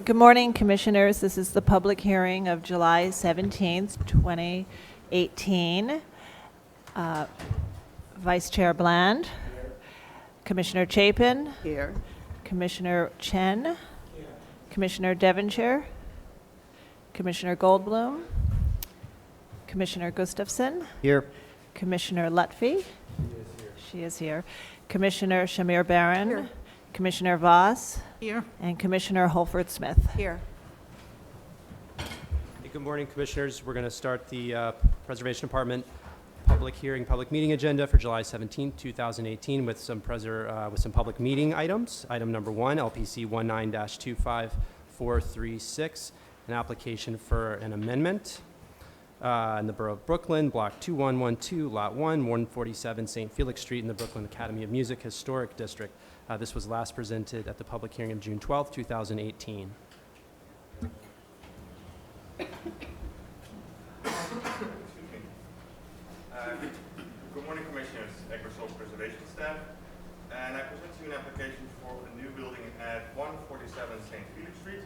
Good morning, Commissioners. This is the public hearing of July 17th, 2018. Vice Chair Bland. Here. Commissioner Chapin. Here. Commissioner Chen. Here. Commissioner Devonshire. Commissioner Goldblum. Commissioner Gustafson. Here. Commissioner Lutfi. She is here. Commissioner Shamir Barron. Here. Commissioner Voss. Here. And Commissioner Holford Smith. Here. Hey, good morning, Commissioners. We're going to start the Preservation Department public hearing, public meeting agenda for July 17, 2018 with some public meeting items. Item number 1, LPC 19-25436, an application for an amendment in the Borough of Brooklyn, Block 2112, Lot 1, 147 St. Felix Street in the Brooklyn Academy of Music Historic District. This was last presented at the public hearing of June 12, 2018. Good morning, Commissioners, Agricultural Preservation staff, and I present you an application for a new building at 147 St. Felix Street,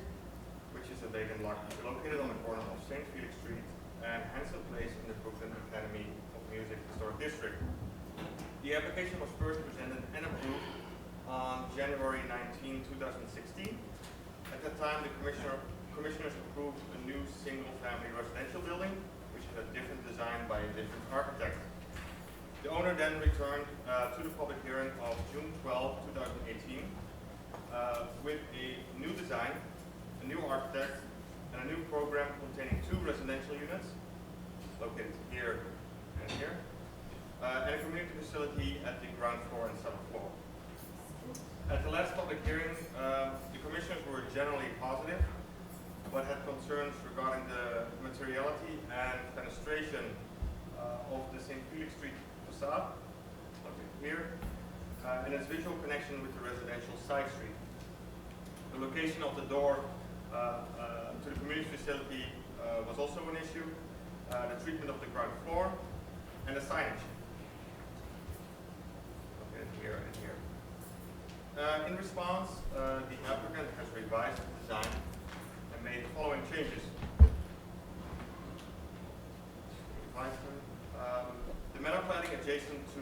which is a vacant lot located on the corner of St. Felix Street and Hanson Place in the Brooklyn Academy of Music Historic District. The application was first presented and approved on January 19, 2016. At that time, the commissioners approved a new single-family residential building, which had a different design by a different architect. The owner then returned to the public hearing of June 12, 2018, with a new design, a new architect, and a new program containing 2 residential units, located here and here, and a community facility at the ground floor and second floor. At the last public hearing, the commissioners were generally positive, but had concerns regarding the materiality and fenestration of the St. Felix Street facade, located here, and its visual connection with the residential side street. The location of the door to the community facility was also an issue, the treatment of the ground floor, and the signage, located here and here. In response, the applicant has revised the design and made the following changes. The meadow cladding adjacent to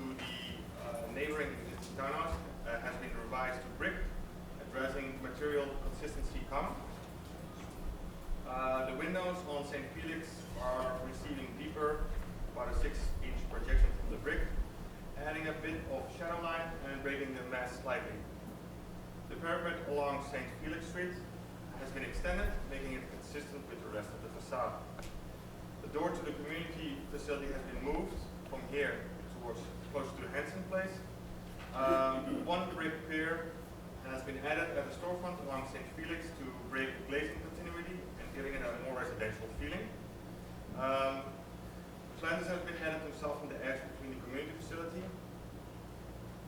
the neighboring townhouse has been revised to brick, addressing material consistency common. The windows on St. Felix are receiving deeper, about a 6-inch projection from the brick, adding a bit of shadow line and breaking the mass slightly. The parapet along St. Felix Street has been extended, making it consistent with the rest of the facade. The door to the community facility has been moved from here towards close to the Hanson Place. One brick pier has been added at the storefront along St. Felix to break glazing continuity and giving it a more residential feeling. Planters have been added to soften the edge between the community facility,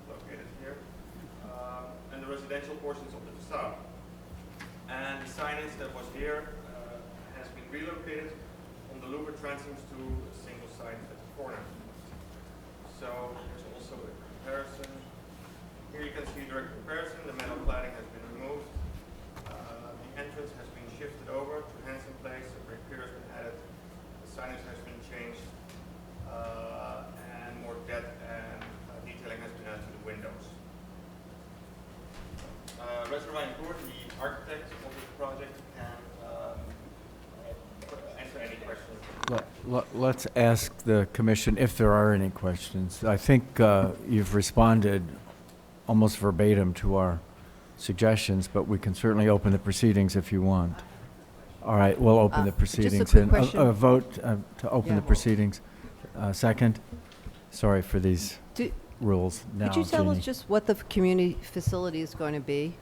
located here, and the residential portions of the facade. And the signage that was here has been relocated from the louver transoms to a single sign at the corner. So there's also a comparison. Here you can see a direct comparison. The metal cladding has been removed. The entrance has been shifted over to Hanson Place. The brick pier has been added. The signage has been changed. And more depth and detailing has been added to the windows. Restaurant Board, the architect of this project, can answer any questions. Let's ask the commission if there are any questions. I think you've responded almost verbatim to our suggestions, but we can certainly open the proceedings if you want. All right, we'll open the proceedings. quick question. A vote to open the proceedings. Second? Sorry for these rules now, Could you tell us Jeannie. just what the community facility is going to be?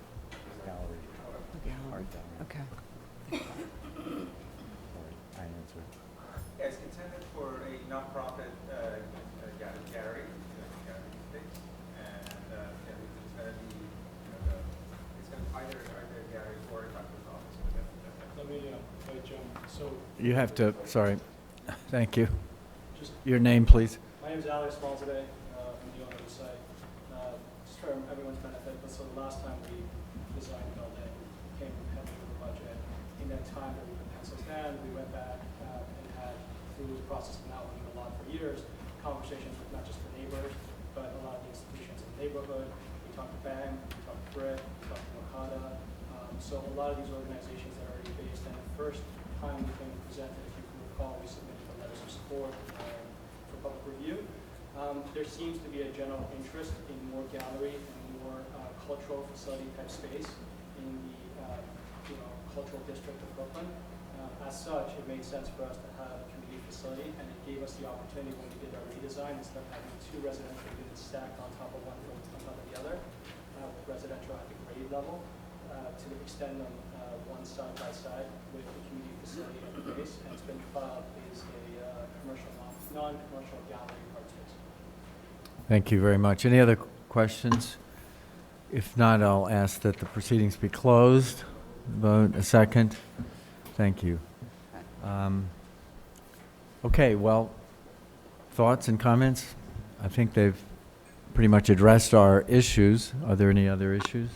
Okay. Yeah, it's intended for a nonprofit gallery, space, and it's going to be, it's going to either a gallery or a doctor's office. Let me jump. So You have to, sorry. Thank you. just, Your name, please. my name is Alex Malzade. I'm the owner of the site. Just for everyone's benefit, but so the last time we designed the building, came heavily over budget. In that time that we put pencils down, we went back and had, through the process of outlining the lot for years, conversations with not just the neighbors, but a lot of the institutions in the neighborhood. We talked to BAM, we talked to BRIC, we talked to Okada. So a lot of these organizations that are already based, and the first time we came and presented, if you can recall, we submitted the letters of support for public review. There seems to be a general interest in more gallery and more cultural facility type space in the cultural district of Brooklyn. As such, it made sense for us to have a community facility, and it gave us the opportunity when we did our redesign, instead of having two residential units stacked on top of one building on top of the other, residential at the grade level, to extend them one side by side with the community facility at the base, and it's been filed as a commercial, non-commercial gallery art space. Thank you very much. Any other questions? If not, I'll ask that the proceedings be closed. Vote a second. Thank you. Okay, well, thoughts and comments? I think they've pretty much addressed our issues. Are there any other issues?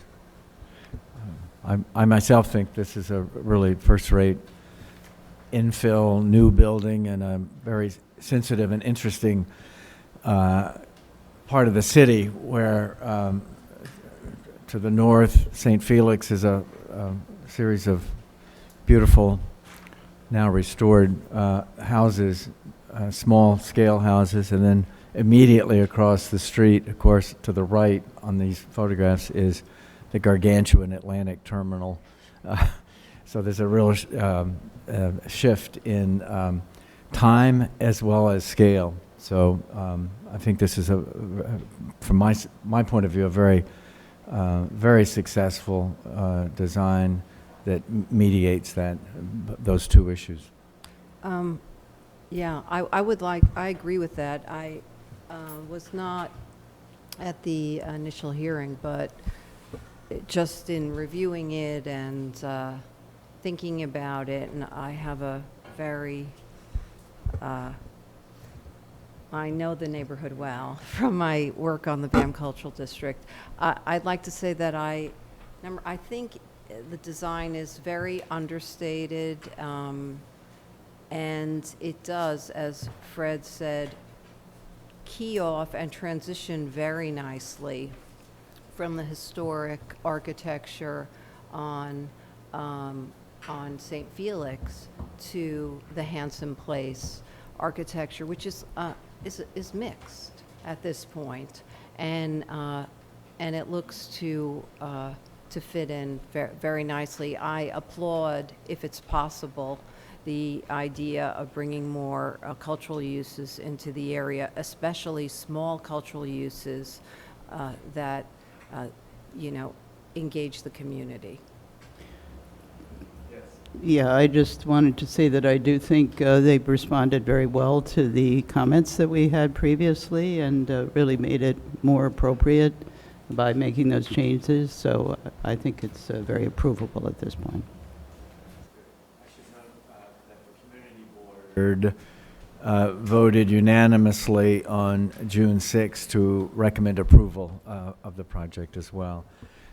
I myself think this is a really first-rate infill, new building, and a very sensitive and interesting part of the city where to the north, St. Felix is a series of beautiful, now restored houses, small-scale houses, and then immediately across the street, of course, to the right on these photographs is the gargantuan Atlantic terminal. So there's a real shift in time as well as scale. So I think this is, from my point of view, a very, very successful design that mediates those two issues. Yeah, I agree with that. I was not at the initial hearing, but just in reviewing it and thinking about it, and I have a very, I know the neighborhood well from my work on the BAM Cultural District. I'd like to say that I think the design is very understated, and it does, as Fred said, key off and transition very nicely from the historic architecture on St. Felix to the Hanson Place architecture, which is mixed at this point, and it looks to fit in very nicely. I applaud, if it's possible, the idea of bringing more cultural uses into the area, especially small cultural uses that engage the community. Yeah, I just wanted to say that I do think they've responded very well to the comments that we had previously, and really made it more appropriate by making those changes. So I think it's very approvable at this point. I should note that the community board voted unanimously on June 6th to recommend approval of the project as well.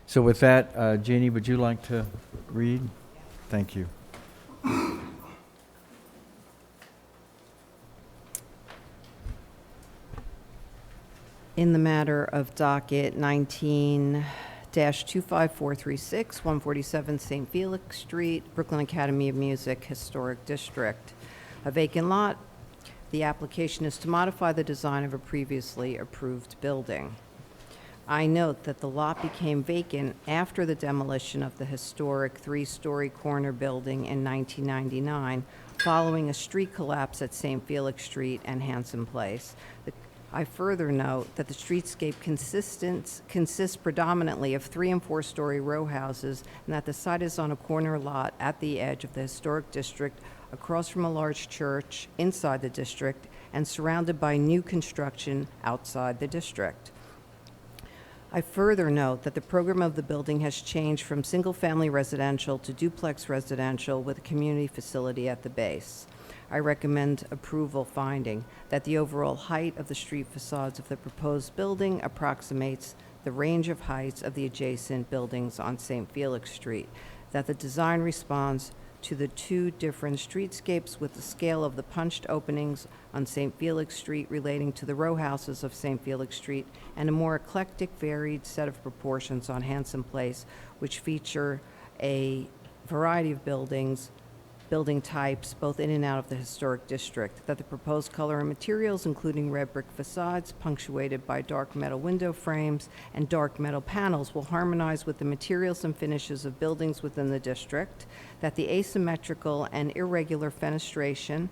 So with that, Jeannie, would you like to read? Thank you. In the matter of docket 19-25436, 147 St. Felix Street, Brooklyn Academy of Music, Historic District. A vacant lot. The application is to modify the design of a previously approved building. I note that the lot became vacant after the demolition of the historic three-story corner building in 1999, following a street collapse at St. Felix Street and Hanson Place. I further note that the streetscape consists predominantly of 3- and 4-story row houses, and that the site is on a corner lot at the edge of the historic district, across from a large church inside the district, and surrounded by new construction outside the district. I further note that the program of the building has changed from single-family residential to duplex residential with a community facility at the base. I recommend approval, finding that the overall height of the street facades of the proposed building approximates the range of heights of the adjacent buildings on St. Felix Street. that the design responds to the two different streetscapes with the scale of the punched openings on St. Felix Street relating to the row houses of St. Felix Street, and a more eclectic, varied set of proportions on Hanson Place, which feature a variety of building types, both in and out of the historic district, that the proposed color and materials, including red brick facades punctuated by dark metal window frames and dark metal panels, will harmonize with the materials and finishes of buildings within the district, that the asymmetrical and irregular fenestration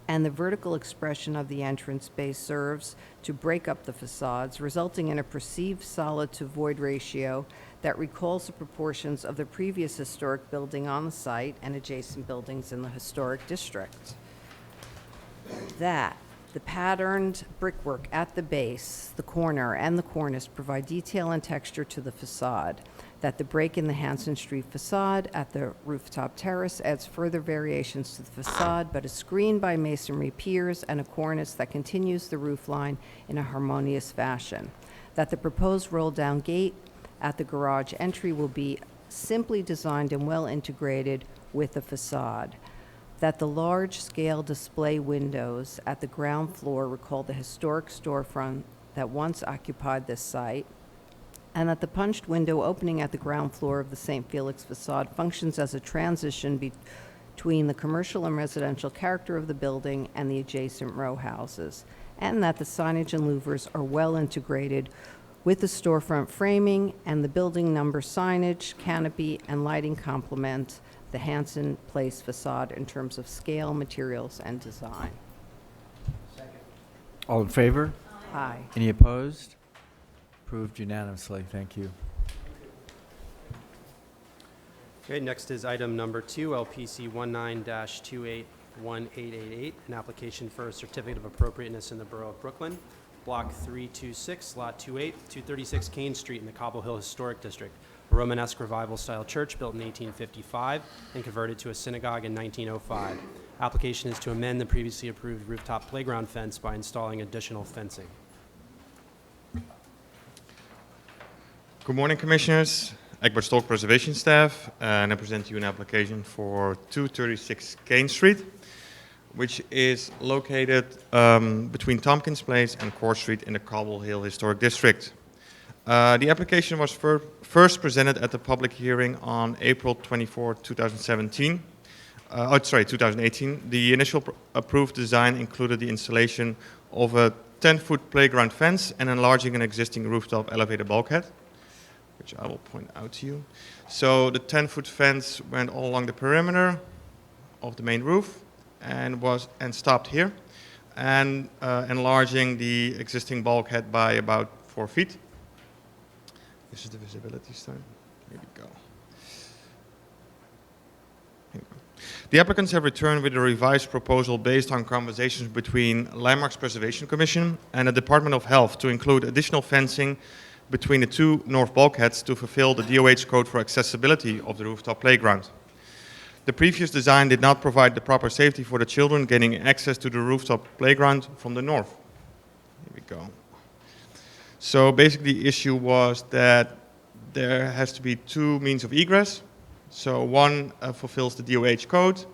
and the vertical expression of the entrance space serves to break up the facades, resulting in a perceived solid-to-void ratio that recalls the proportions of the previous historic building on the site and adjacent buildings in the historic district. That the patterned brickwork at the base, the corner, and the cornice provide detail and texture to the facade. That the break in the Hanson Street facade at the rooftop terrace adds further variations to the facade, but is screened by masonry piers and a cornice that continues the roof line in a harmonious fashion. That the proposed roll-down gate at the garage entry will be simply designed and well integrated with the facade. That the large-scale display windows at the ground floor recall the historic storefront that once occupied this site, and that the punched window opening at the ground floor of the St. Felix facade functions as a transition between the commercial and residential character of the building and the adjacent row houses, and that the signage and louvers are well integrated with the storefront framing, and the building number signage, canopy, and lighting complement the Hanson Place facade in terms of scale, materials, and design. All in favor? Aye. Any opposed? Approved unanimously. Thank you. Okay, next is item number 2, LPC 19-281888, an application for a certificate of appropriateness in the Borough of Brooklyn, Block 326, Lot 28, 236 Kane Street in the Cobble Hill Historic District, a Romanesque Revival-style church built in 1855 and converted to a synagogue in 1905. Application is to amend the previously approved rooftop playground fence by installing additional fencing. Good morning, Commissioners. Egbert Stolk, Preservation Staff, and I present you an application for 236 Kane Street, which is located between Tompkins Place and Court Street in the Cobble Hill Historic District. The application was first presented at the public hearing on April 24, 2018. The initial approved design included the installation of a 10-foot playground fence and enlarging an existing rooftop elevator bulkhead, which I will point out to you. So the 10-foot fence went all along the perimeter of the main roof and stopped here, and enlarging the existing bulkhead by about 4 feet. This is the visibility sign. Here we go. Here we go. The applicants have returned with a revised proposal based on conversations between Landmarks Preservation Commission and the Department of Health to include additional fencing between the two north bulkheads to fulfill the DOH code for accessibility of the rooftop playground. The previous design did not provide the proper safety for the children gaining access to the rooftop playground from the north. Here we go. So basically the issue was that there has to be two means of egress. So one fulfills the DOH code.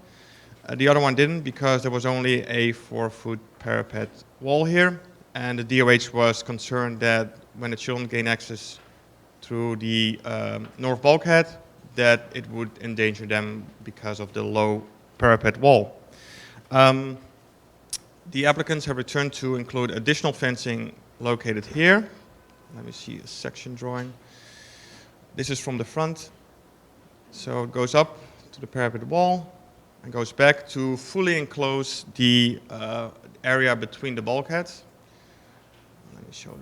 The other one didn't because there was only a 4-foot parapet wall here. And the DOH was concerned that when the children gain access through the north bulkhead, that it would endanger them because of the low parapet wall. The applicants have returned to include additional fencing located here. Let me see a section drawing. This is from the front. So it goes up to the parapet wall and goes back to fully enclose the area between the bulkheads. Let me show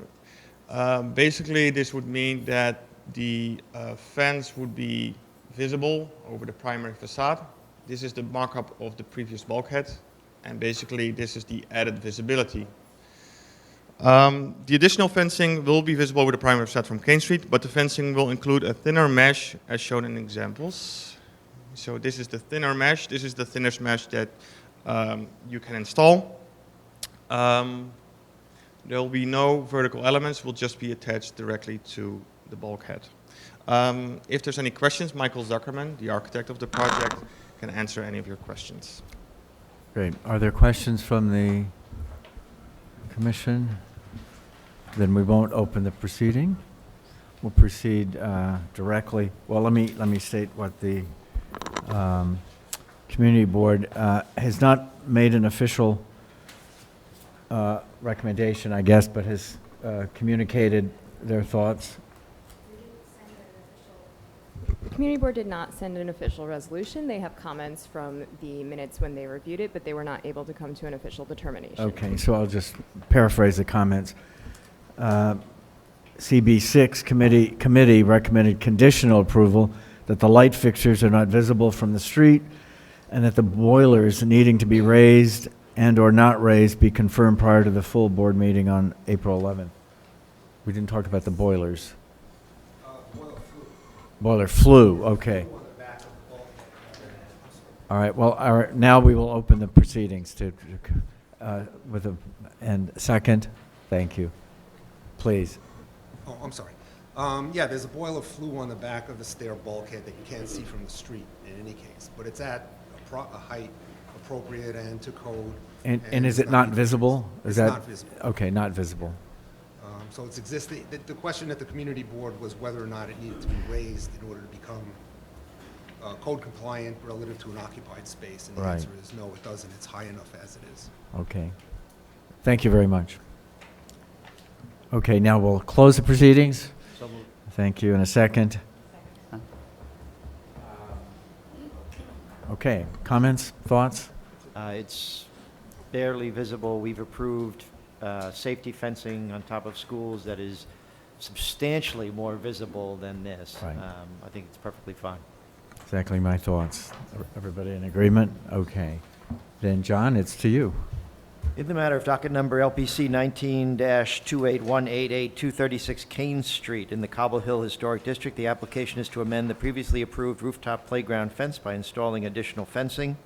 that. Basically, this would mean that the fence would be visible over the primary facade. This is the markup of the previous bulkhead, and basically this is the added visibility. The additional fencing will be visible over the primary facade from Kane Street, but the fencing will include a thinner mesh as shown in examples. So this is the thinner mesh. This is the thinnest mesh that you can install. There will be no vertical elements, will just be attached directly to the bulkhead. If there's any questions, Michael Zuckerman, the architect of the project, can answer any of your questions. Great. Are there questions from the commission? Then we won't open the proceeding. We'll proceed directly. Well, let me state what the community board has not made an official recommendation, I guess, but has communicated their thoughts. The community board did not send an official resolution. They have comments from the minutes when they reviewed it, but they were not able to come to an official determination. Okay, so I'll just paraphrase the comments. CB6 committee recommended conditional approval that the light fixtures are not visible from the street and that the boilers needing to be raised and or not raised be confirmed prior to the full board meeting on April 11th. We didn't talk about the boilers. Boiler flue, okay. All right, well, now we will open the proceedings with a, and second, thank you. Please. Oh, I'm sorry. Yeah, there's a boiler flue on the back of the stair bulkhead that you can't see from the street in any case, but it's at a height appropriate and to code. And is it not visible? It's not visible. Okay, not visible. So it's existing. The question at the community board was whether or not it needed to be raised in order to become code compliant relative to an occupied space. And the Right. answer is no, it doesn't. It's high enough as it is. Okay. Thank you very much. Okay, now we'll close the proceedings. Thank you. In a second. Okay, comments, thoughts? It's barely visible. We've approved safety fencing on top of schools that is substantially more visible than this. Right. I think it's perfectly fine. Exactly my thoughts. Everybody in agreement? Okay. Then, John, it's to you. In the matter of docket number LPC 19-28188, 236 Kane Street in the Cobble Hill Historic District, the application is to amend the previously approved rooftop playground fence by installing additional fencing.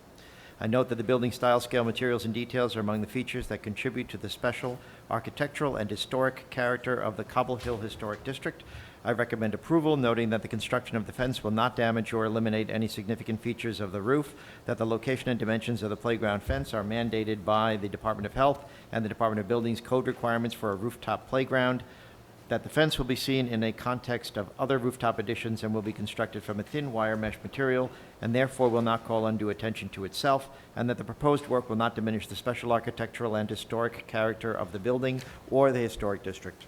I note that the building style, scale, materials, and details are among the features that contribute to the special architectural and historic character of the Cobble Hill Historic District. I recommend approval, noting that the construction of the fence will not damage or eliminate any significant features of the roof, that the location and dimensions of the playground fence are mandated by the Department of Health and the Department of Buildings code requirements for a rooftop playground, that the fence will be seen in a context of other rooftop additions and will be constructed from a thin wire mesh material and therefore will not call undue attention to itself, and that the proposed work will not diminish the special architectural and historic character of the building or the historic district.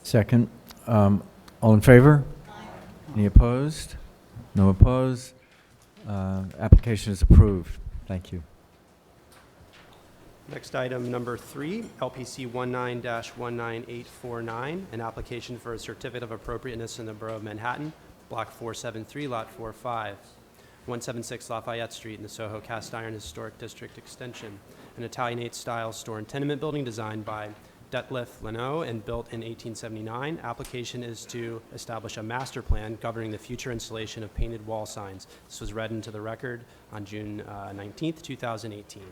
Second. All in favor? Any opposed? No opposed. Application is approved. Thank you. Next item, number 3, LPC 19-19849, an application for a certificate of appropriateness in the Borough of Manhattan, Block 473, Lot 45, 176 Lafayette Street in the Soho Cast Iron Historic District Extension, an Italianate-style store and tenement building designed by Detlef Leno and built in 1879. Application is to establish a master plan governing the future installation of painted wall signs. This was read into the record on June 19th, 2018.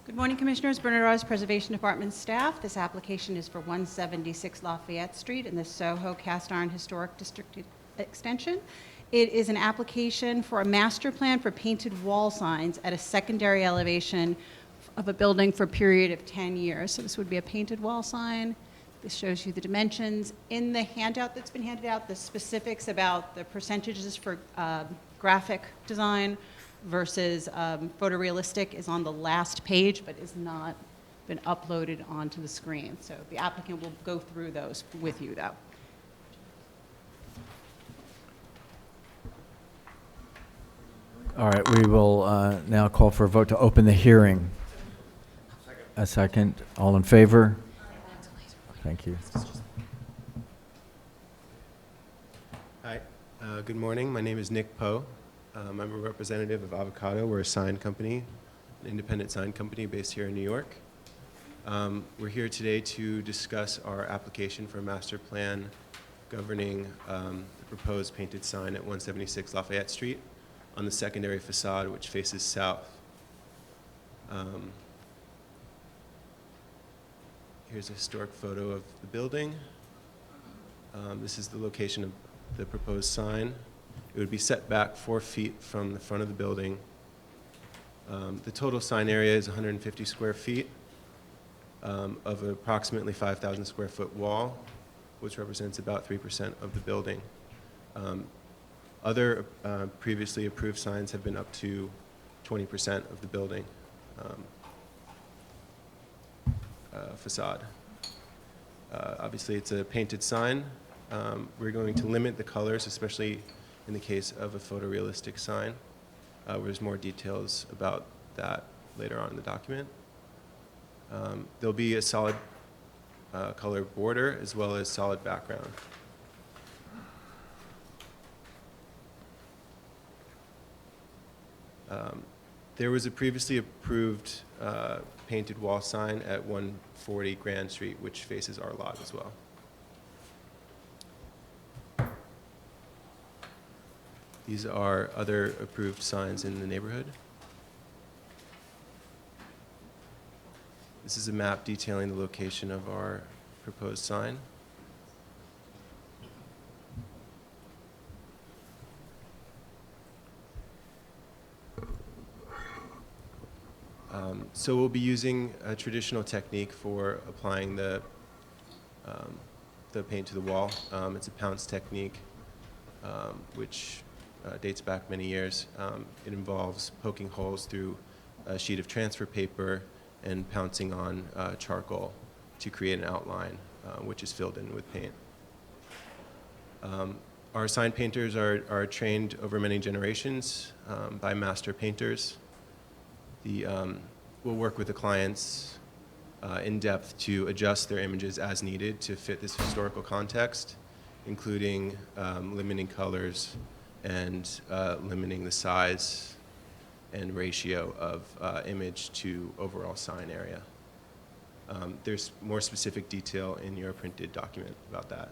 Good morning, Commissioners. Bernard Ross, Preservation Department staff. This application is for 176 Lafayette Street in the Soho Cast Iron Historic District Extension. It is an application for a master plan for painted wall signs at a secondary elevation of a building for a period of 10 years. So this would be a painted wall sign. This shows you the dimensions. In the handout that's been handed out, the specifics about the percentages for graphic design versus photorealistic is on the last page, but is not been uploaded onto the screen. So the applicant will go through those with you, though. All right, we will now call for a vote to open the hearing. A second. All in favor? Thank you. Hi, good morning. My name is Nick Poe. I'm a representative of Avocado. We're a sign company, an independent sign company based here in New York. We're here today to discuss our application for a master plan governing the proposed painted sign at 176 Lafayette Street on the secondary facade, which faces south. Here's a historic photo of the building. This is the location of the proposed sign. It would be set back 4 feet from the front of the building. The total sign area is 150 square feet of an approximately 5,000 square foot wall, which represents about 3% of the building. Other previously approved signs have been up to 20% of the building facade. Obviously, it's a painted sign. We're going to limit the colors, especially in the case of a photorealistic sign. There's more details about that later on in the document. There'll be a solid color border as well as solid background. There was a previously approved painted wall sign at 140 Grand Street, which faces our lot as well. These are other approved signs in the neighborhood. This is a map detailing the location of our proposed sign. So we'll be using a traditional technique for applying the paint to the wall. It's a pounce technique, which dates back many years. It involves poking holes through a sheet of transfer paper and pouncing on charcoal to create an outline, which is filled in with paint. Our sign painters are trained over many generations by master painters. We'll work with the clients in depth to adjust their images as needed to fit this historical context, including limiting colors and limiting the size and ratio of image to overall sign area. There's more specific detail in your printed document about that.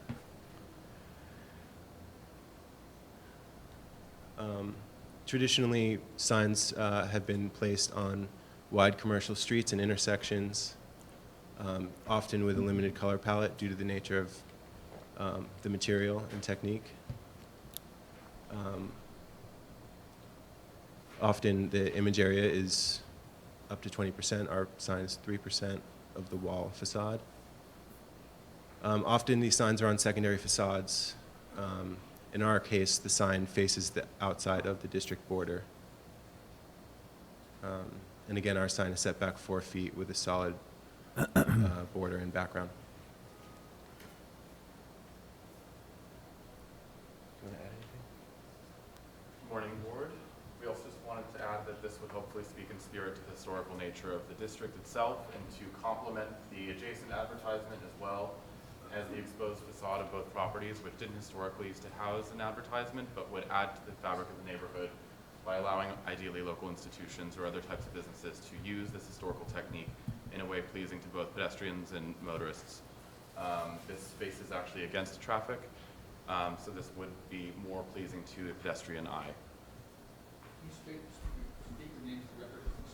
Traditionally, signs have been placed on wide commercial streets and intersections, often with a limited color palette due to the nature of the material and technique. Often the image area is up to 20%. Our sign is 3% of the wall facade. Often these signs are on secondary facades. In our case, the sign faces the outside of the district border. And again, our sign is set back 4 feet with a solid border and background. Do you want to add anything? Morning, Board. We also just wanted to add that this would hopefully speak in spirit to the historical nature of the district itself and to complement the adjacent advertisement as well as the exposed facade of both properties, which didn't historically used to house an advertisement, but would add to the fabric of the neighborhood by allowing ideally local institutions or other types of businesses to use this historical technique in a way pleasing to both pedestrians and motorists. This space is actually against traffic, so this would be more pleasing to the pedestrian eye.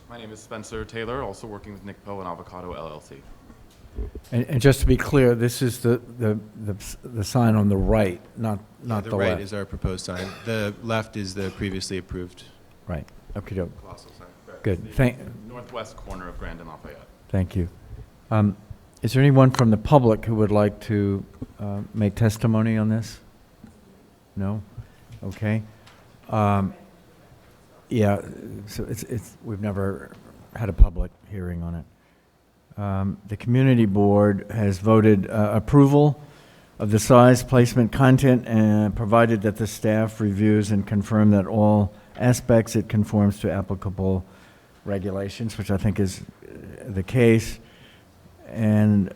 My name is Spencer Taylor, also working with Nick Poe and Avocado LLC. And just to be clear, this is the sign on the right, not the left. The right is our proposed sign. The left is the previously approved. Right. Okay, doke. Colossal sign. Good. The northwest corner of Grand and Lafayette. Thank you. Is there anyone from the public who would like to make testimony on this? No? Okay. Yeah, so we've never had a public hearing on it. The community board has voted approval of the size, placement, content, and provided that the staff reviews and confirm that all aspects it conforms to applicable regulations, which I think is the case, and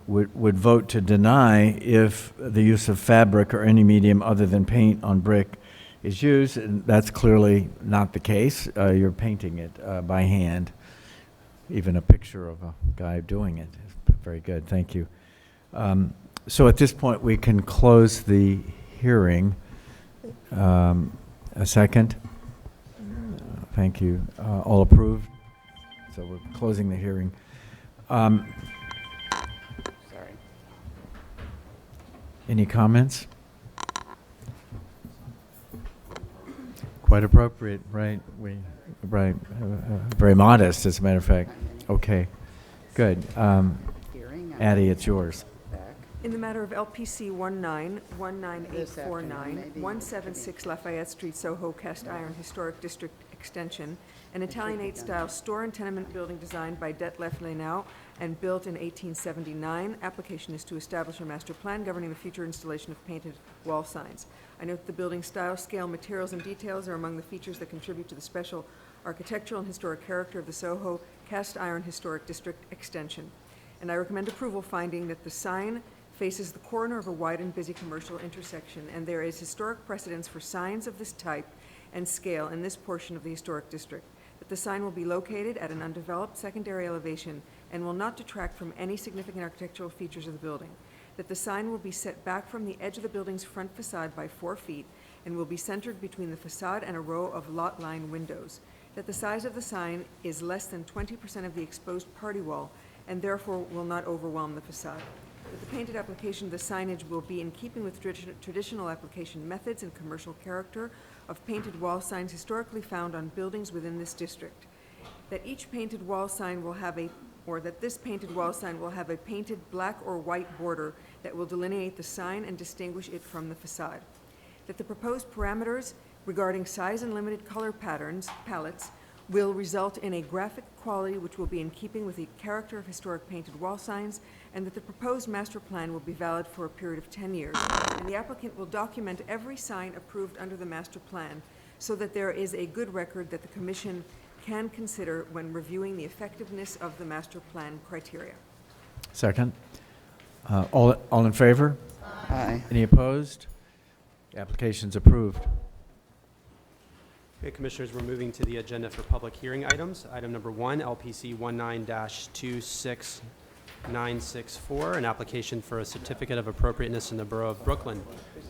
would vote to deny if the use of fabric or any medium other than paint on brick is used, and that's clearly not the case. You're painting it by hand. Even a picture of a guy doing it is very good. Thank you. So at this point, we can close the hearing. A second? Thank you. All approved? So we're closing the hearing. Sorry. Any comments? Quite appropriate, right? Right, very modest, as a matter of fact. Okay, good. Addie, it's yours. In the matter of LPC 1919849, 176 Lafayette Street, Soho, Cast Iron Historic District Extension, an Italianate-style store and tenement building designed by Detlef Lenau and built in 1879. Application is to establish a master plan governing the future installation of painted wall signs. I note the building style, scale, materials, and details are among the features that contribute to the special architectural and historic character of the Soho Cast Iron Historic District Extension. And I recommend approval, finding that the sign faces the corner of a wide and busy commercial intersection, and there is historic precedence for signs of this type and scale in this portion of the historic district. That the sign will be located at an undeveloped secondary elevation and will not detract from any significant architectural features of the building. That the sign will be set back from the edge of the building's front facade by 4 feet and will be centered between the facade and a row of lot line windows. That the size of the sign is less than 20% of the exposed party wall and therefore will not overwhelm the facade. That the painted application of the signage will be in keeping with traditional application methods and commercial character of painted wall signs historically found on buildings within this district. That each painted wall sign will have this painted wall sign will have a painted black or white border that will delineate the sign and distinguish it from the facade. That the proposed parameters regarding size and limited color palettes will result in a graphic quality which will be in keeping with the character of historic painted wall signs, and that the proposed master plan will be valid for a period of 10 years. And the applicant will document every sign approved under the master plan so that there is a good record that the commission can consider when reviewing the effectiveness of the master plan criteria. Second. All in favor? Aye. Any opposed? The application's approved. Okay, Commissioners, we're moving to the agenda for public hearing items. Item number 1, LPC 19-26964, an application for a certificate of appropriateness in the Borough of Brooklyn,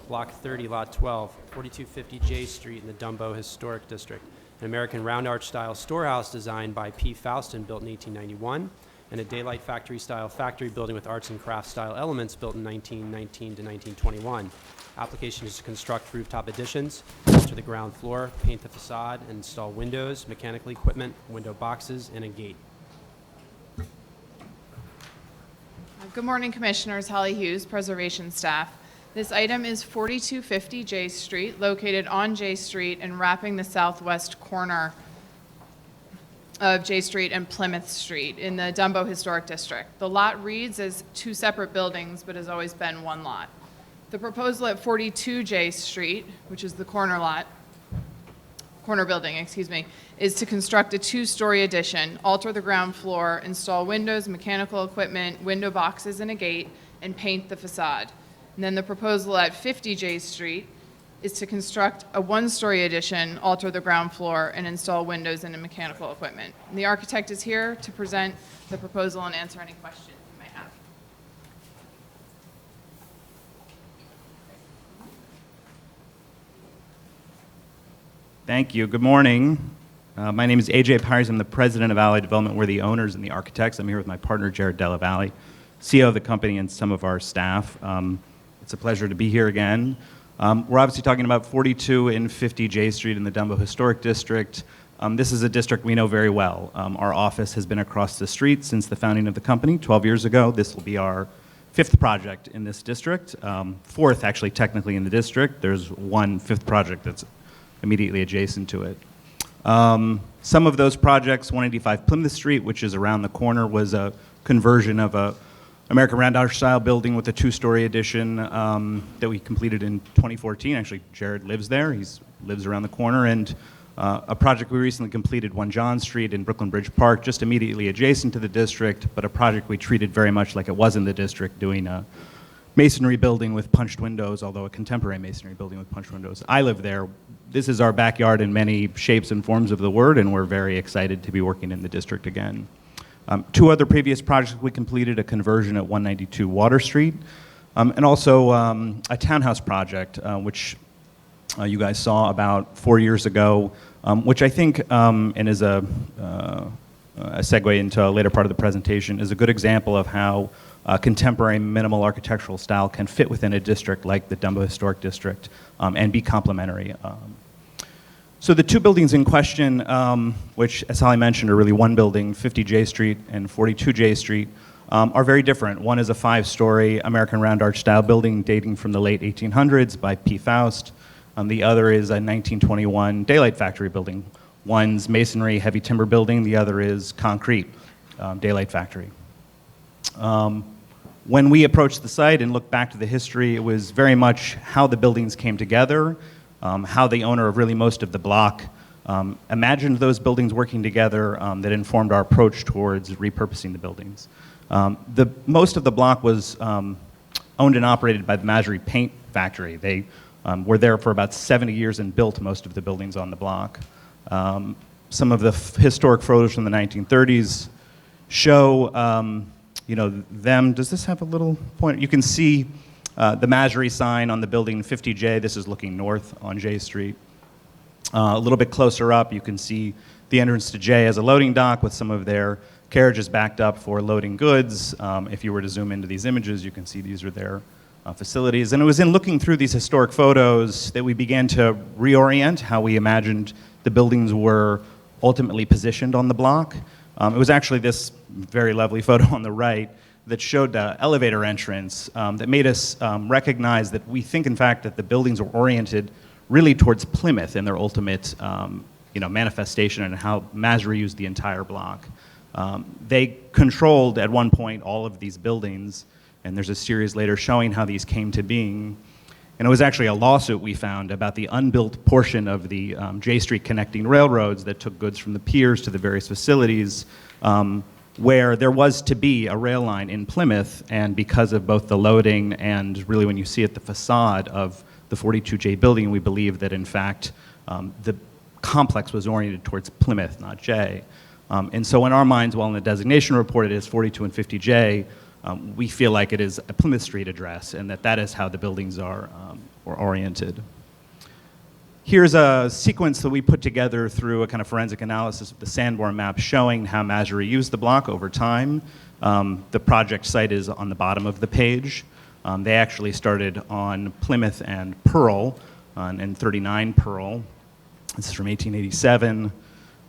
Block 30, Lot 12, 4250 J Street in the Dumbo Historic District. An American round arch style storehouse designed by P. Faustin, built in 1891, and a daylight factory style factory building with arts and crafts style elements built in 1919 to 1921. Application is to construct rooftop additions to the ground floor, paint the facade, and install windows, mechanical equipment, window boxes, and a gate. Good morning, Commissioners. Holly Hughes, Preservation Staff. This item is 4250 J Street, located on J Street and wrapping the southwest corner of J Street and Plymouth Street in the Dumbo Historic District. The lot reads as 2 separate buildings, but has always been 1 lot. The proposal at 42 J Street, which is the corner building, is to construct a 2-story addition, alter the ground floor, install windows, mechanical equipment, window boxes, and a gate, and paint the facade. And then the proposal at 50 J Street is to construct a 1-story addition, alter the ground floor, and install windows and mechanical equipment. And the architect is here to present the proposal and answer any questions you may have. Thank you. Good morning. My name is AJ Pyres. I'm the president of Allied Development. We're the owners and the architects. I'm here with my partner, Jared Della Valle, CEO of the company, and some of our staff. It's a pleasure to be here again. We're obviously talking about 42 and 50 J Street in the Dumbo Historic District. This is a district we know very well. Our office has been across the street since the founding of the company 12 years ago. This will be our 5th project in this district, 4th actually technically in the district. There's one 5th project that's immediately adjacent to it. Some of those projects, 185 Plymouth Street, which is around the corner, was a conversion of a American round arch style building with a 2-story addition that we completed in 2014. Actually, Jared lives there. He lives around the corner. And a project we recently completed, 1 John Street in Brooklyn Bridge Park, just immediately adjacent to the district, but a project we treated very much like it was in the district, doing a masonry building with punched windows, although a contemporary masonry building with punched windows. I live there. This is our backyard in many shapes and forms of the word, and we're very excited to be working in the district again. 2 other previous projects we completed, a conversion at 192 Water Street, and also a townhouse project, which you guys saw about 4 years ago, which I think, and is a a segue into a later part of the presentation, is a good example of how contemporary minimal architectural style can fit within a district like the Dumbo Historic District and be complementary. So the two buildings in question, which, as Holly mentioned, are really one building, 50 J Street and 42 J Street, are very different. One is a 5-story American round arch style building dating from the late 1800s by P. Faust. The other is a 1921 daylight factory building. One's masonry, heavy timber building. The other is concrete, daylight factory. When we approached the site and looked back to the history, it was very much how the buildings came together, how the owner of really most of the block imagined those buildings working together that informed our approach towards repurposing the buildings. Most of the block was owned and operated by the Masury Paint Factory. They were there for about 70 years and built most of the buildings on the block. Some of the historic photos from the 1930s show them. Does this have a little point? You can see the Masury sign on the building 50J. This is looking north on J Street. A little bit closer up, you can see the entrance to J as a loading dock with some of their carriages backed up for loading goods. If you were to zoom into these images, you can see these are their facilities. And it was in looking through these historic photos that we began to reorient how we imagined the buildings were ultimately positioned on the block. It was actually this very lovely photo on the right that showed the elevator entrance that made us recognize that we think, in fact, that the buildings were oriented really towards Plymouth in their ultimate manifestation and how Masury used the entire block. They controlled, at one point, all of these buildings, and there's a series later showing how these came to being. And it was actually a lawsuit we found about the unbuilt portion of the J Street connecting railroads that took goods from the piers to the various facilities, where there was to be a rail line in Plymouth, and because of both the loading and really when you see it, the facade of the 42J building, we believe that in fact the complex was oriented towards Plymouth, not J. And so in our minds, while in the designation report it is 42 and 50J, we feel like it is a Plymouth Street address and that is how the buildings are oriented. Here's a sequence that we put together through a kind of forensic analysis of the Sanborn map showing how Masury used the block over time. The project site is on the bottom of the page. They actually started on Plymouth and Pearl, and 39 Pearl. This is from 1887.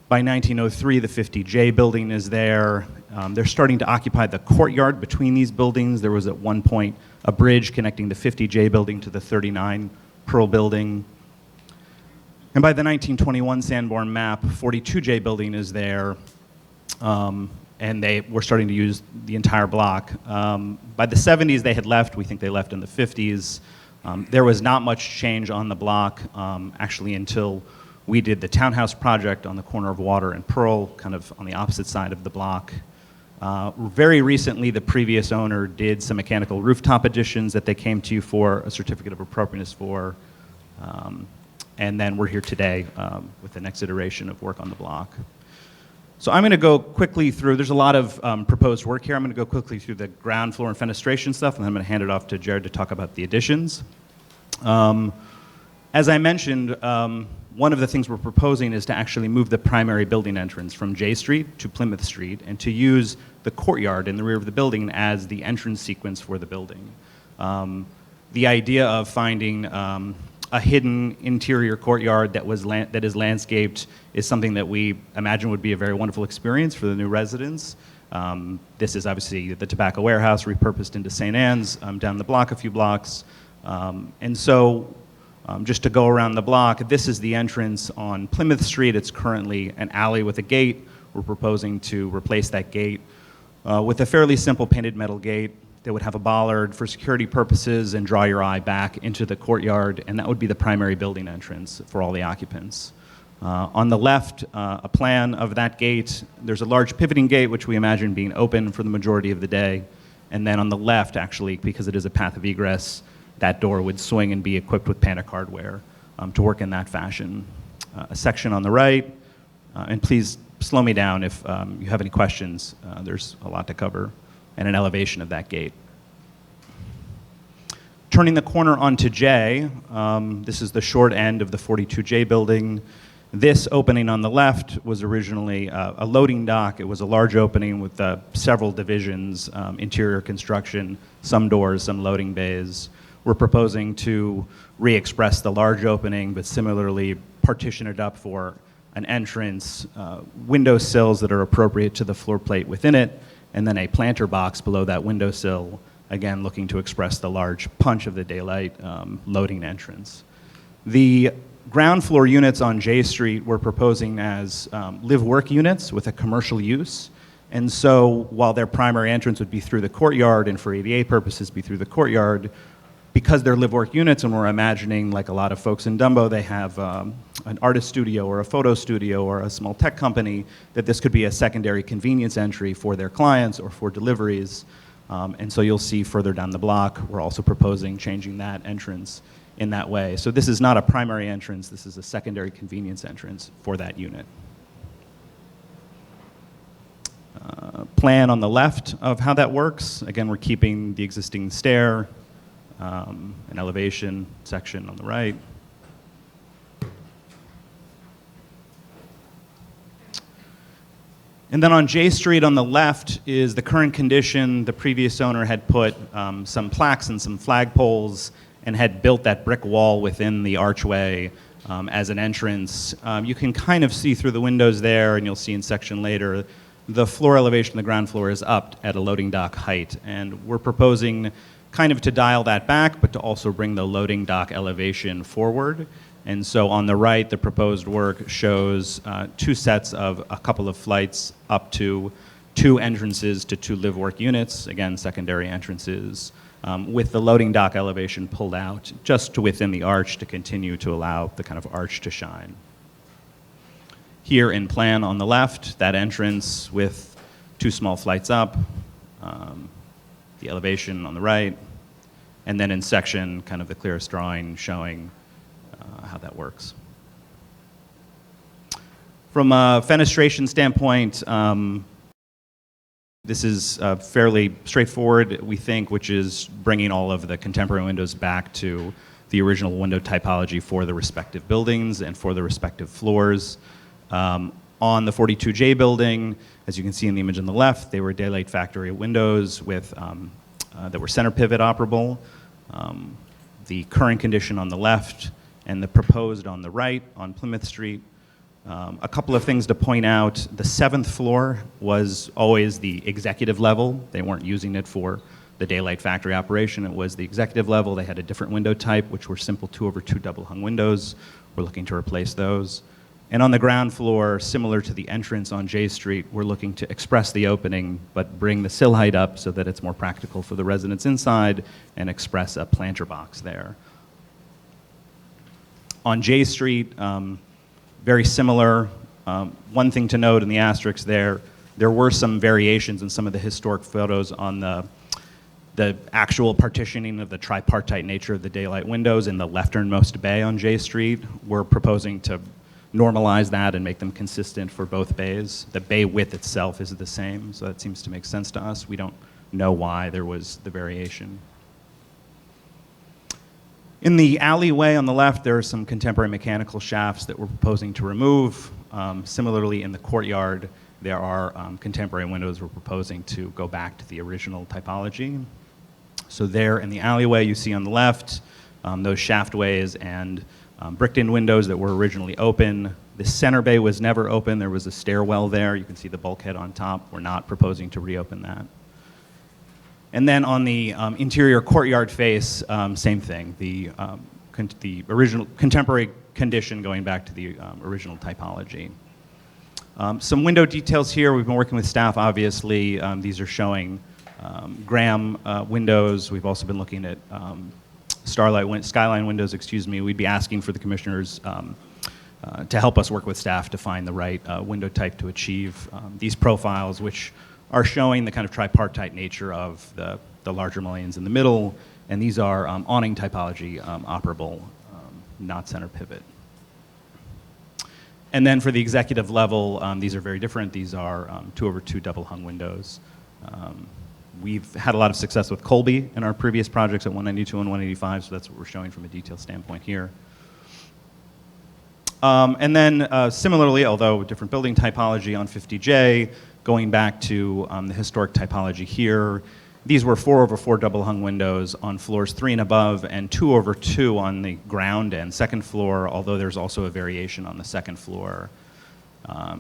By 1903, the 50J building is there. They're starting to occupy the courtyard between these buildings. There was at one point a bridge connecting the 50J building to the 39 Pearl building. And by the 1921 Sanborn map, 42J building is there, and they were starting to use the entire block. By the 70s, they had left. We think they left in the 50s. There was not much change on the block, actually, until we did the townhouse project on the corner of Water and Pearl, kind of on the opposite side of the block. Very recently, the previous owner did some mechanical rooftop additions that they came to for a certificate of appropriateness for. And then we're here today with the next iteration of work on the block. So I'm going to go quickly through, there's a lot of proposed work here. I'm going to go quickly through the ground floor and fenestration stuff, and then I'm going to hand it off to Jared to talk about the additions. As I mentioned, one of the things we're proposing is to actually move the primary building entrance from J Street to Plymouth Street and to use the courtyard in the rear of the building as the entrance sequence for the building. The idea of finding a hidden interior courtyard that is landscaped is something that we imagine would be a very wonderful experience for the new residents. This is obviously the tobacco warehouse repurposed into St. Anne's down the block a few blocks. And so just to go around the block, this is the entrance on Plymouth Street. It's currently an alley with a gate. We're proposing to replace that gate with a fairly simple painted metal gate that would have a bollard for security purposes and draw your eye back into the courtyard, and that would be the primary building entrance for all the occupants. On the left, a plan of that gate. There's a large pivoting gate, which we imagine being open for the majority of the day. And then on the left, actually, because it is a path of egress, that door would swing and be equipped with panic hardware to work in that fashion. A section on the right, and please slow me down if you have any questions. There's a lot to cover, and an elevation of that gate. Turning the corner onto J, this is the short end of the 42J building. This opening on the left was originally a loading dock. It was a large opening with several divisions, interior construction, some doors, some loading bays. We're proposing to re-express the large opening, but similarly partition it up for an entrance, window sills that are appropriate to the floor plate within it, and then a planter box below that windowsill, again looking to express the large punch of the daylight loading entrance. The ground floor units on J Street we're proposing as live-work units with a commercial use. And so while their primary entrance would be through the courtyard and for ADA purposes be through the courtyard, because they're live-work units and we're imagining, like a lot of folks in Dumbo, they have an artist studio or a photo studio or a small tech company, that this could be a secondary convenience entry for their clients or for deliveries. And so you'll see further down the block, we're also proposing changing that entrance in that way. So this is not a primary entrance, this is a secondary convenience entrance for that unit. Plan on the left of how that works. Again, we're keeping the existing stair, an elevation section on the right. And then on J Street on the left is the current condition. The previous owner had put some plaques and some flagpoles and had built that brick wall within the archway as an entrance. You can kind of see through the windows there, and you'll see in section later, the floor elevation, the ground floor, is up at a loading dock height. And we're proposing kind of to dial that back, but to also bring the loading dock elevation forward. And so on the right, the proposed work shows two sets of a couple of flights up to two entrances to two live-work units, again, secondary entrances, with the loading dock elevation pulled out just to within the arch to continue to allow the kind of arch to shine. Here in plan on the left, that entrance with two small flights up, the elevation on the right, and then in section, kind of the clearest drawing showing how that works. From a fenestration standpoint, this is fairly straightforward, we think, which is bringing all of the contemporary windows back to the original window typology for the respective buildings and for the respective floors. On the 42J building, as you can see in the image on the left, they were daylight factory windows with that were center pivot operable. The current condition on the left and the proposed on the right on Plymouth Street. A couple of things to point out. The 7th floor was always the executive level. They weren't using it for the daylight factory operation. It was the executive level. They had a different window type, which were simple 2/2 double hung windows. We're looking to replace those. And on the ground floor, similar to the entrance on J Street, we're looking to express the opening, but bring the sill height up so that it's more practical for the residents inside and express a planter box there. On J Street, very similar. One thing to note in the asterisks there were some variations in some of the historic photos on the actual partitioning of the tripartite nature of the daylight windows in the lefternmost bay on J Street. We're proposing to normalize that and make them consistent for both bays. The bay width itself is the same, so that seems to make sense to us. We don't know why there was the variation. In the alleyway on the left, there are some contemporary mechanical shafts that we're proposing to remove. Similarly, in the courtyard, there are contemporary windows we're proposing to go back to the original typology. So there in the alleyway, you see on the left, those shaftways and bricked-in windows that were originally open. The center bay was never open. There was a stairwell there. You can see the bulkhead on top. We're not proposing to reopen that. And then on the interior courtyard face, same thing. The original contemporary condition going back to the original typology. Some window details here. We've been working with staff, obviously. These are showing Graham windows. We've also been looking at skyline windows, excuse me. We'd be asking for the commissioners to help us work with staff to find the right window type to achieve these profiles, which are showing the kind of tripartite nature of the larger mullions in the middle, and these are awning typology operable, not center pivot. And then for the executive level, these are very different. These are 2/2 double hung windows. We've had a lot of success with Colby in our previous projects at 192 and 185, so that's what we're showing from a detail standpoint here. And then similarly, although different building typology on 50J, going back to the historic typology here, these were 4/4 double hung windows on floors 3 and above and 2/2 on the ground and second floor, although there's also a variation on the second floor.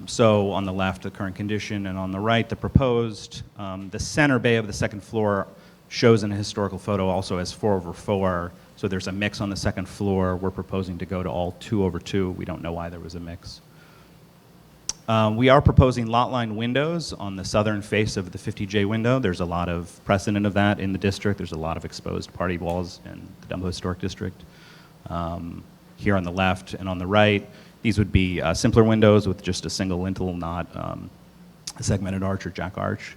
So on the left, the current condition, and on the right, the proposed. The center bay of the second floor shows in a historical photo also as 4/4. So there's a mix on the second floor. We're proposing to go to all 2/2. We don't know why there was a mix. We are proposing lot line windows on the southern face of the 50J window. There's a lot of precedent of that in the district. There's a lot of exposed party walls in the Dumbo Historic District. Here on the left and on the right, these would be simpler windows with just a single lintel, not a segmented arch or jack arch.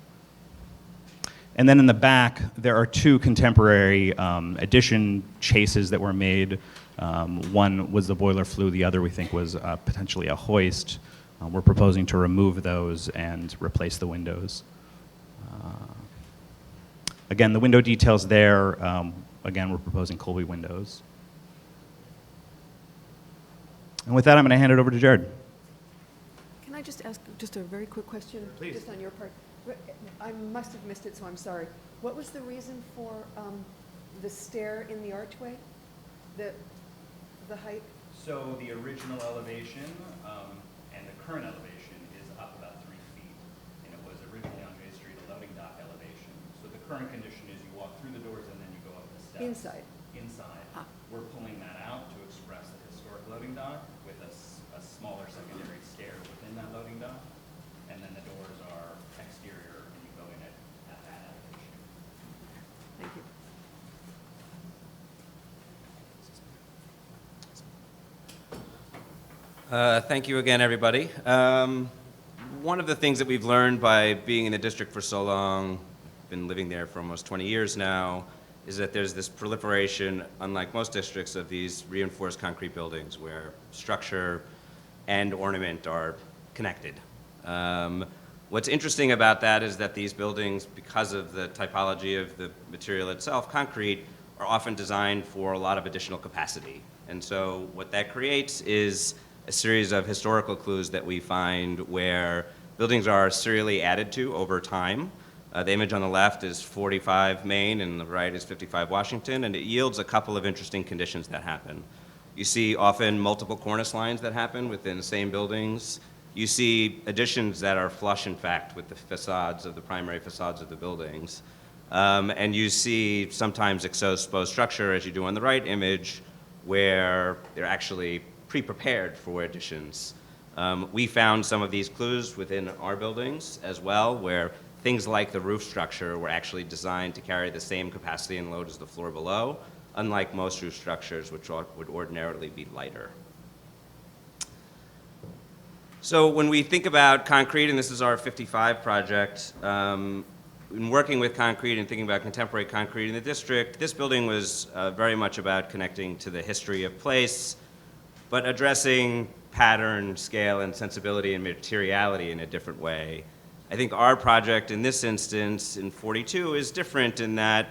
And then in the back, there are 2 contemporary addition chases that were made. One was the boiler flue. The other, we think, was potentially a hoist. We're proposing to remove those and replace the windows. Again, the window details there. Again, we're proposing Colby windows. And with that, I'm going to hand it over to Jared. Can I just ask just a very quick question? Please. Just on your part. I must have missed it, so I'm sorry. What was the reason for the stair in the archway? The height? So the original elevation and the current elevation is up about 3 feet. And it was originally on J Street, a loading dock elevation. So the current condition is you walk through the doors and then you go up the steps. Inside? Inside. Ah. We're pulling that out to express the historic loading dock with a smaller secondary stair within that loading dock. And then the doors are exterior and you go in at that elevation. Thank you. Thank you again, everybody. One of the things that we've learned by being in the district for so long, been living there for almost 20 years now, is that there's this proliferation, unlike most districts, of these reinforced concrete buildings where structure and ornament are connected. What's interesting about that is that these buildings, because of the typology of the material itself, concrete, are often designed for a lot of additional capacity. And so what that creates is a series of historical clues that we find where buildings are serially added to over time. The image on the left is 45 Main and the right is 55 Washington, and it yields a couple of interesting conditions that happen. You see often multiple cornice lines that happen within the same buildings. You see additions that are flush, in fact, with the facades of the primary facades of the buildings. And you see sometimes exposed structure, as you do on the right image, where they're actually pre-prepared for additions. We found some of these clues within our buildings as well, where things like the roof structure were actually designed to carry the same capacity and load as the floor below, unlike most roof structures, which would ordinarily be lighter. So when we think about concrete, and this is our 55 project, in working with concrete and thinking about contemporary concrete in the district, this building was very much about connecting to the history of place, but addressing pattern, scale, and sensibility and materiality in a different way. I think our project in this instance, in 42, is different in that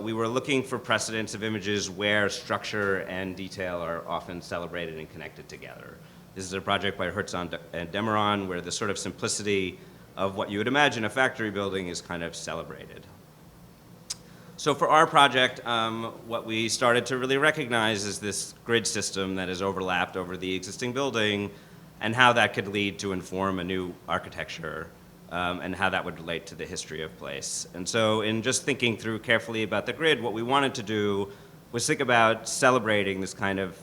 we were looking for precedents of images where structure and detail are often celebrated and connected together. This is a project by Hertz and Demeron where the sort of simplicity of what you would imagine a factory building is kind of celebrated. So for our project, what we started to really recognize is this grid system that is overlapped over the existing building and how that could lead to inform a new architecture and how that would relate to the history of place. And so in just thinking through carefully about the grid, what we wanted to do was think about celebrating this kind of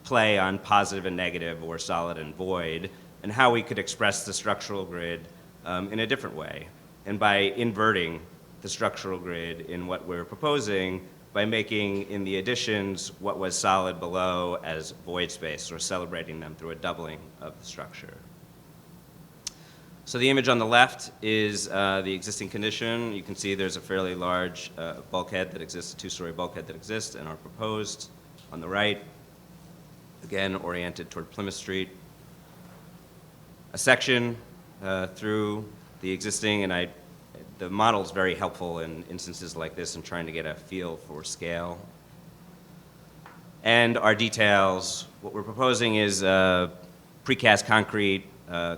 play on positive and negative or solid and void and how we could express the structural grid in a different way. And by inverting the structural grid in what we're proposing, by making in the additions what was solid below as void space, or celebrating them through a doubling of the structure. So the image on the left is the existing condition. You can see there's a fairly large bulkhead that exists, a two-story bulkhead that exists, and are proposed. On the right, again, oriented toward Plymouth Street. A section through the existing, and the model is very helpful in instances like this in trying to get a feel for scale. And our details, what we're proposing is a precast concrete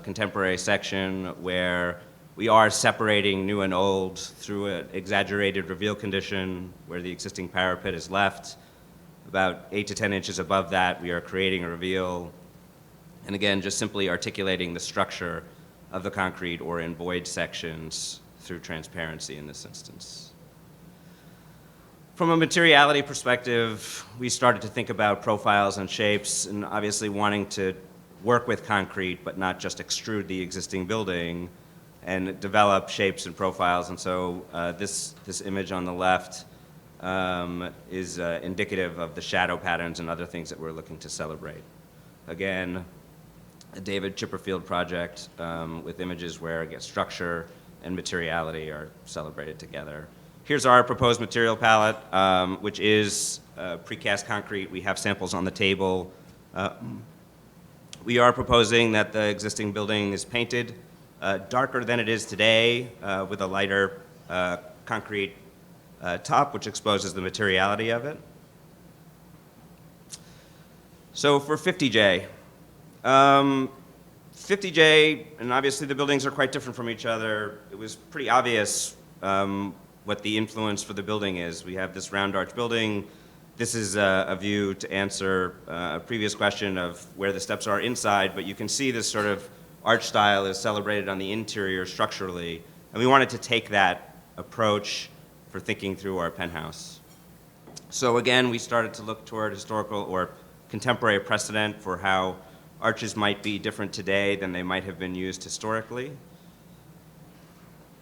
contemporary section where we are separating new and old through an exaggerated reveal condition where the existing parapet is left. About 8 to 10 inches above that, we are creating a reveal. And again, just simply articulating the structure of the concrete or in void sections through transparency in this instance. From a materiality perspective, we started to think about profiles and shapes, and obviously wanting to work with concrete, but not just extrude the existing building, and develop shapes and profiles. And so this image on the left is indicative of the shadow patterns and other things that we're looking to celebrate. Again, a David Chipperfield project with images where, again, structure and materiality are celebrated together. Here's our proposed material palette, which is precast concrete. We have samples on the table. We are proposing that the existing building is painted darker than it is today with a lighter concrete top, which exposes the materiality of it. So for 50J, 50J, and obviously the buildings are quite different from each other, it was pretty obvious what the influence for the building is. We have this round arch building. This is a view to answer a previous question of where the steps are inside, but you can see this sort of arch style is celebrated on the interior structurally, and we wanted to take that approach for thinking through our penthouse. So again, we started to look toward historical or contemporary precedent for how arches might be different today than they might have been used historically.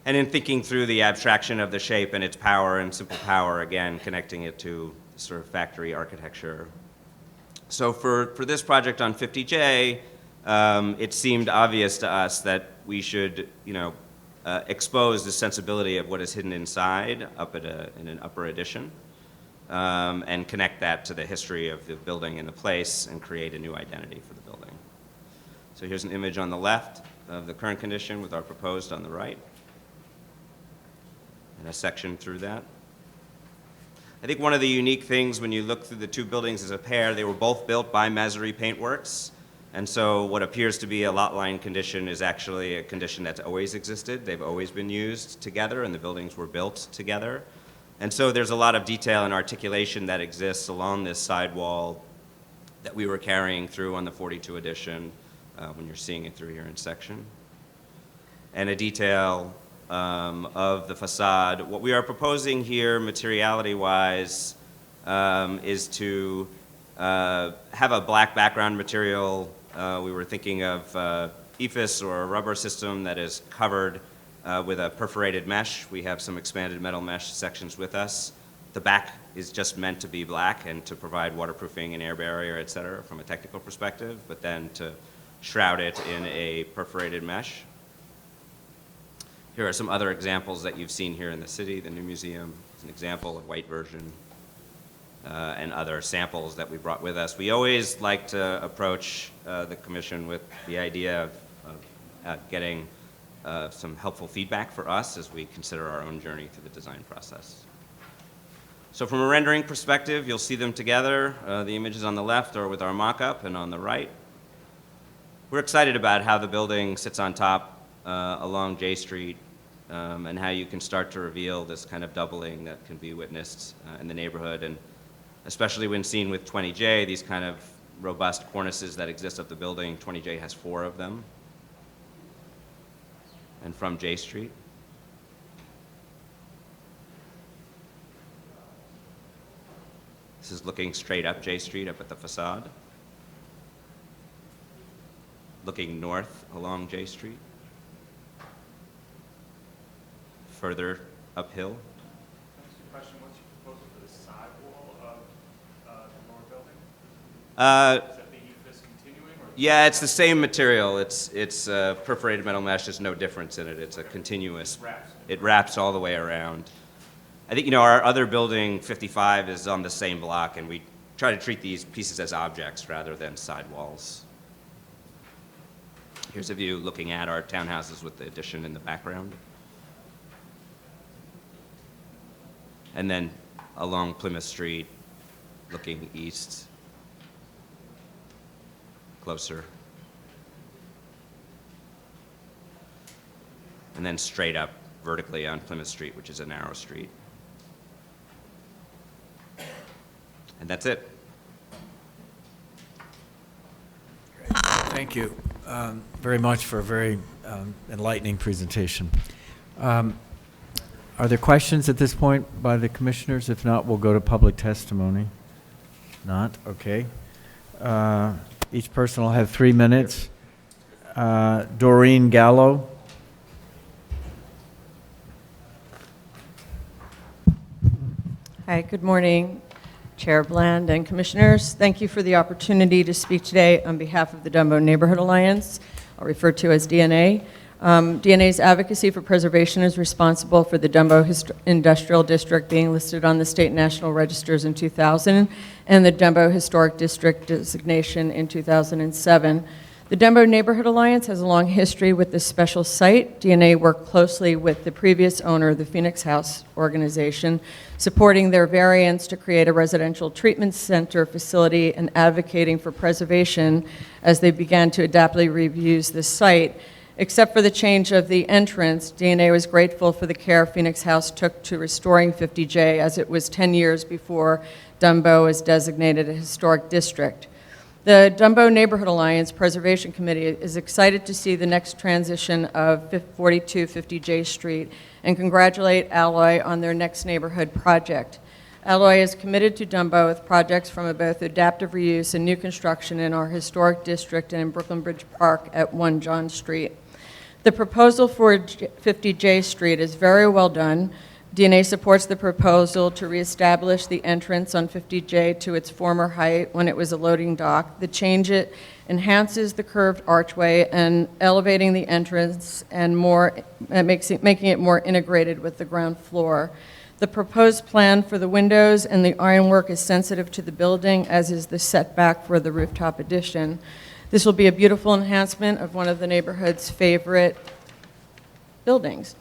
And in thinking through the abstraction of the shape and its power and simple power, again, connecting it to sort of factory architecture. So for this project on 50J, it seemed obvious to us that we should, expose the sensibility of what is hidden inside up in an upper addition, and connect that to the history of the building and the place and create a new identity for the building. So here's an image on the left of the current condition with our proposed on the right, and a section through that. I think one of the unique things when you look through the two buildings as a pair, they were both built by Masery Paintworks. And so what appears to be a lot line condition is actually a condition that's always existed. They've always been used together, and the buildings were built together. And so there's a lot of detail and articulation that exists along this sidewall that we were carrying through on the 42 edition when you're seeing it through here in section. And a detail of the facade. What we are proposing here, materiality-wise, is to have a black background material. We were thinking of EFIS or a rubber system that is covered with a perforated mesh. We have some expanded metal mesh sections with us. The back is just meant to be black and to provide waterproofing and air barrier, et cetera, from a technical perspective, but then to shroud it in a perforated mesh. Here are some other examples that you've seen here in the city. The new museum is an example of white version, and other samples that we brought with us. We always like to approach the commission with the idea of getting some helpful feedback for us as we consider our own journey through the design process. So from a rendering perspective, you'll see them together. The images on the left are with our mock-up, and on the right. We're excited about how the building sits on top along J Street, and how you can start to reveal this kind of doubling that can be witnessed in the neighborhood, and especially when seen with 20J, these kind of robust cornices that exist up the building. 20J has 4 of them. And from J Street. This is looking straight up J Street, up at the facade. Looking north along J Street. Further uphill. Question, what's your proposal for the sidewall of the lower building? Is that the EFIS continuing? Or Yeah, it's the same material. It's perforated metal mesh. There's no difference in it. It's a continuous. It wraps all the way around. I think, our other building, 55, is on the same block, and we try to treat these pieces as objects rather than sidewalls. Here's a view looking at our townhouses with the addition in the background. And then along Plymouth Street, looking east closer. And then straight up vertically on Plymouth Street, which is a narrow street. And that's it. Thank you very much for a very enlightening presentation. Are there questions at this point by the commissioners? If not, we'll go to public testimony. Not? Okay. Each person will have 3 minutes. Doreen Gallo. Hi, good morning, Chair Bland and Commissioners. Thank you for the opportunity to speak today on behalf of the Dumbo Neighborhood Alliance, I'll refer to as DNA. DNA's advocacy for preservation is responsible for the Dumbo Industrial District being listed on the state national registers in 2000 and the Dumbo Historic District designation in 2007. The Dumbo Neighborhood Alliance has a long history with this special site. DNA worked closely with the previous owner, the Phoenix House organization, supporting their variance to create a residential treatment center facility and advocating for preservation as they began to adaptively reuse the site. Except for the change of the entrance, DNA was grateful for the care Phoenix House took to restoring 50J, as it was 10 years before Dumbo was designated a historic district. The Dumbo Neighborhood Alliance Preservation Committee is excited to see the next transition of 4250 J Street and congratulate Alloy on their next neighborhood project. Alloy is committed to Dumbo with projects from both adaptive reuse and new construction in our historic district and in Brooklyn Bridge Park at 1 John Street. The proposal for 50 J Street is very well done. DNA supports the proposal to reestablish the entrance on 50J to its former height when it was a loading dock. The change enhances the curved archway and elevating the entrance and making it more integrated with the ground floor. The proposed plan for the windows and the ironwork is sensitive to the building, as is the setback for the rooftop addition. This will be a beautiful enhancement of one of the neighborhood's favorite buildings.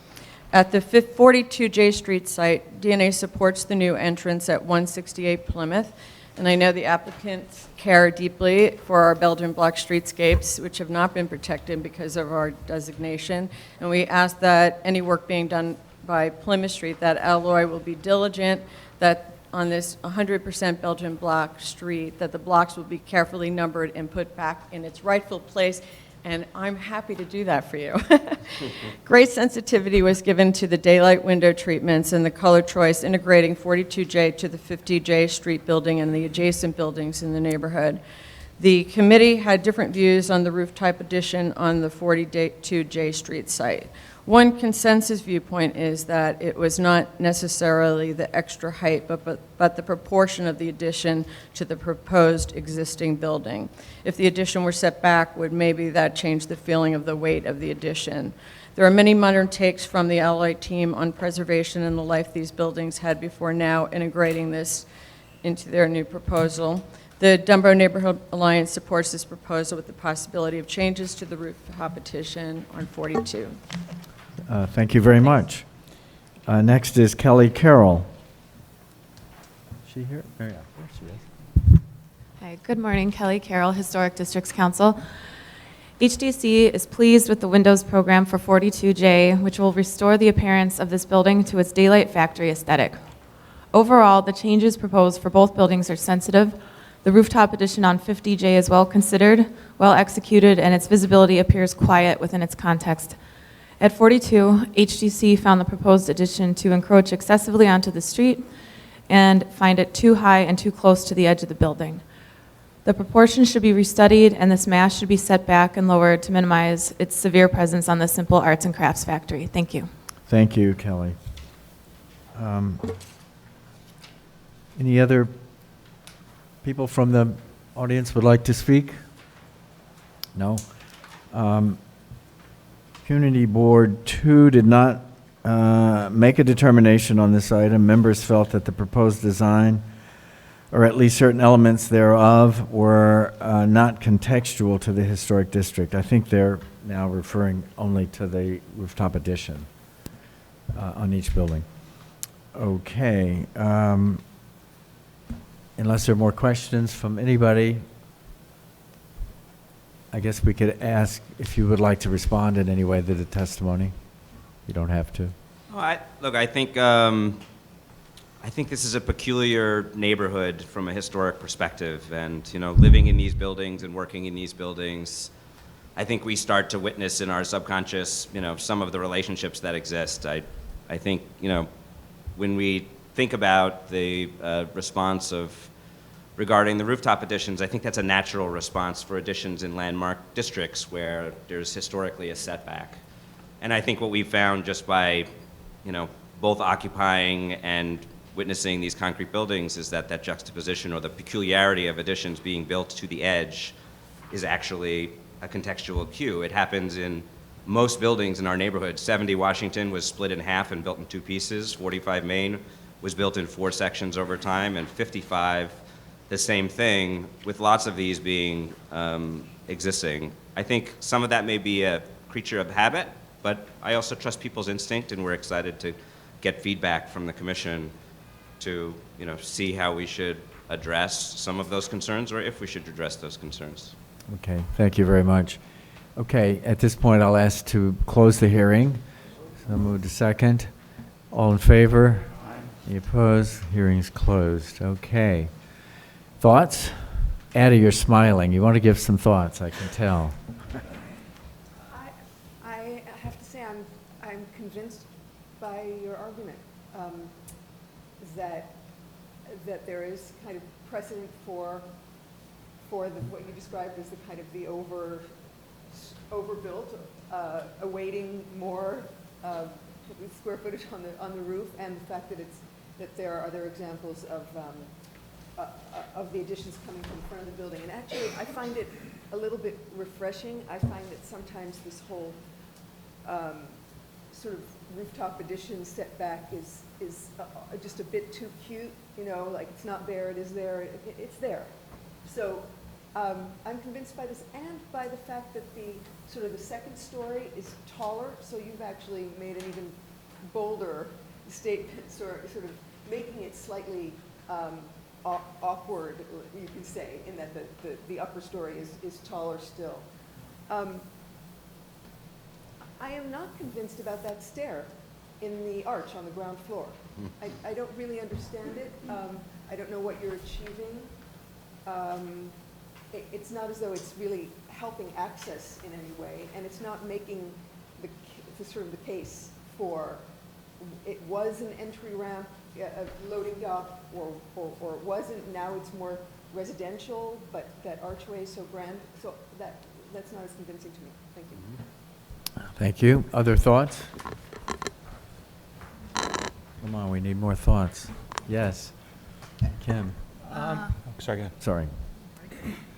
At the 42 J Street site, DNA supports the new entrance at 168 Plymouth, and I know the applicants care deeply for our Belgian block streetscapes, which have not been protected because of our designation, and we ask that any work being done by Plymouth Street, that Alloy will be diligent, that on this 100% Belgian block street, that the blocks will be carefully numbered and put back in its rightful place, and I'm happy to do that for you. Great sensitivity was given to the daylight window treatments and the color choice, integrating 42J to the 50J Street building and the adjacent buildings in the neighborhood. The committee had different views on the roof type addition on the 42J Street site. One consensus viewpoint is that it was not necessarily the extra height, but the proportion of the addition to the proposed existing building. If the addition were set back, would maybe that change the feeling of the weight of the addition? There are many modern takes from the Alloy team on preservation and the life these buildings had before now, integrating this into their new proposal. The Dumbo Neighborhood Alliance supports this proposal with the possibility of changes to the rooftop addition on 42. Thank you very much. Next is Kelly Carroll. Is she here? Oh, yeah, there she is. Hi, good morning. Kelly Carroll, Historic Districts Council. HDC is pleased with the Windows program for 42J, which will restore the appearance of this building to its daylight factory aesthetic. Overall, the changes proposed for both buildings are sensitive. The rooftop addition on 50J is well considered, well executed, and its visibility appears quiet within its context. At 42, HDC found the proposed addition to encroach excessively onto the street and find it too high and too close to the edge of the building. The proportions should be restudied, and this mass should be set back and lowered to minimize its severe presence on the simple arts and crafts factory. Thank you. Thank you, Kelly. Any other people from the audience would like to speak? No? Community Board 2 did not make a determination on this item. Members felt that the proposed design, or at least certain elements thereof, were not contextual to the historic district. I think they're now referring only to the rooftop addition on each building. Okay. Unless there are more questions from anybody, I guess we could ask if you would like to respond in any way to the testimony. You don't have to. Look, I think this is a peculiar neighborhood from a historic perspective, and living in these buildings and working in these buildings, I think we start to witness in our subconscious, some of the relationships that exist. I think, when we think about the response regarding the rooftop additions, I think that's a natural response for additions in landmark districts where there's historically a setback. And I think what we found just by, both occupying and witnessing these concrete buildings is that juxtaposition or the peculiarity of additions being built to the edge is actually a contextual cue. It happens in most buildings in our neighborhood. 70 Washington was split in half and built in 2 pieces. 45 Main was built in 4 sections over time, and 55, the same thing, with lots of these being existing. I think some of that may be a creature of habit, but I also trust people's instinct, and we're excited to get feedback from the commission to see how we should address some of those concerns, or if we should address those concerns. Okay, thank you very much. Okay, at this point, I'll ask to close the hearing. So move to second. All in favor? Any opposed? Hearing's closed. Okay. Thoughts? Addie, you're smiling. You want to give some thoughts, I can tell. I have to say I'm convinced by your argument that there is kind of precedent for what you described as the kind of the overbuilt, awaiting more square footage on the roof, and the fact that there are other examples of the additions coming from the front of the building. And actually, I find it a little bit refreshing. I find that sometimes this whole sort of rooftop addition setback is just a bit too cute, like it's not there, it is there, it's there. So I'm convinced by this, and by the fact that the sort of the second story is taller, so you've actually made an even bolder statement, sort of making it slightly awkward, you can say, in that the upper story is taller still. I am not convinced about that stair in the arch on the ground floor. I don't really understand it. I don't know what you're achieving. It's not as though it's really helping access in any way, and it's not making the sort of the case for it was an entry ramp, a loading dock, or it wasn't. Now it's more residential, but that archway is so grand. So that's not as convincing to me. Thank you. Thank you. Other thoughts? Come on, we need more thoughts. Yes. Kim. Sorry, go ahead. Sorry.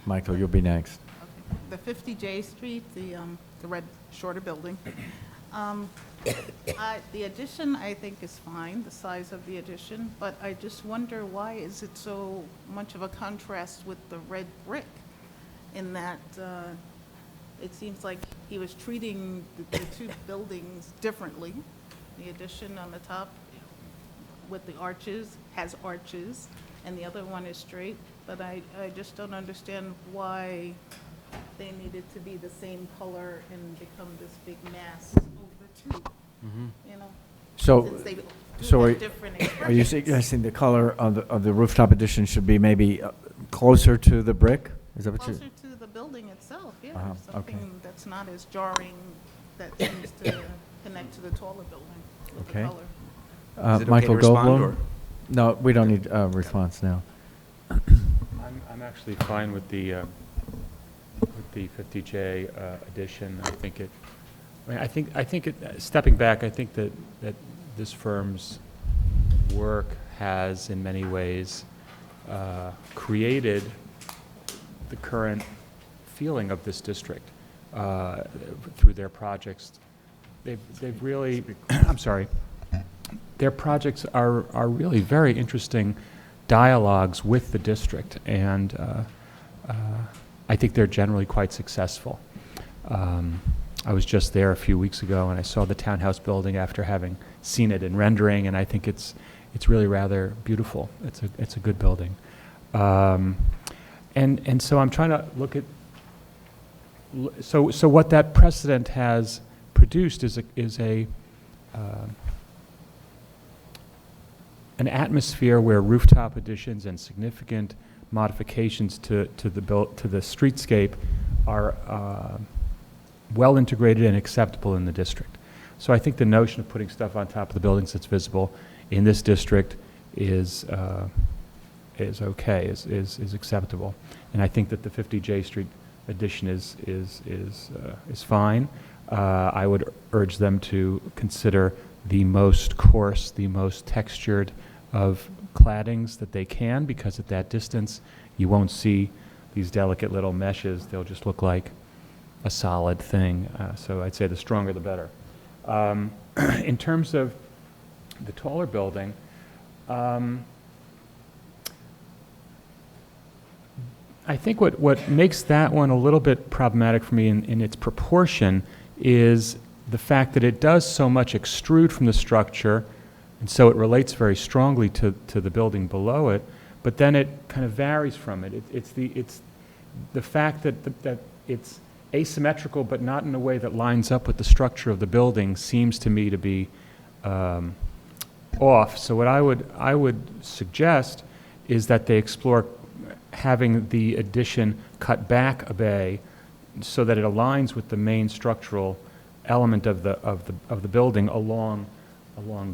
Michael, you'll be next. The 50 J Street, the red shorter building. The addition, I think, is fine, the size of the addition, but I just wonder, why is it so much of a contrast with the red brick, in that it seems like he was treating the 2 buildings differently. The addition on the top with the arches has arches, and the other one is straight, but I just don't understand why they needed to be the same color and become this big mass over 2. So, Since they do so have different are you expressions. suggesting the color of the rooftop addition should be maybe closer to the brick? Is that what you? Closer to the building itself, yeah. Okay. Something that's not as jarring, that seems to connect to the taller building with the Okay. color. Is it okay Michael to respond, Goldblum? or? No, we don't need a response now. I'm actually fine with the 50J addition. I think stepping back, I think that this firm's work has, in many ways, created the current feeling of this district through their projects. They've really, I'm sorry, their projects are really very interesting dialogues with the district, and I think they're generally quite successful. I was just there a few weeks ago, and I saw the townhouse building after having seen it in rendering, and I think it's really rather beautiful. It's a good building, and so I'm trying to look at so what that precedent has produced is an atmosphere where rooftop additions and significant modifications to the streetscape are well integrated and acceptable in the district. So I think the notion of putting stuff on top of the buildings that's visible in this district is okay, is acceptable, and I think that the 50 J Street addition is fine. I would urge them to consider the most coarse, the most textured of claddings that they can, because at that distance you won't see these delicate little meshes. They'll just look like a solid thing. So I'd say the stronger the better. In terms of the taller building, I think what makes that one a little bit problematic for me in its proportion is the fact that it does so much extrude from the structure, and so it relates very strongly to the building below it, but then it kind of varies from it. It's the fact that it's asymmetrical, but not in a way that lines up with the structure of the building, seems to me to be off. So what I would suggest is that they explore having the addition cut back a bay so that it aligns with the main structural element of the building along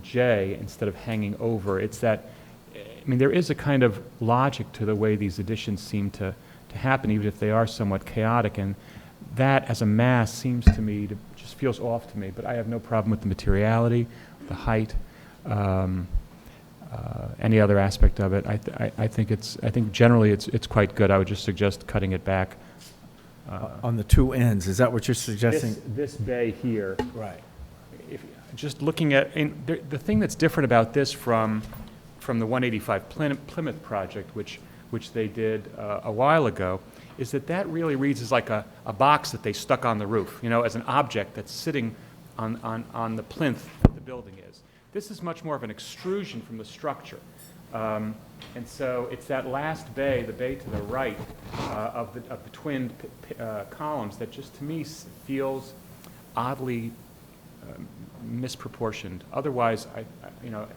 J instead of hanging over. It's that, I mean, there is a kind of logic to the way these additions seem to happen, even if they are somewhat chaotic, and that as a mass seems to me to just feels off to me. But I have no problem with the materiality, the height, any other aspect of it. I think generally it's quite good. I would just suggest cutting it back. On the two ends, is that what you're suggesting? This bay here. Right. Just looking at, the thing that's different about this from the 185 Plymouth project, which they did a while ago, is that really reads as like a box that they stuck on the roof, as an object that's sitting on the plinth that the building is. This is much more of an extrusion from the structure. And so it's that last bay, the bay to the right of the twinned columns, that just to me feels oddly misproportioned. Otherwise,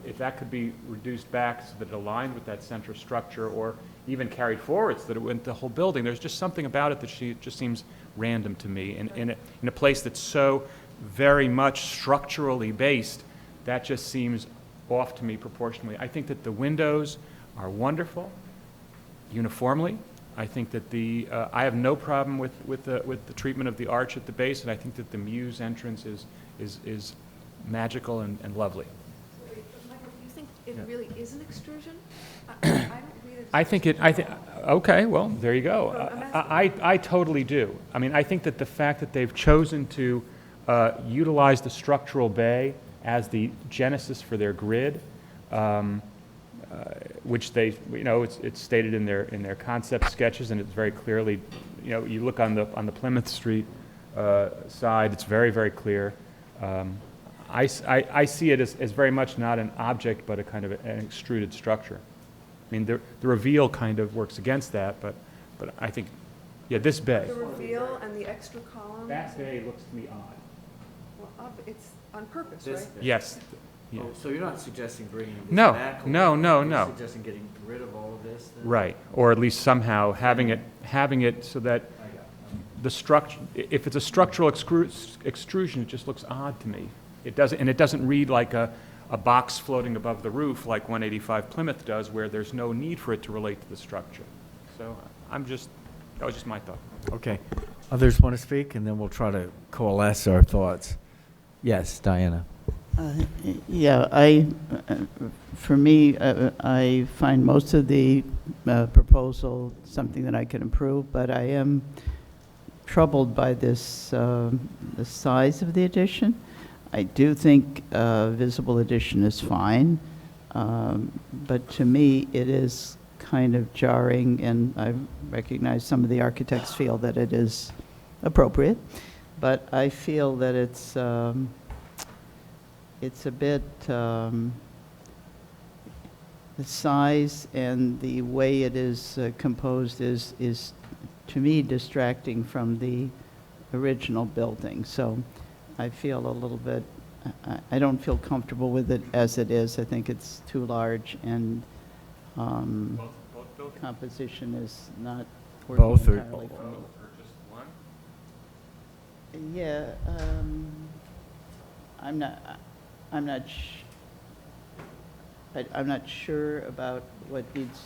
if that could be reduced back so that it aligned with that center structure, or even carried forward so that it went the whole building, there's just something about it that just seems random to me. In a place that's so very much structurally based, that just seems off to me proportionally. I think that the windows are wonderful, uniformly. I think that I have no problem with the treatment of the arch at the base, and I think that the Muse entrance is magical and lovely. Wait, Michael, do you think it really is an extrusion? I don't read it. I think okay, well, there you go. I totally do. I mean, I think that the fact that they've chosen to utilize the structural bay as the genesis for their grid, which they, it's stated in their concept sketches, and it's very clearly, you look on the Plymouth Street side, it's very, very clear. I see it as very much not an object, but a kind of an extruded structure. I mean, the reveal kind of works against that, but I think, yeah, this bay. The reveal and the extra column? That bay looks to me odd. Well, it's on purpose, right? Yes. Yeah. Oh, so you're not suggesting bringing this No, back? no. You're suggesting getting rid of all of this? Then? Right, or at least somehow having it so that the structure, if it's a structural extrusion, it just looks odd to me. It doesn't read like a box floating above the roof like 185 Plymouth does, where there's no need for it to relate to the structure. So that was just my thought. Okay. Others want to speak, and then we'll try to coalesce our thoughts. Yes, Diana. Yeah, for me, I find most of the proposal something that I can improve, but I am troubled by this, the size of the addition. I do think visible addition is fine, but to me, it is kind of jarring, and I recognize some of the architects feel that it is appropriate, but I feel that it's a bit, the size and the way it is composed is to me distracting from the original building. So I feel a little bit, I don't feel comfortable with it as it is. I think it's too large, and composition is not working Both or- entirely for me. Or just one? Yeah, I'm not sure about what needs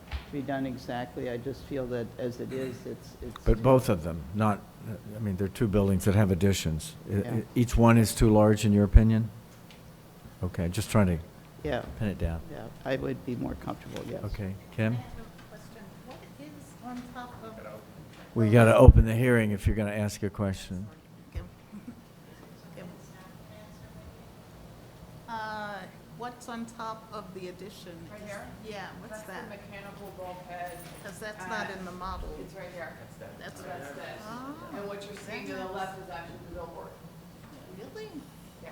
to be done exactly. I just feel that as it is, it's. But both of them, not, I mean, they're two buildings that have additions. Yeah. Each one is too large in your opinion? Okay, just trying to Yeah. pin it down. Yeah, I would be more comfortable, yes. Okay, Kim? What is on top of? We got to open the hearing if you're going to ask a question. What's on top of the addition? Right here? Yeah, what's that? That's the mechanical bulkhead. Because that's not in the model. It's right here. That's That's this. Oh. And what you're seeing to the left is actually the billboard. Really? Yeah.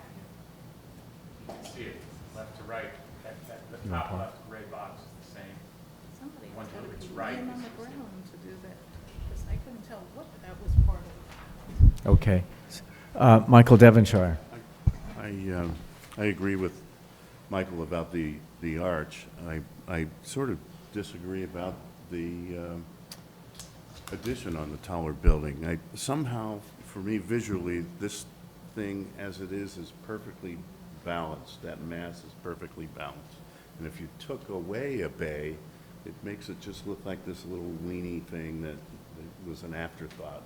You can see it, left to right. The You want top Paul? left gray box is the same. Somebody One to had its to right laying on is the the same. ground to do that, because I couldn't tell what that was part of. Okay. Michael Devonshire. I agree with Michael about the arch. I sort of disagree about the addition on the taller building. Somehow, for me, visually, this thing as it is perfectly balanced. That mass is perfectly balanced. And if you took away a bay, it makes it just look like this little weeny thing that was an afterthought.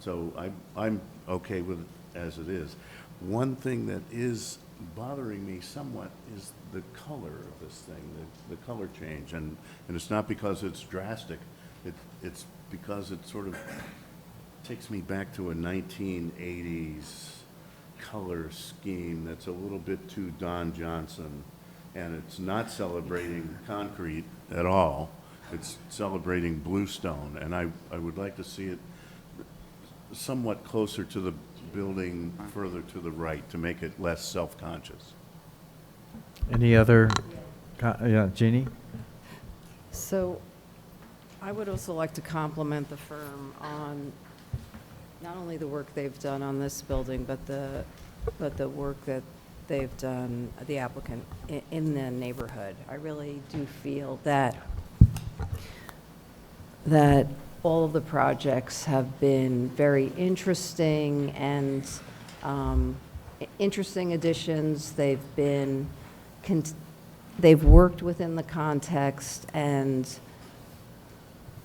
So I'm okay with it as it is. One thing that is bothering me somewhat is the color of this thing, the color change. And it's not because it's drastic. It's because it sort of takes me back to a 1980s color scheme that's a little bit too Don Johnson. And it's not celebrating concrete at all. It's celebrating bluestone. And I would like to see it somewhat closer to the building, further to the right, to make it less self-conscious. Any other, yeah, Jeannie? So I would also like to compliment the firm on not only the work they've done on this building, but the work that they've done, the applicant, in the neighborhood. I really do feel that all of the projects have been very interesting and interesting additions. They've worked within the context, and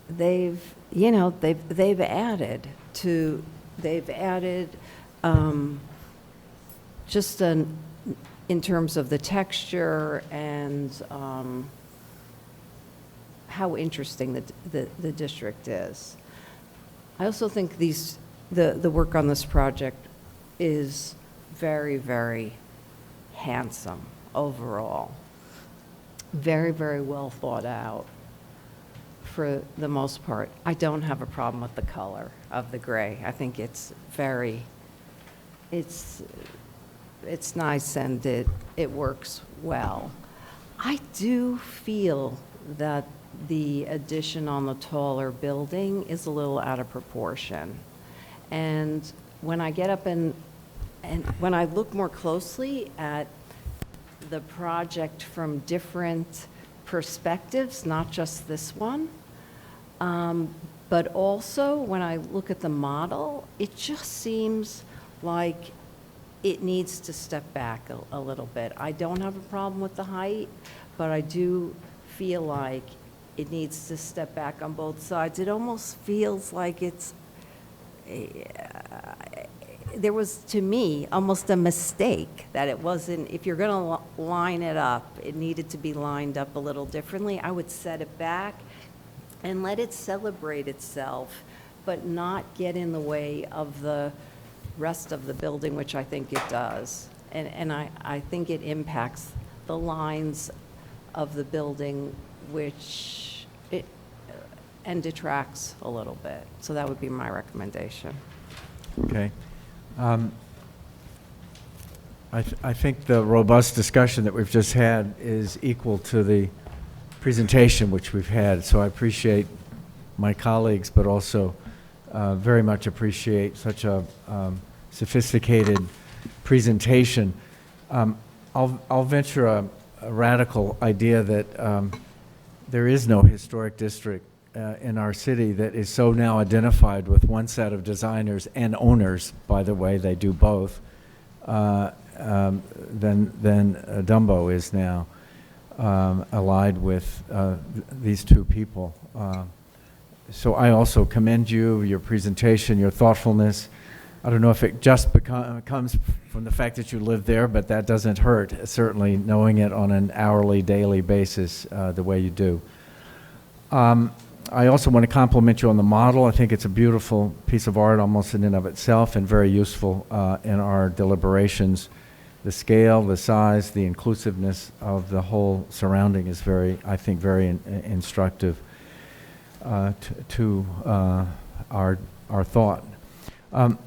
they've added just in terms of the texture and how interesting the district is. I also think the work on this project is very, very handsome overall. Very, very well thought out for the most part. I don't have a problem with the color of the gray. I think it's nice and it works well. I do feel that the addition on the taller building is a little out of proportion. And when I get up and when I look more closely at the project from different perspectives, not just this one, but also when I look at the model, it just seems like it needs to step back a little bit. I don't have a problem with the height, but I do feel like it needs to step back on both sides. It almost feels like there was, to me, almost a mistake that it wasn't, if you're going to line it up, it needed to be lined up a little differently. I would set it back and let it celebrate itself, but not get in the way of the rest of the building, which I think it does. And I think it impacts the lines of the building, and detracts a little bit. So that would be my recommendation. Okay. I think the robust discussion that we've just had is equal to the presentation which we've had. So I appreciate my colleagues, but also very much appreciate such a sophisticated presentation. I'll venture a radical idea that there is no historic district in our city that is so now identified with one set of designers and owners, by the way, they do both, than Dumbo is now, allied with these two people. So I also commend you, your presentation, your thoughtfulness. I don't know if it just comes from the fact that you live there, but that doesn't hurt, certainly knowing it on an hourly, daily basis the way you do. I also want to compliment you on the model. I think it's a beautiful piece of art almost in and of itself and very useful in our deliberations. The scale, the size, the inclusiveness of the whole surrounding is very, I think, very instructive to our thought.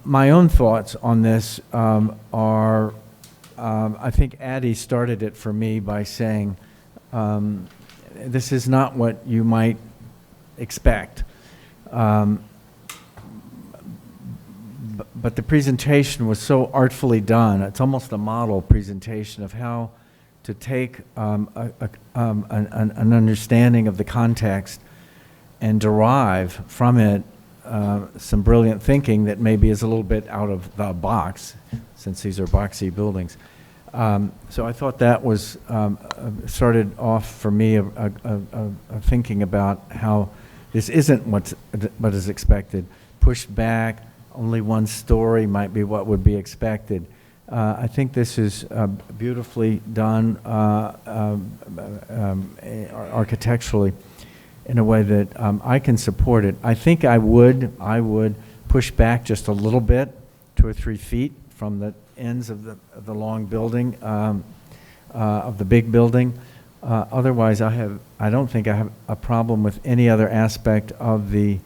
My own thoughts on this are, I think Addie started it for me by saying, this is not what you might expect. But the presentation was so artfully done. It's almost a model presentation of how to take an understanding of the context and derive from it some brilliant thinking that maybe is a little bit out of the box, since these are boxy buildings. So I thought that was started off for me a thinking about how this isn't what is expected. Pushed back, only one story might be what would be expected. I think this is beautifully done architecturally in a way that I can support it. I think I would push back just a little bit, 2 or 3 feet from the ends of the long building, of the big building. Otherwise, I don't think I have a problem with any other aspect of the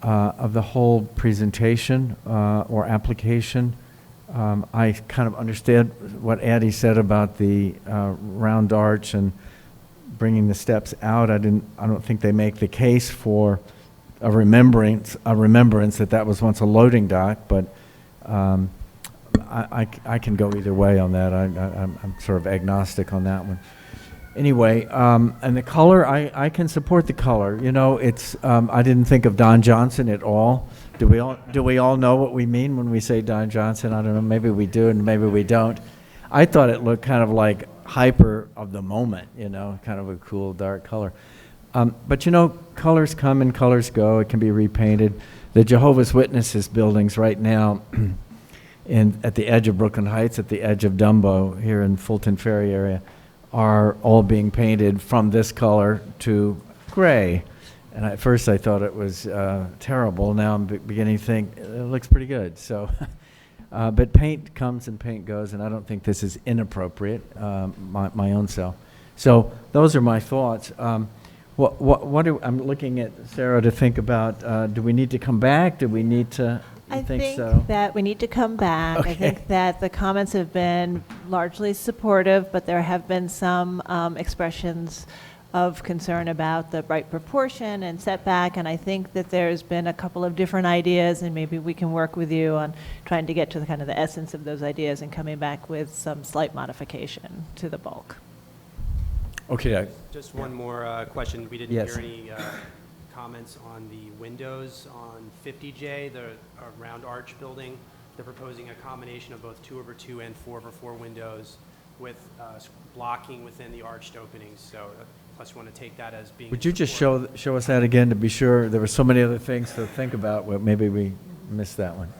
whole presentation or application. I kind of understand what Addie said about the round arch and bringing the steps out. I don't think they make the case for a remembrance that was once a loading dock, but I can go either way on that. I'm sort of agnostic on that one. Anyway, and the color, I can support the color. You know, it's I didn't think of Don Johnson at all. Do we all know what we mean when we say Don Johnson? I don't know. Maybe we do, and maybe we don't. I thought it looked kind of like hyper of the moment. You know, kind of a cool dark color. But you know, colors come and colors go. It can be repainted. The Jehovah's Witnesses buildings right now, at the edge of Brooklyn Heights, at the edge of Dumbo, here in Fulton Ferry area, are all being painted from this color to gray. And at first I thought it was terrible. Now I'm beginning to think it looks pretty good. So, but paint comes and paint goes, and I don't think this is inappropriate, my own self. So those are my thoughts. I'm looking at Sarah to think about, do we need to come back? Do we need to? I think so? that we need to come back. Okay. I think that the comments have been largely supportive, but there have been some expressions of concern about the right proportion and setback, and I think that there's been a couple of different ideas, and maybe we can work with you on trying to get to the kind of the essence of those ideas and coming back with some slight modification to the bulk. Okay. Just one more question. We didn't Yes. hear any comments on the windows on 50J, the round arch building. They're proposing a combination of both 2/2 and 4/4 windows with blocking within the arched openings. So I just want to take that as being. Would you just show us that again to be sure? There were so many other things to think about. Well, maybe we missed that one.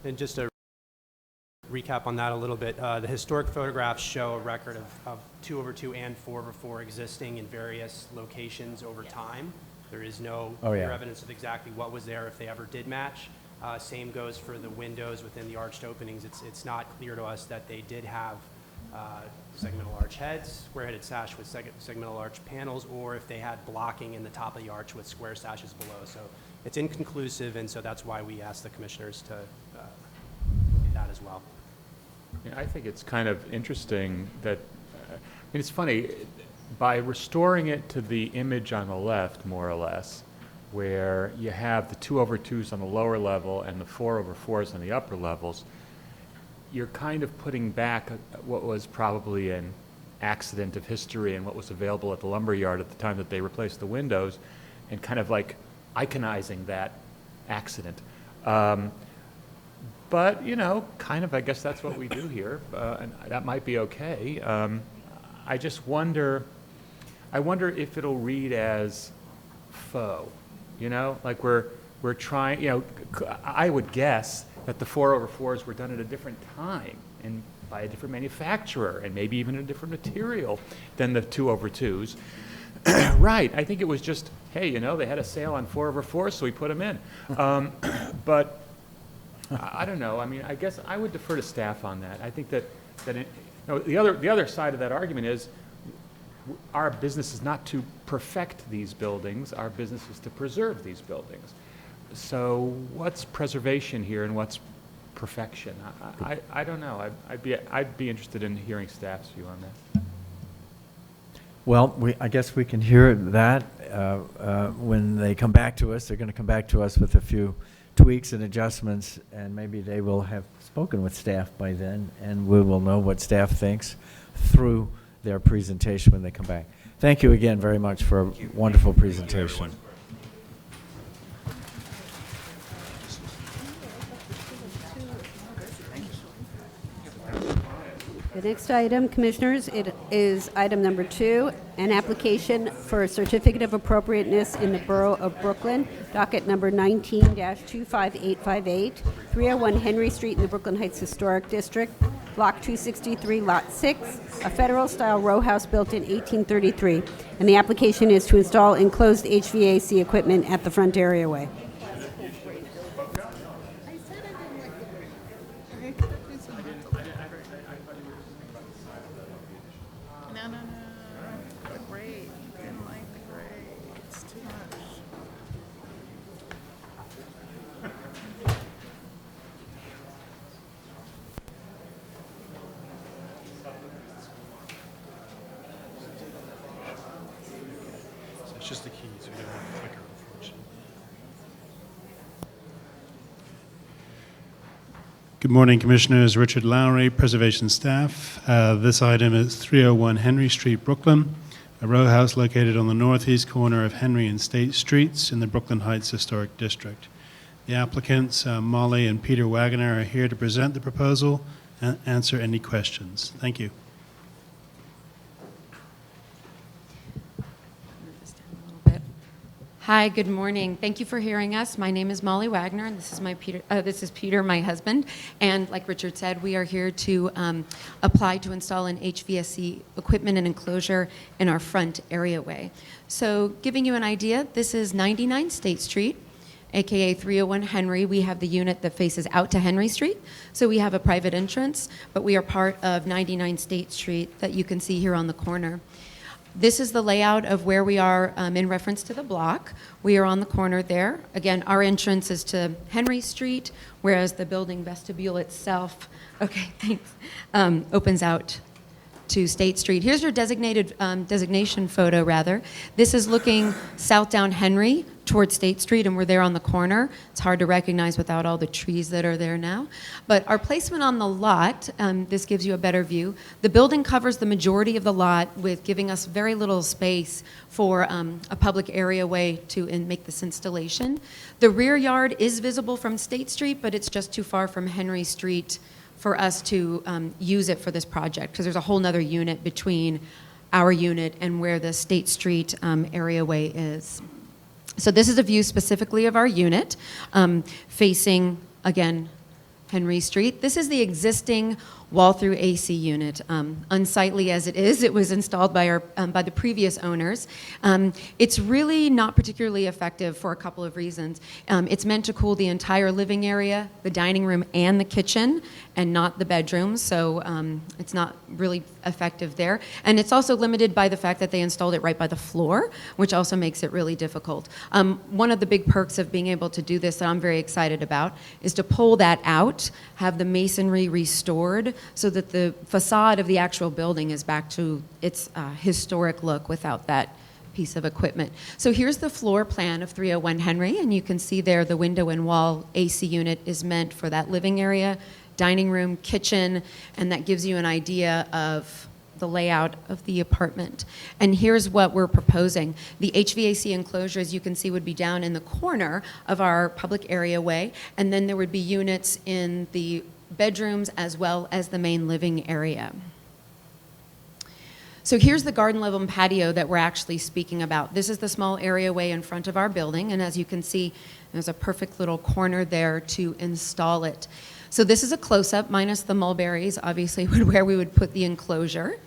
And just a recap on that a little bit. The historic photographs show a record of 2/2 and 4/4 existing in various locations over time. There is no clear evidence of exactly what was there if they ever did match. Same goes for the windows within the arched openings. It's not clear to us that they did have segmental arch heads, square-headed sash with segmental arch panels, or if they had blocking in the top of the arch with square sashes below. So it's inconclusive, and so that's why we asked the commissioners to look at that as well. Yeah, I think it's kind of interesting that it's funny, by restoring it to the image on the left, more or less, where you have the 2/2s on the lower level and the 4/4s on the upper levels, you're kind of putting back what was probably an accident of history and what was available at the lumber yard at the time that they replaced the windows, and kind of like iconizing that accident. But, you know, kind of, I guess that's what we do here, and that might be okay. I just wonder, I wonder if it'll read as faux, you know? Like we're trying, you know, I would guess that the 4/4s were done at a different time and by a different manufacturer and maybe even a different material than the 2/2s. Right, I think it was just, hey, you know, they had a sale on 4/4s, so we put them in. But I don't know. I mean, I guess I would defer to staff on that. I think that it, you know, the other side of that argument is our business is not to perfect these buildings. Our business is to preserve these buildings. So what's preservation here and what's perfection? I don't know. I'd be interested in hearing staff's view on that. Well, I guess we can hear that when they come back to us. They're going to come back to us with a few tweaks and adjustments, and maybe they will have spoken with staff by then, and we will know what staff thinks through their presentation when they come back. Thank you again very much for a wonderful presentation. The next item, Commissioners, it is item number 2, an application for a certificate of appropriateness in the Borough of Brooklyn, docket number 19-25858, 301 Henry Street in the Brooklyn Heights Historic District, Block 263, Lot 6, a federal-style row house built in 1833, and the application is to install enclosed HVAC equipment at the front areaway. It's just the keys. We don't have a clicker, unfortunately. Good morning, Commissioners. Richard Lowry, Preservation Staff. This item is 301 Henry Street, Brooklyn, a row house located on the northeast corner of Henry and State Streets in the Brooklyn Heights Historic District. The applicants, Molly and Peter Wagner, are here to present the proposal and answer any questions. Thank you. Hi, good morning. Thank you for hearing us. My name is Molly Wagner, and this is Peter, my husband. And like Richard said, we are here to apply to install an HVAC equipment and enclosure in our front areaway. So giving you an idea, this is 99 State Street, aka 301 Henry. We have the unit that faces out to Henry Street. So we have a private entrance, but we are part of 99 State Street that you can see here on the corner. This is the layout of where we are in reference to the block. We are on the corner there. Again, our entrance is to Henry Street, whereas the building vestibule itself, okay, thanks, opens out to State Street. Here's your designation photo, rather. This is looking south down Henry towards State Street, and we're there on the corner. It's hard to recognize without all the trees that are there now. But our placement on the lot, this gives you a better view. The building covers the majority of the lot, with giving us very little space for a public areaway to make this installation. The rear yard is visible from State Street, but it's just too far from Henry Street for us to use it for this project, because there's a whole nother unit between our unit and where the State Street areaway is. So this is a view specifically of our unit, facing, again, Henry Street. This is the existing wall-through AC unit. Unsightly as it is, it was installed by the previous owners. It's really not particularly effective for a couple of reasons. It's meant to cool the entire living area, the dining room, and the kitchen, and not the bedrooms, so it's not really effective there. And it's also limited by the fact that they installed it right by the floor, which also makes it really difficult. One of the big perks of being able to do this that I'm very excited about is to pull that out, have the masonry restored, so that the facade of the actual building is back to its historic look without that piece of equipment. So here's the floor plan of 301 Henry, and you can see there the window and wall AC unit is meant for that living area, dining room, kitchen, and that gives you an idea of the layout of the apartment. And here's what we're proposing. The HVAC enclosure, as you can see, would be down in the corner of our public areaway, and then there would be units in the bedrooms as well as the main living area. So here's the garden level and patio that we're actually speaking about. This is the small areaway in front of our building, and as you can see, there's a perfect little corner there to install it. So this is a close-up, minus the mulberries, obviously, where we would put the enclosure.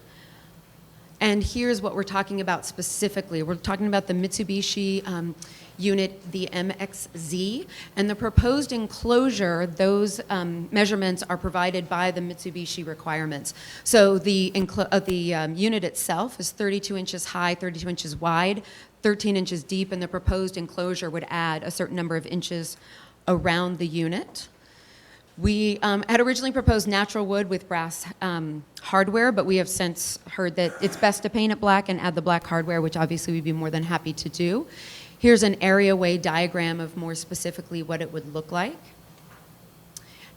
And here's what we're talking about specifically. We're talking about the Mitsubishi unit, the MXZ, and the proposed enclosure, those measurements are provided by the Mitsubishi requirements. So the unit itself is 32 inches high, 32 inches wide, 13 inches deep, and the proposed enclosure would add a certain number of inches around the unit. We had originally proposed natural wood with brass hardware, but we have since heard that it's best to paint it black and add the black hardware, which obviously we'd be more than happy to do. Here's an areaway diagram of more specifically what it would look like.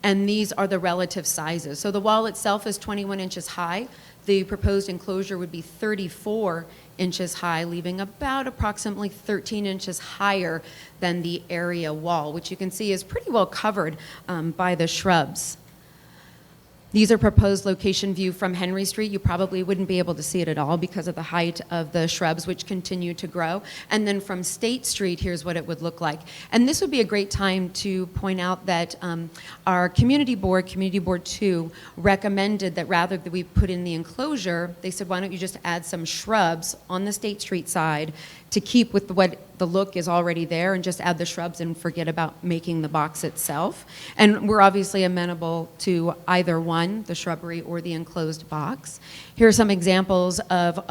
And these are the relative sizes. So the wall itself is 21 inches high. The proposed enclosure would be 34 inches high, leaving about approximately 13 inches higher than the area wall, which you can see is pretty well covered by the shrubs. These are proposed location view from Henry Street. You probably wouldn't be able to see it at all because of the height of the shrubs, which continue to grow. And then from State Street, here's what it would look like. And this would be a great time to point out that our Community Board 2, recommended that rather than we put in the enclosure, they said, why don't you just add some shrubs on the State Street side to keep with what the look is already there, and just add the shrubs and forget about making the box itself. And we're obviously amenable to either one, the shrubbery or the enclosed box. Here are some examples of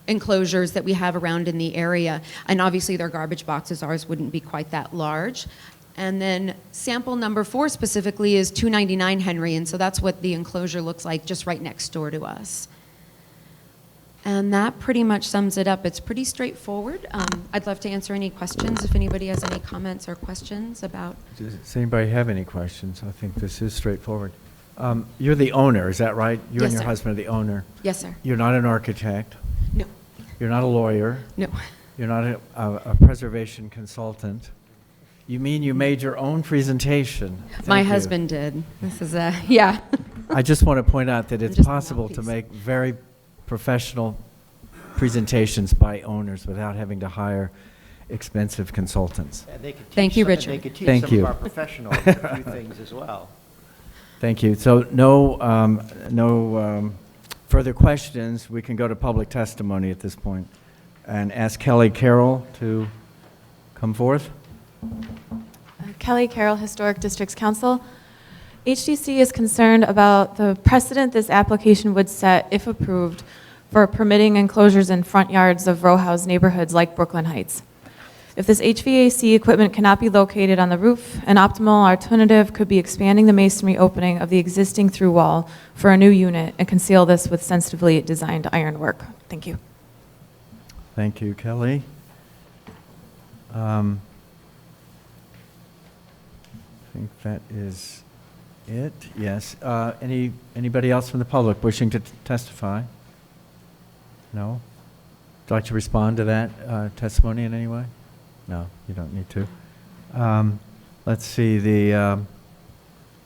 enclosures that we have around in the area. And obviously they're garbage boxes. Ours wouldn't be quite that large. And then sample number 4 specifically is 299 Henry, and so that's what the enclosure looks like just right next door to us. And that pretty much sums it up. It's pretty straightforward. I'd love to answer any questions if anybody has any comments or questions about. Does anybody have any questions? I think this is straightforward. You're the owner, is that right? You Yes, and your sir. husband are the owner. Yes, sir. You're not an architect. No. You're not a lawyer. No. You're not a preservation consultant. You mean you made your own presentation? My Thank you. husband did. This is yeah. I just want to point out that it's just a possible to mouthpiece. make very professional presentations by owners without having to hire expensive consultants. And they could teach Thank you, some- Richard. They could teach Thank some you. of our professionals a few things as well. Thank you. So no further questions. We can go to public testimony at this point and ask Kelly Carroll to come forth. Kelly Carroll, Historic Districts Council. HDC is concerned about the precedent this application would set, if approved, for permitting enclosures in front yards of row house neighborhoods like Brooklyn Heights. If this HVAC equipment cannot be located on the roof, an optimal alternative could be expanding the masonry opening of the existing through wall for a new unit and conceal this with sensitively designed ironwork. Thank you. Thank you, Kelly. I think that is it. Yes. Anybody else from the public wishing to testify? No? Would you like to respond to that testimony in any way? No, you don't need to. Let's see. The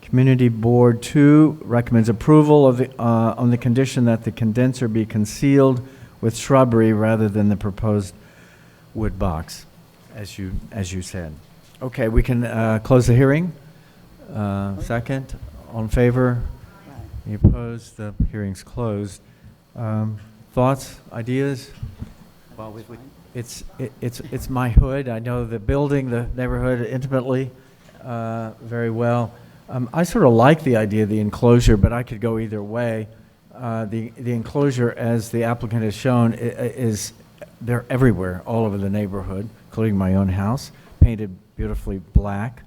Community Board 2 recommends approval of on the condition that the condenser be concealed with shrubbery rather than the proposed wood box, as you said. Okay, we can close the hearing. Second, all in favor? Any opposed? The hearing's closed. Thoughts, ideas? Well, It's my hood. I know the building, the neighborhood intimately, very well. I sort of like the idea of the enclosure, but I could go either way. The enclosure, as the applicant has shown, they're everywhere, all over the neighborhood, including my own house, painted beautifully black.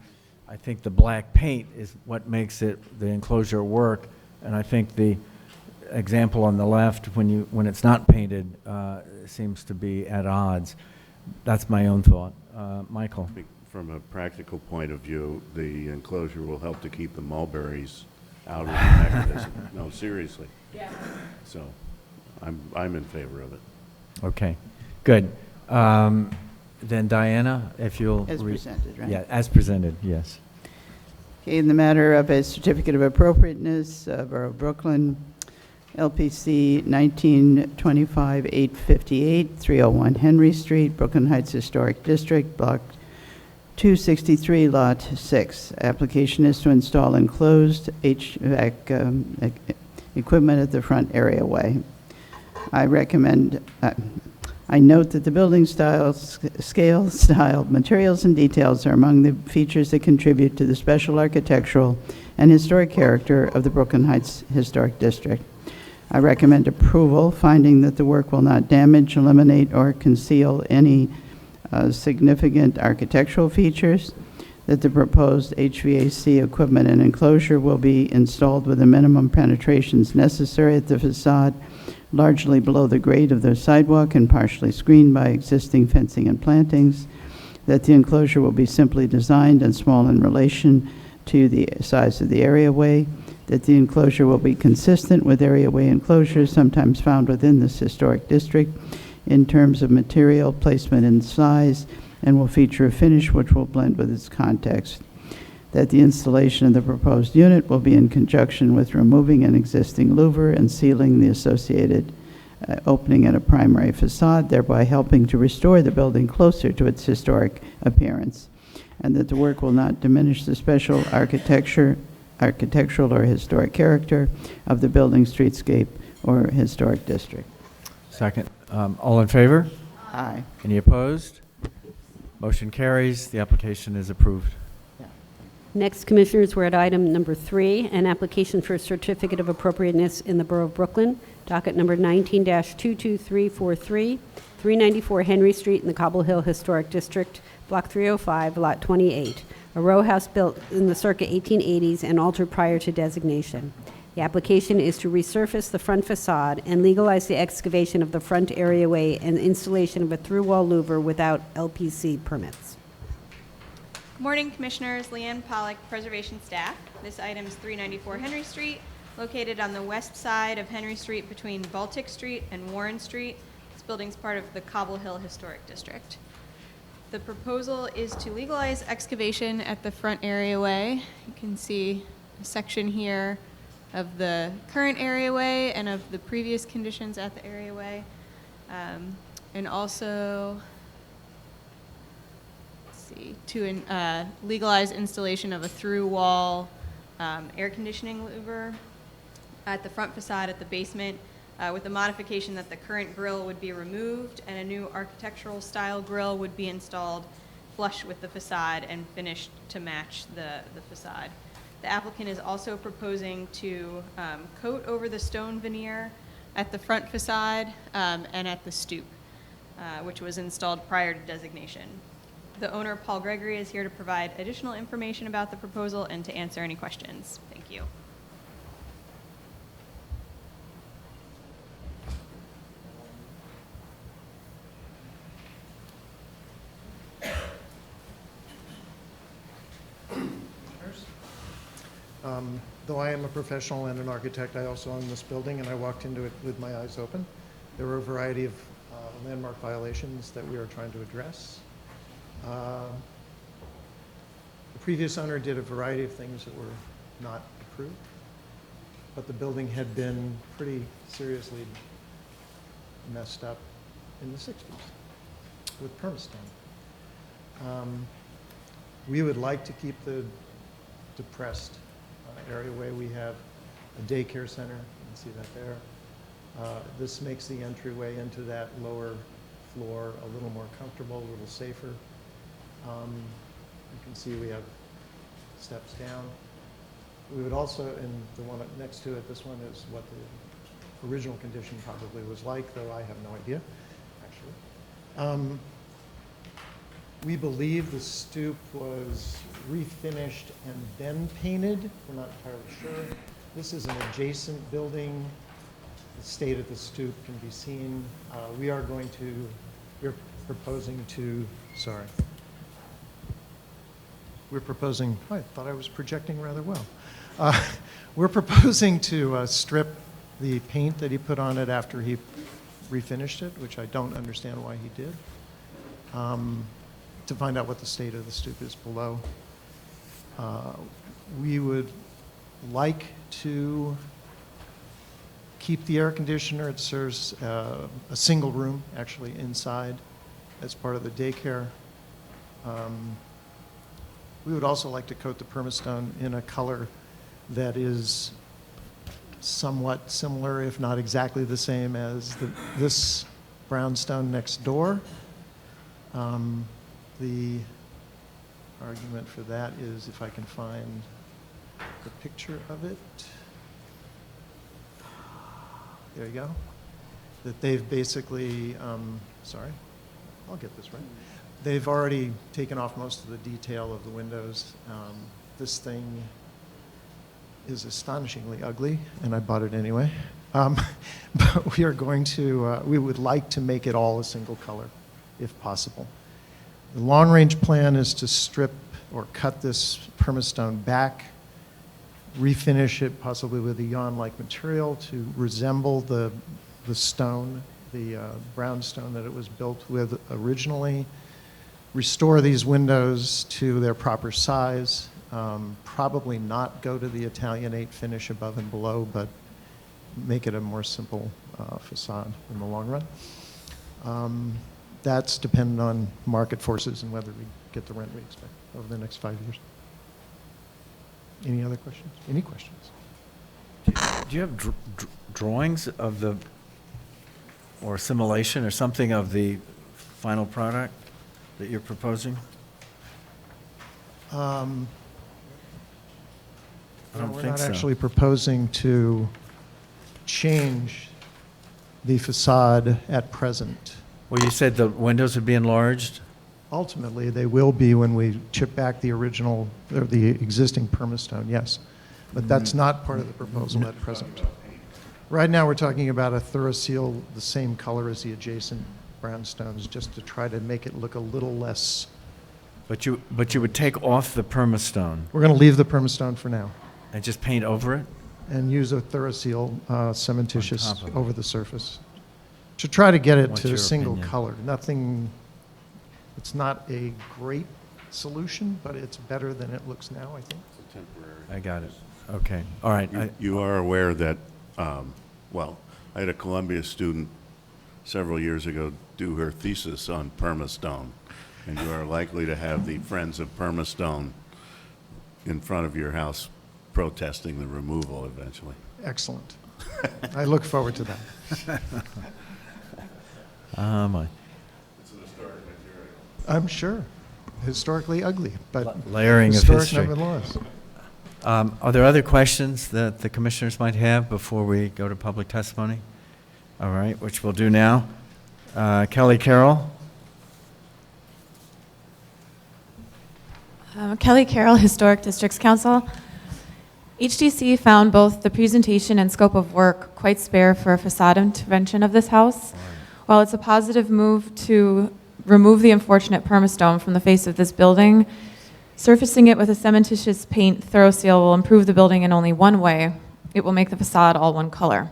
I think the black paint is what makes the enclosure work. And I think the example on the left, when it's not painted, seems to be at odds. That's my own thought. Michael? From a practical point of view, the enclosure will help to keep the mulberries out of the mechanism. No, seriously. Yeah. So I'm in favor of it. Okay, good. Then Diana, if you'll... As presented, right? Yeah, as presented, yes. Okay, in the matter of a certificate of appropriateness, Borough of Brooklyn, LPC 1925-858, 301 Henry Street, Brooklyn Heights Historic District, Block 263, Lot 6. Application is to install enclosed HVAC equipment at the front areaway. I note that the building scale, style, materials, and details are among the features that contribute to the special architectural and historic character of the Brooklyn Heights Historic District. I recommend approval, finding that the work will not damage, eliminate, or conceal any significant architectural features, that the proposed HVAC equipment and enclosure will be installed with the minimum penetrations necessary at the facade, largely below the grade of the sidewalk and partially screened by existing fencing and plantings, that the enclosure will be simply designed and small in relation to the size of the areaway, that the enclosure will be consistent with areaway enclosures sometimes found within this historic district in terms of material, placement, and size, and will feature a finish which will blend with its context, that the installation of the proposed unit will be in conjunction with removing an existing louver and sealing the associated opening at a primary facade, thereby helping to restore the building closer to its historic appearance, and that the work will not diminish the special architectural or historic character of the building, streetscape, or historic district. Second. All in favor? Aye. Any opposed? Motion carries. The application is approved. Next, Commissioners, we're at item number 3, an application for a certificate of appropriateness in the Borough of Brooklyn, docket number 19-22343, 394 Henry Street in the Cobble Hill Historic District, Block 305, Lot 28, a row house built in the circa 1880s and altered prior to designation. The application is to resurface the front facade and legalize the excavation of the front areaway and installation of a through-wall louver without LPC permits. Good morning, Commissioners. Leanne Pollack, Preservation Staff. This item is 394 Henry Street, located on the west side of Henry Street between Baltic Street and Warren Street. This building is part of the Cobble Hill Historic District. The proposal is to legalize excavation at the front areaway. You can see a section here of the current areaway and of the previous conditions at the areaway. And also, to legalize installation of a through-wall air conditioning louver at the front facade at the basement, with the modification that the current grill would be removed and a new architectural style grill would be installed flush with the facade and finished to match the facade. The applicant is also proposing to coat over the stone veneer at the front facade and at the stoop, which was installed prior to designation. The owner, Paul Gregory, is here to provide additional information about the proposal and to answer any questions. Thank you. Though I am a professional and an architect, I also own this building, and I walked into it with my eyes open. There were a variety of landmark violations that we are trying to address. The previous owner did a variety of things that were not approved, but the building had been pretty seriously messed up in the 60s with permastone. We would like to keep the depressed areaway. We have a daycare center, you can see that there. This makes the entryway into that lower floor a little more comfortable, a little safer. You can see we have steps down. We would also, and the one next to it, this one is what the original condition probably was like, though I have no idea, actually. We believe the stoop was refinished and then painted. We're not entirely sure. This is an adjacent building. The state of the stoop can be seen. We're proposing to, sorry. We're proposing, I thought I was projecting rather well. We're proposing to strip the paint that he put on it after he refinished it, which I don't understand why he did, to find out what the state of the stoop is below. We would like to keep the air conditioner. It serves a single room, actually, inside as part of the daycare. We would also like to coat the permastone in a color that is somewhat similar, if not exactly the same as this brownstone next door. The argument for that is if I can find the picture of it. There you go. That they've basically, sorry, I'll get this right. They've already taken off most of the detail of the windows. This thing is astonishingly ugly, and I bought it anyway. But we are going to, we would like to make it all a single color, if possible. The long-range plan is to strip or cut this permastone back, refinish it possibly with a yawn-like material to resemble the stone, the brown stone that it was built with originally, restore these windows to their proper size, probably not go to the Italianate finish above and below, but make it a more simple facade in the long run. That's dependent on market forces and whether we get the rent we expect over the next 5 years. Any other questions? Any questions? Do you have drawings of the, or simulation or something of the final product that you're proposing? We're think not so. actually proposing to change the facade at present. Well, you said the windows would be enlarged? Ultimately, they will be when we chip back the original, or the existing permastone, yes. But that's not part of the proposal at present. Right now, we're talking about a thorough-seal, the same color as the adjacent brownstones, just to try to make it look a little less. But you would take off the permastone? We're going to leave the permastone for now. And just paint over it? And use a thorough-seal cementitious over the surface to try to get it What's to a your single opinion? color. Nothing, it's not a great solution, but it's better than it looks now, I think. It's a temporary. I got it. Okay. All right. You are aware that, well, I had a Columbia student several years ago do her thesis on permastone, and you are likely to have the Friends of Permastone in front of your house protesting the removal eventually. Excellent. I look forward to that. My. It's an historic material. I'm sure. Historically ugly, but Layering of historic history. nevertheless. Are there other questions that the commissioners might have before we go to public testimony? All right, which we'll do now. Kelly Carroll. Kelly Carroll, Historic Districts Council. HDC found both the presentation and scope of work quite spare for a facade intervention of this house. While it's a positive move to remove the unfortunate permastone from the face of this building, surfacing it with a cementitious paint thorough seal will improve the building in only one way. It will make the facade all one color.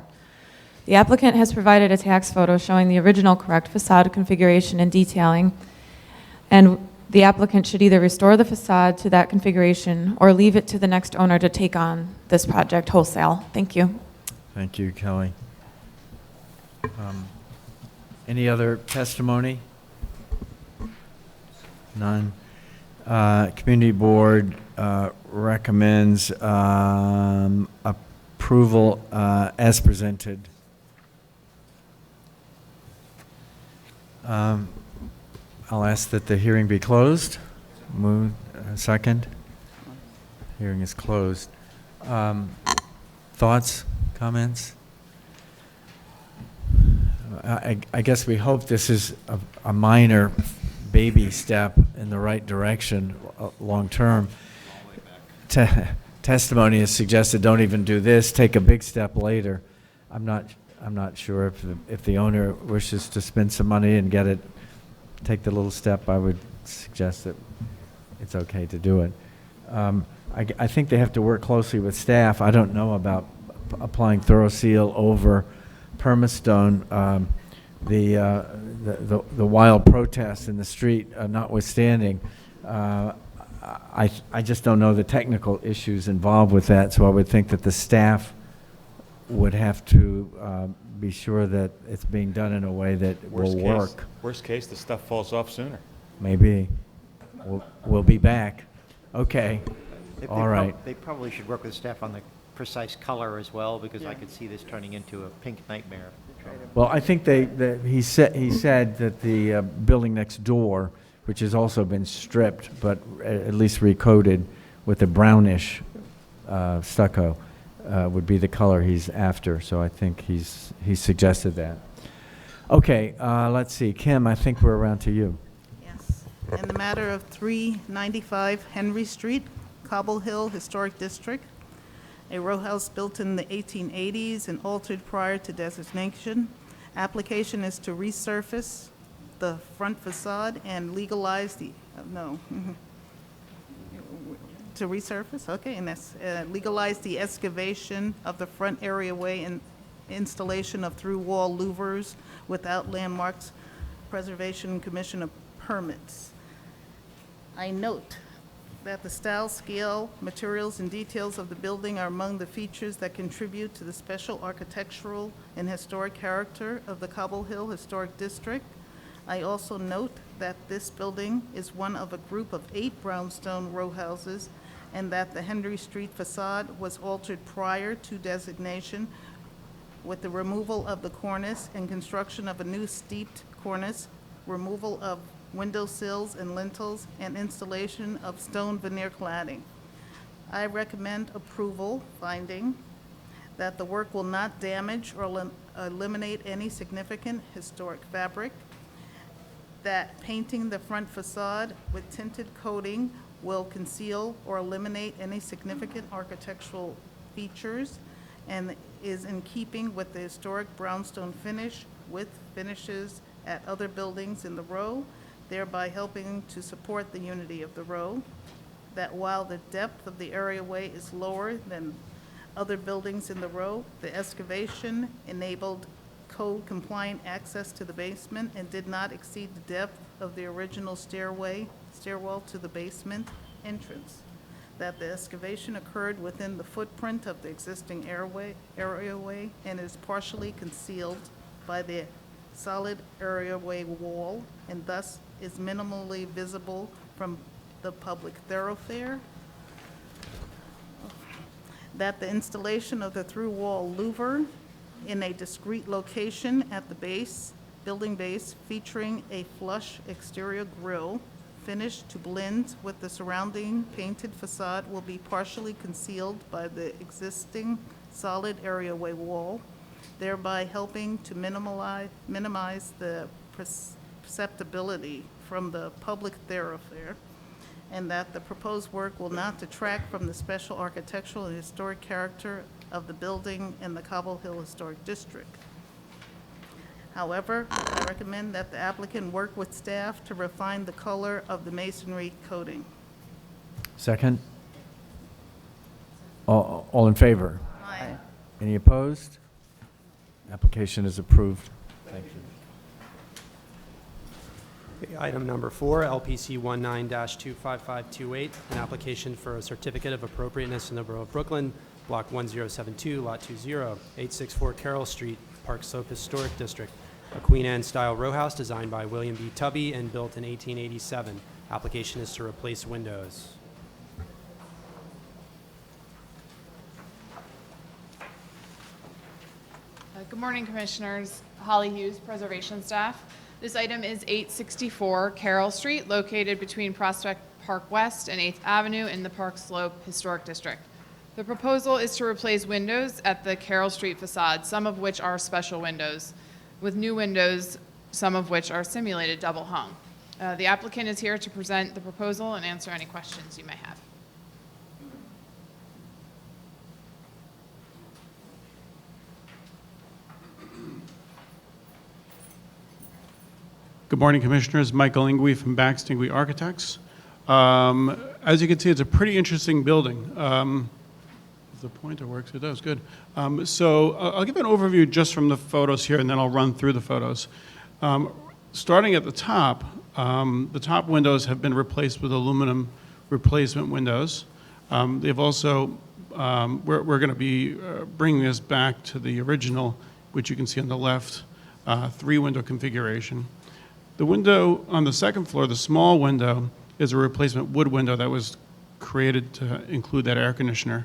The applicant has provided a tax photo showing the original correct facade configuration and detailing, and the applicant should either restore the facade to that configuration or leave it to the next owner to take on this project wholesale. Thank you. Thank you, Kelly. Any other testimony? None. Community Board recommends approval as presented. I'll ask that the hearing be closed. Move, second. Hearing is closed. Thoughts, comments? I guess we hope this is a minor baby step in the right direction long-term. Testimony has suggested don't even do this, take a big step later. I'm not sure if the owner wishes to spend some money and take the little step. I would suggest that it's okay to do it. I think they have to work closely with staff. I don't know about applying thorough seal over permastone. The wild protests in the street notwithstanding, I just don't know the technical issues involved with that, so I would think that the staff would have to be sure that it's being done in a way that will work. Worst case, the stuff falls off sooner. Maybe. We'll be back. Okay. All right. They probably should work with staff on the precise color as well, because I could see this turning into a pink nightmare. Well, I think he said that the building next door, which has also been stripped, but at least recoated with a brownish stucco, would be the color he's after. So I think he's suggested that. Okay, let's see. Kim, I think we're around to you. Yes. In the matter of 395 Henry Street, Cobble Hill Historic District, a row house built in the 1880s and altered prior to designation. Application is to resurface the front facade and legalize the, to resurface, okay, and that's legalize the excavation of the front areaway and installation of through-wall louvers without landmarks preservation commission of permits. I note that the style, scale, materials, and details of the building are among the features that contribute to the special architectural and historic character of the Cobble Hill Historic District. I also note that this building is one of a group of 8 brownstone row houses, and that the Henry Street facade was altered prior to designation with the removal of the cornice and construction of a new steeped cornice, removal of window sills and lintels, and installation of stone veneer cladding. I recommend approval, finding that the work will not damage or eliminate any significant historic fabric, that painting the front facade with tinted coating will conceal or eliminate any significant architectural features, and is in keeping with the historic brownstone finish with finishes at other buildings in the row, thereby helping to support the unity of the row. That while the depth of the areaway is lower than other buildings in the row, the excavation enabled code-compliant access to the basement and did not exceed the depth of the original stairwell to the basement entrance. That the excavation occurred within the footprint of the existing areaway and is partially concealed by the solid areaway wall, and thus is minimally visible from the public thoroughfare. That the installation of the through-wall louver in a discrete location at the building base, featuring a flush exterior grille finished to blend with the surrounding painted facade, will be partially concealed by the existing solid areaway wall, thereby helping to minimize the perceptibility from the public thoroughfare, and that the proposed work will not detract from the special architectural and historic character of the building in the Cobble Hill Historic District. However, I recommend that the applicant work with staff to refine the color of the masonry coating. Second? All in favor? Aye. Any opposed? Application is approved. Thank you. Okay, item number 4, LPC 19-25528, an application for a certificate of appropriateness in the Borough of Brooklyn, Block 1072, Lot 20, 864 Carroll Street, Park Slope Historic District, a Queen Anne-style row house designed by William B. Tubby and built in 1887. Application is to replace windows. Good morning, Commissioners. Holly Hughes, Preservation Staff. This item is 864 Carroll Street, located between Prospect Park West and 8th Avenue in the Park Slope Historic District. The proposal is to replace windows at the Carroll Street facade, some of which are special windows, with new windows, some of which are simulated double hung. The applicant is here to present the proposal and answer any questions you may have. Good morning, Commissioners. Michael Ingwe from Baxter Architects. As you can see, it's a pretty interesting building. If the pointer works, it does, good. So I'll give an overview just from the photos here, and then I'll run through the photos. Starting at the top windows have been replaced with aluminum replacement windows. They've also, we're going to be bringing this back to the original, which you can see on the left, 3-window configuration. The window on the second floor, the small window, is a replacement wood window that was created to include that air conditioner.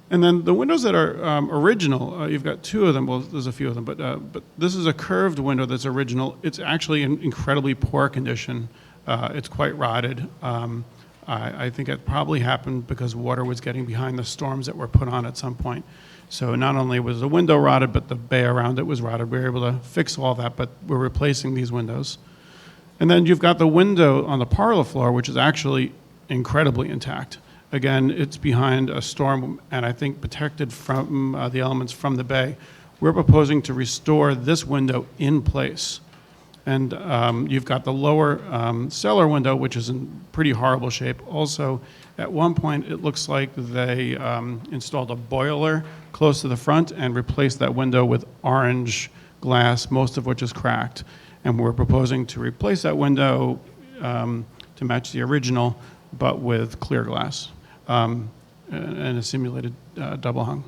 And then the windows that are original, you've got 2 of them, well, there's a few of them, but this is a curved window that's original. It's actually in incredibly poor condition. It's quite rotted. I think it probably happened because water was getting behind the storms that were put on at some point. So not only was the window rotted, but the bay around it was rotted. We were able to fix all that, but we're replacing these windows. And then you've got the window on the parlor floor, which is actually incredibly intact. Again, it's behind a storm and I think protected from the elements from the bay. We're proposing to restore this window in place. And you've got the lower cellar window, which is in pretty horrible shape. Also, at one point, it looks like they installed a boiler close to the front and replaced that window with orange glass, most of which is cracked. And we're proposing to replace that window to match the original, but with clear glass and a simulated double hung.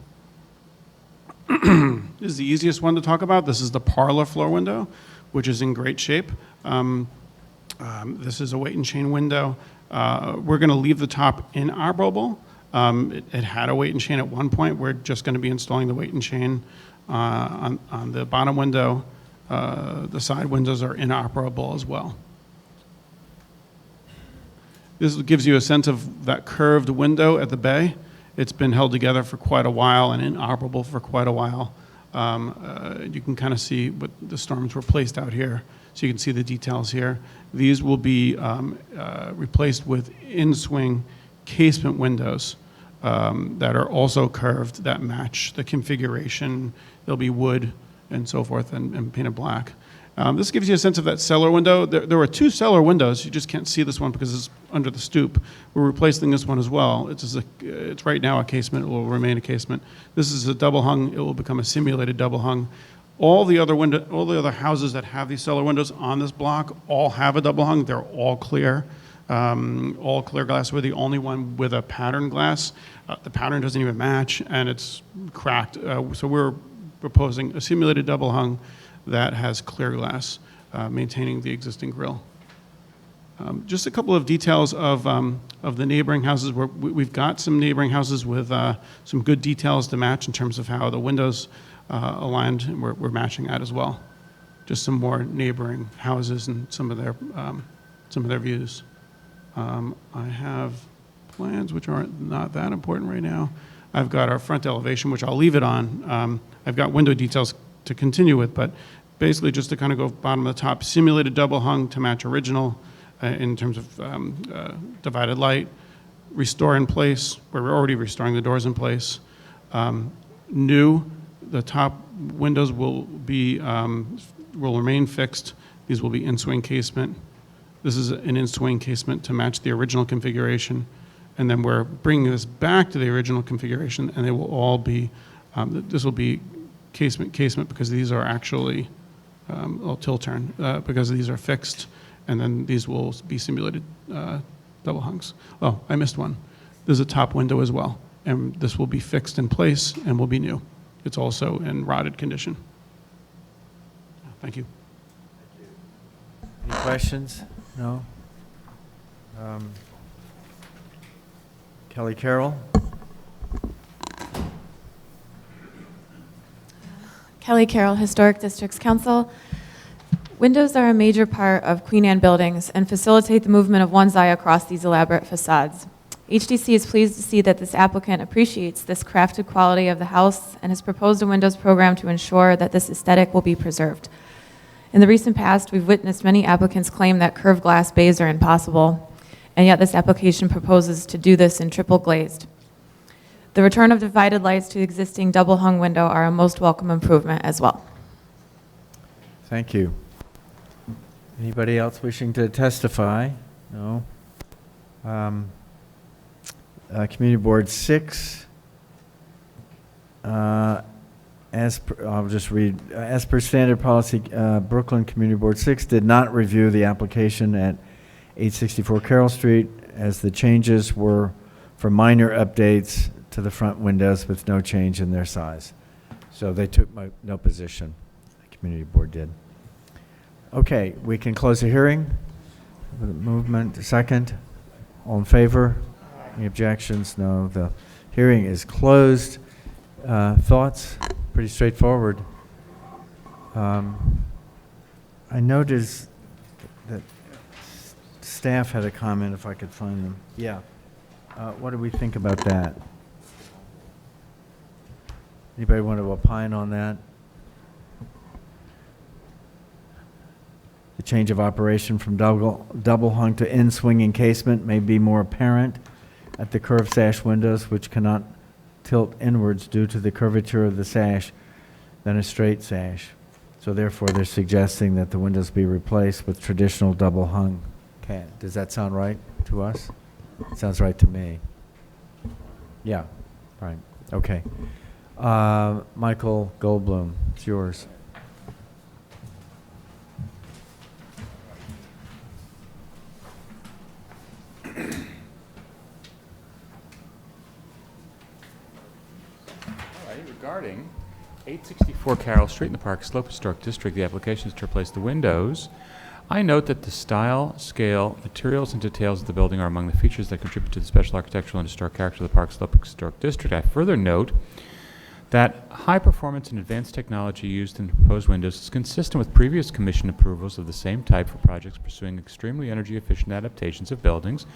This is the easiest one to talk about. This is the parlor floor window, which is in great shape. This is a weight and chain window. We're going to leave the top inoperable. It had a weight and chain at one point. We're just going to be installing the weight and chain on the bottom window. The side windows are inoperable as well. This gives you a sense of that curved window at the bay. It's been held together for quite a while and inoperable for quite a while. You can kind of see what the storms were placed out here. So you can see the details here. These will be replaced with in-swing casement windows that are also curved, that match the configuration. They'll be wood and so forth and painted black. This gives you a sense of that cellar window. There were 2 cellar windows. You just can't see this one because it's under the stoop. We're replacing this one as well. It's right now a casement. It will remain a casement. This is a double hung. It will become a simulated double hung. All the other houses that have these cellar windows on this block all have a double hung. They're all clear glass. We're the only one with a pattern glass. The pattern doesn't even match, and it's cracked. So we're proposing a simulated double hung that has clear glass, maintaining the existing grille. Just a couple of details of the neighboring houses. We've got some neighboring houses with some good details to match in terms of how the windows aligned, and we're matching that as well. Just some more neighboring houses and some of their views. I have plans which are not that important right now. I've got our front elevation, which I'll leave it on. I've got window details to continue with, but basically just to kind of go bottom of the top, simulated double hung to match original in terms of divided light, restore in place, where we're already restoring the doors in place. New, the top windows will remain fixed. These will be in-swing casement. This is an in-swing casement to match the original configuration. And then we're bringing this back to the original configuration, and they will all be, this will be casement because these are actually, tilt turn, because these are fixed, and then these will be simulated double hungs. Oh, I missed one. There's a top window as well, and this will be fixed in place and will be new. It's also in rotted condition. Thank you. Any questions? No? Kelly Carroll? Kelly Carroll, Historic Districts Council. Windows are a major part of Queen Anne buildings and facilitate the movement of one's eye across these elaborate facades. HDC is pleased to see that this applicant appreciates this crafted quality of the house and has proposed a windows program to ensure that this aesthetic will be preserved. In the recent past, we've witnessed many applicants claim that curved glass bays are impossible, and yet this application proposes to do this in triple glazed. The return of divided lights to the existing double hung window are a most welcome improvement as well. Thank you. Anybody else wishing to testify? No. Community Board 6. I'll just read. As per standard policy, Brooklyn Community Board 6 did not review the application at 864 Carroll Street, as the changes were for minor updates to the front windows with no change in their size. So they took no position. The Community Board did. Okay, we can close the hearing. Movement, second. All in favor? Any objections? No. The hearing is closed. Thoughts? Pretty straightforward. I noticed that staff had a comment, if I could find them. Yeah. What do we think about that? Anybody want to opine on that? The change of operation from double hung to in-swinging casement may be more apparent at the curved sash windows, which cannot tilt inwards due to the curvature of the sash, than a straight sash. So therefore, they're suggesting that the windows be replaced with traditional double hung. Okay, does that sound right to us? Sounds right to me. Yeah, right, okay. Michael Goldblum, it's yours. Regarding 864 Carroll Street in the Park Slope Historic District, the application is to replace the windows. I note that the style, scale, materials, and details of the building are among the features that contribute to the special architectural and historic character of the Park Slope Historic District. I further note that high performance and advanced technology used in the proposed windows is consistent with previous commission approvals of the same type for projects pursuing extremely energy efficient adaptations of buildings,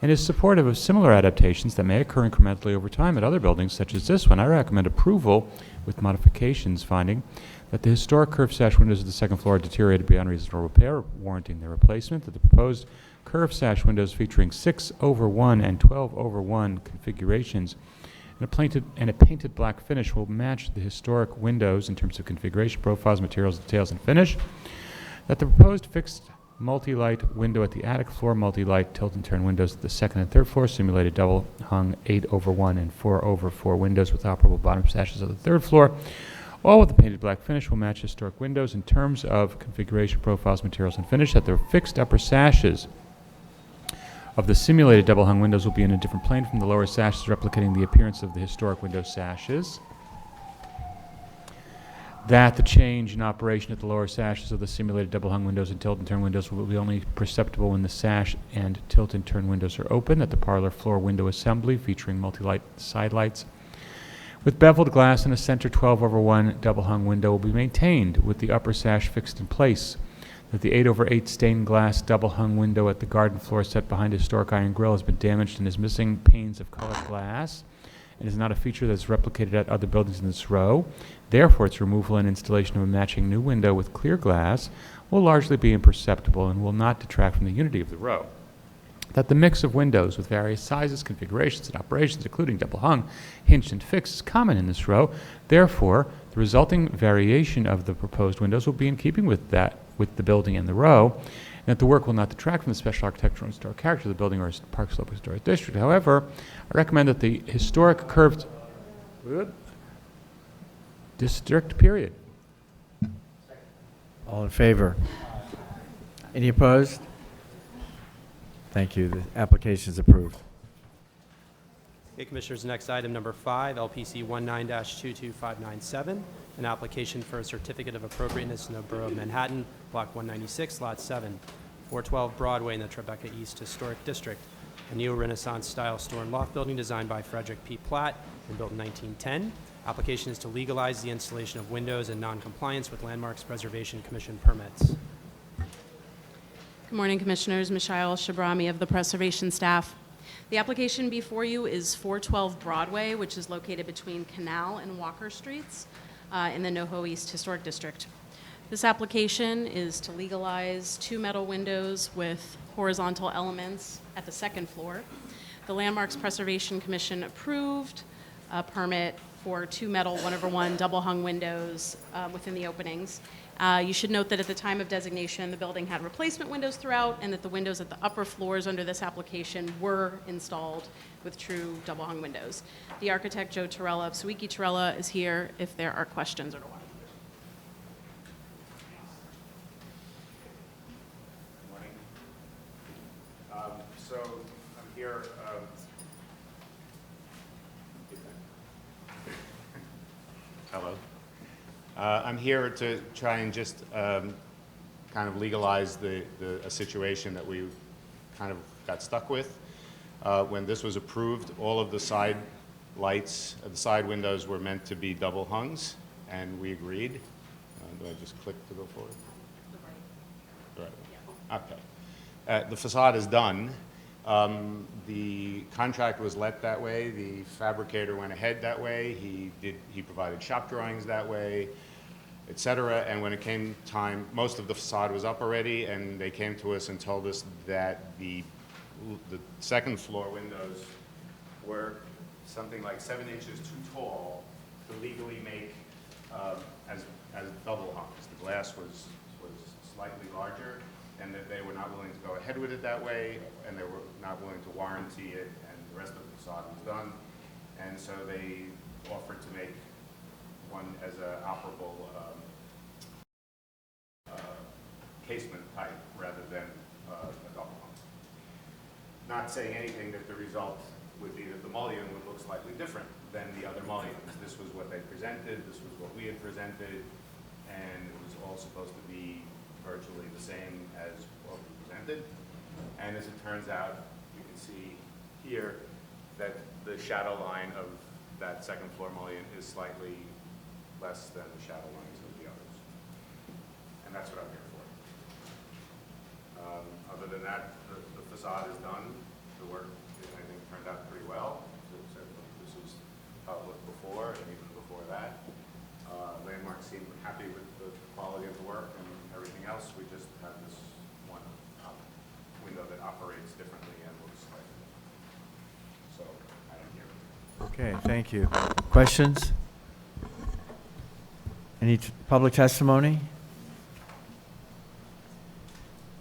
and is supportive of similar adaptations that may occur incrementally over time at other buildings such as this one. I recommend approval with modifications, finding that the historic curved sash windows of the second floor are deteriorated beyond reasonable repair, warranting their replacement, that the proposed curved sash windows featuring 6/1 and 12/1 configurations and a painted black finish will match the historic windows in terms of configuration, profiles, materials, details, and finish, that the proposed fixed multi-light window at the attic floor, multi-light tilt and turn windows at the second and third floor, simulated double hung 8/1 and 4/4 windows with operable bottom sashes of the third floor, all with the painted black finish will match historic windows in terms of configuration, profiles, materials, and finish, that the fixed upper sashes of the simulated double hung windows will be in a different plane from the lower sashes, replicating the appearance of the historic window sashes, that the change in operation at the lower sashes of the simulated double hung windows and tilt and turn windows will be only perceptible when the sash and tilt and turn windows are open, that the parlor floor window assembly featuring multi-light side lights with beveled glass and a center 12/1 double hung window will be maintained with the upper sash fixed in place, that the 8/8 stained glass double hung window at the garden floor set behind a historic iron grill has been damaged and is missing panes of colored glass and is not a feature that is replicated at other buildings in this row. Therefore, its removal and installation of a matching new window with clear glass will largely be imperceptible and will not detract from the unity of the row. That the mix of windows with various sizes, configurations, and operations, including double hung, hinged, and fixed, is common in this row. Therefore, the resulting variation of the proposed windows will be in keeping with the building and the row, and that the work will not detract from the special architectural and historic character of the building or Park Slope Historic District. However, I recommend that the historic curved district, period. All in favor? Any opposed? Thank you. The application is approved. Okay, Commissioners, next item number 5, LPC 19-22597, an application for a certificate of appropriateness in the Borough of Manhattan, Block 196, Lot 7, 412 Broadway in the Tribeca East Historic District, a neo-Renaissance style store and loft building designed by Frederick P. Platt and built in 1910. Application is to legalize the installation of windows in non-compliance with Landmarks Preservation Commission permits. Good morning, Commissioners. Michelle Shabrami of the Preservation staff. The application before you is 412 Broadway, which is located between Canal and Walker Streets in the NoHo East Historic District. This application is to legalize 2 metal windows with horizontal elements at the second floor. The Landmarks Preservation Commission approved a permit for 2 metal 1/1 double-hung windows within the openings. You should note that at the time of designation, the building had replacement windows throughout, and that the windows at the upper floors under this application were installed with true double-hung windows. The architect, Joe Torella of Sawicki Torella, is here if there are questions or what. So I'm here. Hello. I'm here to try and just kind of legalize a situation that we kind of got stuck with. When this was approved, all of the side lights, the side windows were meant to be double hungs, and we agreed. Do I just click to go forward? Right. Okay. The facade is done. The contract was let that way. The fabricator went ahead that way. He provided shop drawings that way, et cetera. And when it came time, most of the facade was up already, and they came to us and told us that the second floor windows were something like 7 inches too tall to legally make as double hungs. The glass was slightly larger, and that they were not willing to go ahead with it that way, and they were not willing to warranty it, and the rest of the facade was done. And so they offered to make one as an operable casement type rather than a double hung. Not saying anything that the result would be that the mullion would look slightly different than the other mullions. This was what they presented, this was what we had presented, and it was all supposed to be virtually the same as what we presented. And as it turns out, you can see here that the shadow line of that second floor mullion is slightly less than the shadow lines of the others. And that's what I'm here for. Other than that, the facade is done. The work, I think, turned out pretty well. So this is how it looked before, and even before that. Landmark seemed happy with the quality of the work and everything else. We just have this one window that operates differently and looks slightly different. So I am here. Okay, thank you. Questions? Any public testimony?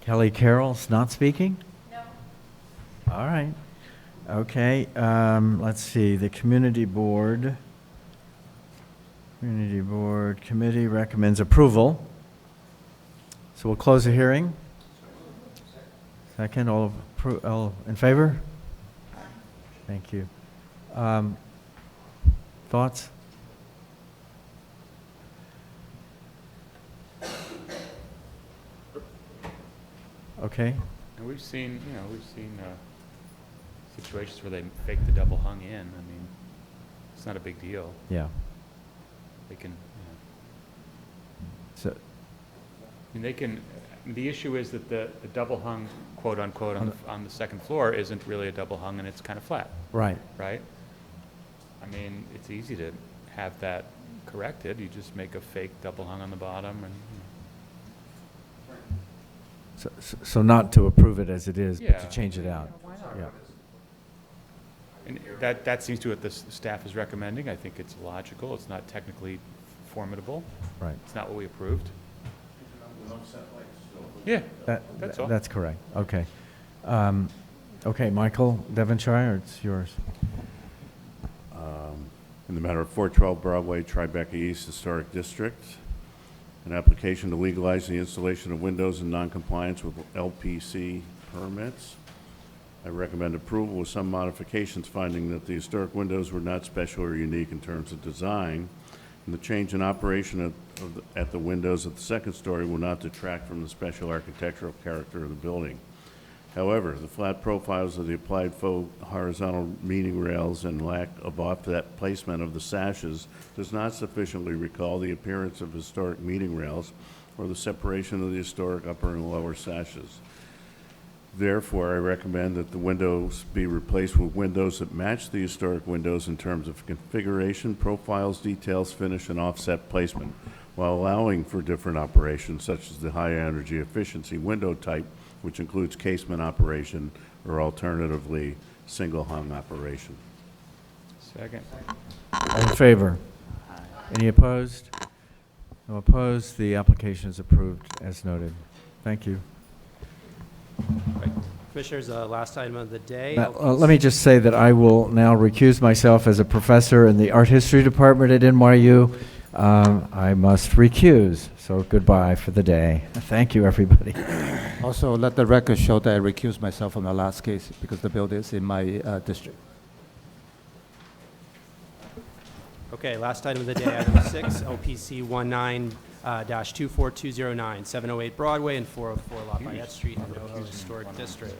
Kelly Carroll's not speaking? No. All right. Okay, let's see, the Community Board Committee recommends approval. So we'll close the hearing. Second, all in favor? Thank you. Thoughts? Okay. And we've seen situations where they fake the double hung in. I mean, it's not a big deal. Yeah. They can, So, I mean, they can, the issue is that the double hung, quote unquote, on the second floor isn't really a double hung, and it's kind of flat. right. Right? I mean, it's easy to have that corrected. You just make a fake double hung on the bottom and, So not to approve it as it is, but to Yeah. change it out. Yeah. and that seems to what the staff is recommending. I think it's logical. It's not technically formidable. Right. It's not what we approved. Yeah, that's all. That's correct. Okay. Okay, Michael Devonshire, it's yours. In the matter of 412 Broadway, Tribeca East Historic District, an application to legalize the installation of windows in noncompliance with LPC permits. I recommend approval with some modifications, finding that the historic windows were not special or unique in terms of design, and the change in operation at the windows at the second story will not detract from the special architectural character of the building. However, the flat profiles of the applied faux horizontal meeting rails and lack of offset placement of the sashes does not sufficiently recall the appearance of historic meeting rails or the separation of the historic upper and lower sashes. Therefore, I recommend that the windows be replaced with windows that match the historic windows in terms of configuration, profiles, details, finish, and offset placement, while allowing for different operations such as the high energy efficiency window type, which includes casement operation or alternatively single hung operation. Second. All in favor? Any opposed? No opposed. The application is approved as noted. Thank you. Right. Commissioners, last item of the day. Now, let me just say that I will now recuse myself as a professor in the art history department at NYU. I must recuse, so goodbye for the day. Thank you, everybody. Also, let the record show that I recused myself from the last case because the building is in my district. Okay, last item of the day, item 6, LPC 19-24209, 708 Broadway and 404 Lafayette Street in the NoHo Historic District.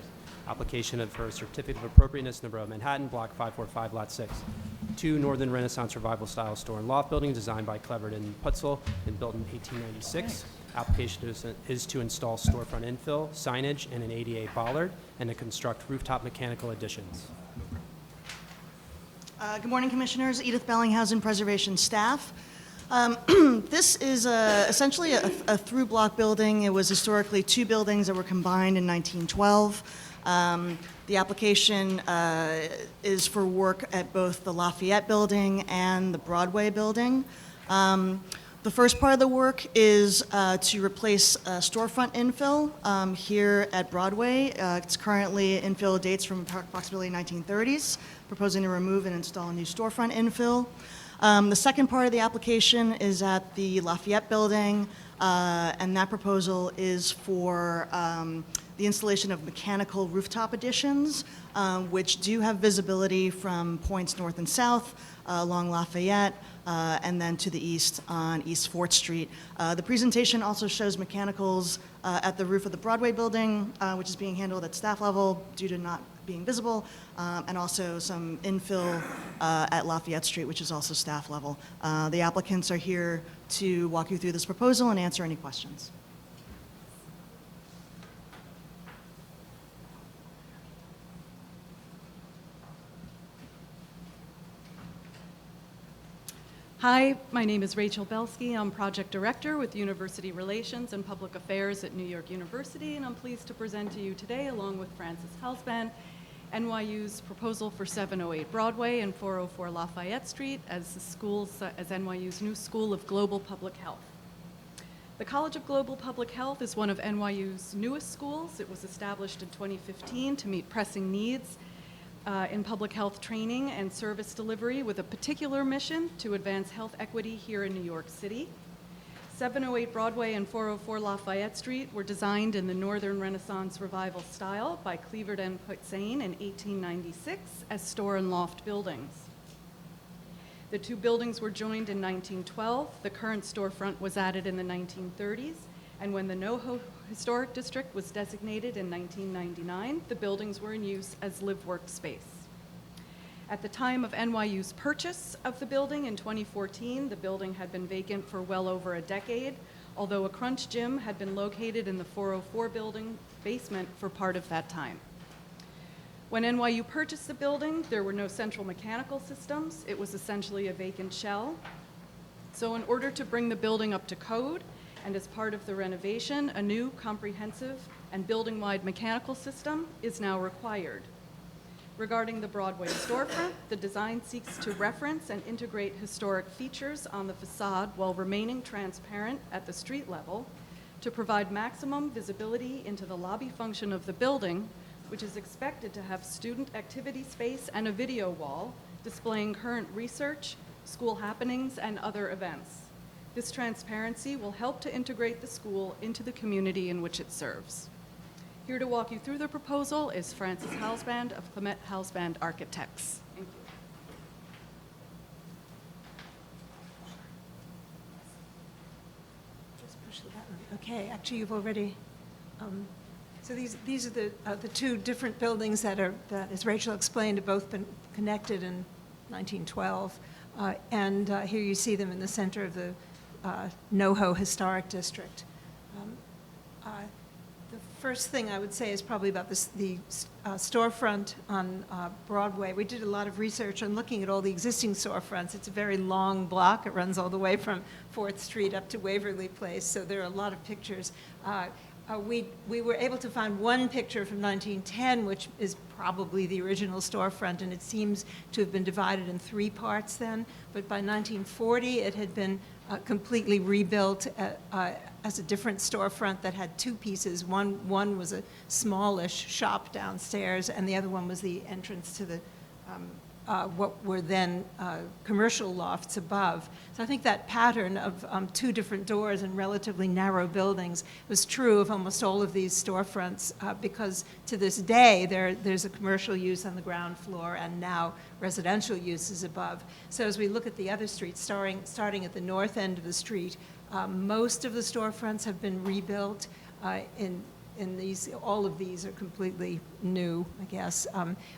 Application for a certificate of appropriateness in the Borough of Manhattan, Block 545, Lot 6. 2 Northern Renaissance Revival Style Store and Loft Building designed by Cleverton Putzel and built in 1896. Application is to install storefront infill, signage, and an ADA bollard, and to construct rooftop mechanical additions. Good morning, Commissioners. Edith Bellinghausen, Preservation staff. This is essentially a through block building. It was historically 2 buildings that were combined in 1912. The application is for work at both the Lafayette building and the Broadway building. The first part of the work is to replace storefront infill here at Broadway. It's currently infill dates from approximately 1930s, proposing to remove and install a new storefront infill. The second part of the application is at the Lafayette building, and that proposal is for the installation of mechanical rooftop additions, which do have visibility from points north and south along Lafayette, and then to the east on East 4th Street. The presentation also shows mechanicals at the roof of the Broadway building, which is being handled at staff level due to not being visible, and also some infill at Lafayette Street, which is also staff level. The applicants are here to walk you through this proposal and answer any questions. Hi, my name is Rachel Belsky. I'm Project Director with University Relations and Public Affairs at New York University, and I'm pleased to present to you today, along with Francis Halsband, NYU's proposal for 708 Broadway and 404 Lafayette Street as NYU's new School of Global Public Health. The College of Global Public Health is one of NYU's newest schools. It was established in 2015 to meet pressing needs in public health training and service delivery with a particular mission to advance health equity here in New York City. 708 Broadway and 404 Lafayette Street were designed in the Northern Renaissance Revival style by Cleverton Putzel in 1896 as store and loft buildings. The 2 buildings were joined in 1912. The current storefront was added in the 1930s, and when the NoHo Historic District was designated in 1999, the buildings were in use as live-work space. At the time of NYU's purchase of the building in 2014, the building had been vacant for well over a decade, although a Crunch Gym had been located in the 404 building basement for part of that time. When NYU purchased the building, there were no central mechanical systems. It was essentially a vacant shell. So in order to bring the building up to code, and as part of the renovation, a new comprehensive and building-wide mechanical system is now required. Regarding the Broadway storefront, the design seeks to reference and integrate historic features on the facade while remaining transparent at the street level to provide maximum visibility into the lobby function of the building, which is expected to have student activity space and a video wall displaying current research, school happenings, and other events. This transparency will help to integrate the school into the community in which it serves. Here to walk you through the proposal is Francis Halsband of Clement Halsband Architects. Thank you. Just push the button. Okay, actually you've already, so these are the 2 different buildings that, as Rachel explained, have both been connected in 1912. And here you see them in the center of the NoHo Historic District. The first thing I would say is probably about the storefront on Broadway. We did a lot of research on looking at all the existing storefronts. It's a very long block. It runs all the way from 4th Street up to Waverly Place, so there are a lot of pictures. We were able to find one picture from 1910, which is probably the original storefront, and it seems to have been divided in 3 parts then. But by 1940, it had been completely rebuilt as a different storefront that had 2 pieces. One was a smallish shop downstairs, and the other one was the entrance to the what were then commercial lofts above. So I think that pattern of 2 different doors and relatively narrow buildings was true of almost all of these storefronts because to this day there's a commercial use on the ground floor and now residential uses above. So as we look at the other streets, starting at the north end of the street, most of the storefronts have been rebuilt. In these, all of these are completely new, I guess.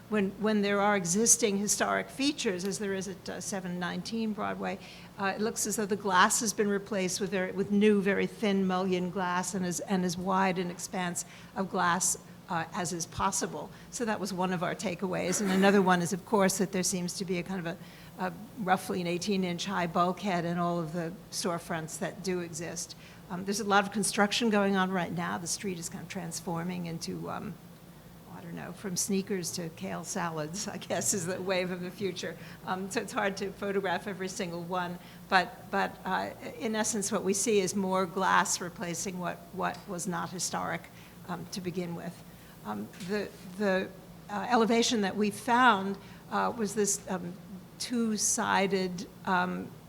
When there are existing historic features, as there is at 719 Broadway, it looks as though the glass has been replaced with new, very thin mullion glass and as wide an expanse of glass as is possible. So that was one of our takeaways. And another one is, of course, that there seems to be a kind of a roughly an 18-inch high bulkhead in all of the storefronts that do exist. There's a lot of construction going on right now. The street is kind of transforming into, I don't know, from sneakers to kale salads, I guess, is the wave of the future. So it's hard to photograph every single one. But in essence, what we see is more glass replacing what was not historic to begin with. The elevation that we found was this 2-sided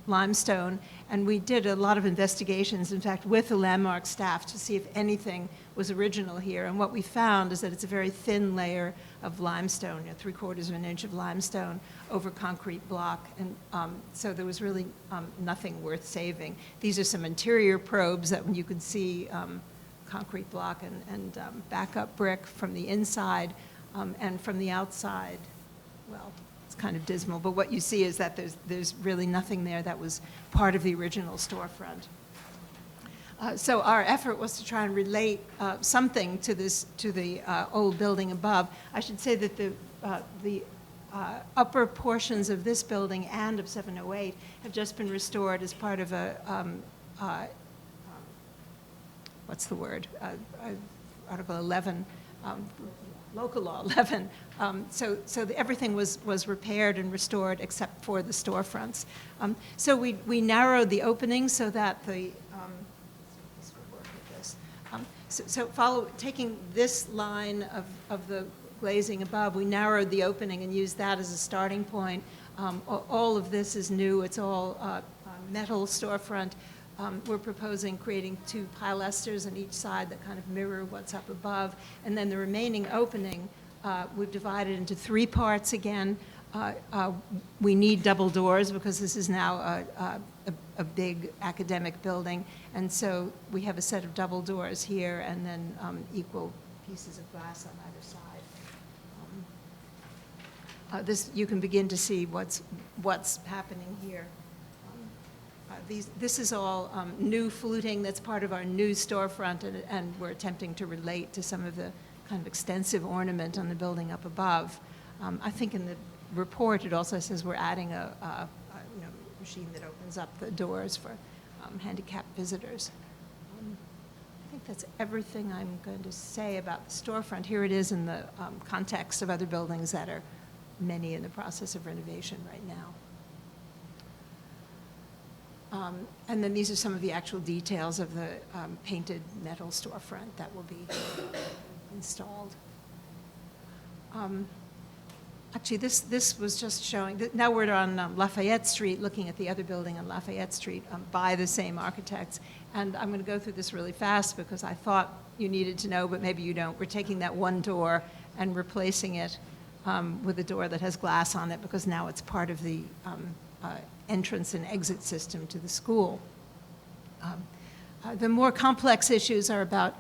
limestone, and we did a lot of investigations, in fact, with the landmark staff to see if anything was original here. And what we found is that it's a very thin layer of limestone, 3/4 of an inch of limestone over concrete block. And so there was really nothing worth saving. These are some interior probes that you can see concrete block and backup brick from the inside and from the outside. Well, kind of dismal, but what you see is that there's really nothing there that was part of the original storefront. So our effort was to try and relate something to the old building above. I should say that the upper portions of this building and of 708 have just been restored as part of a what's the word? Article 11. Local law 11. So everything was repaired and restored except for the storefronts. So we narrowed the opening so that the this will work with this. Taking this line of the glazing above, we narrowed the opening and used that as a starting point. All of this is new. It's all metal storefront. We're proposing creating 2 pilasters on each side that kind of mirror what's up above. And then the remaining opening, we've divided into 3 parts again. We need double doors because this is now a big academic building. And so we have a set of double doors here and then equal pieces of glass on either side. This, you can begin to see what's happening here. This is all new fluting that's part of our new storefront, and we're attempting to relate to some of the kind of extensive ornament on the building up above. I think in the report it also says we're adding a machine that opens up the doors for handicapped visitors. I think that's everything I'm going to say about the storefront. Here it is in the context of other buildings that are many in the process of renovation right now. And then these are some of the actual details of the painted metal storefront that will be installed. Actually, this was just showing, now we're on Lafayette Street, looking at the other building on Lafayette Street by the same architects. And I'm going to go through this really fast because I thought you needed to know, but maybe you don't. We're taking that one door and replacing it with a door that has glass on it because now it's part of the entrance and exit system to the school. The more complex issues are about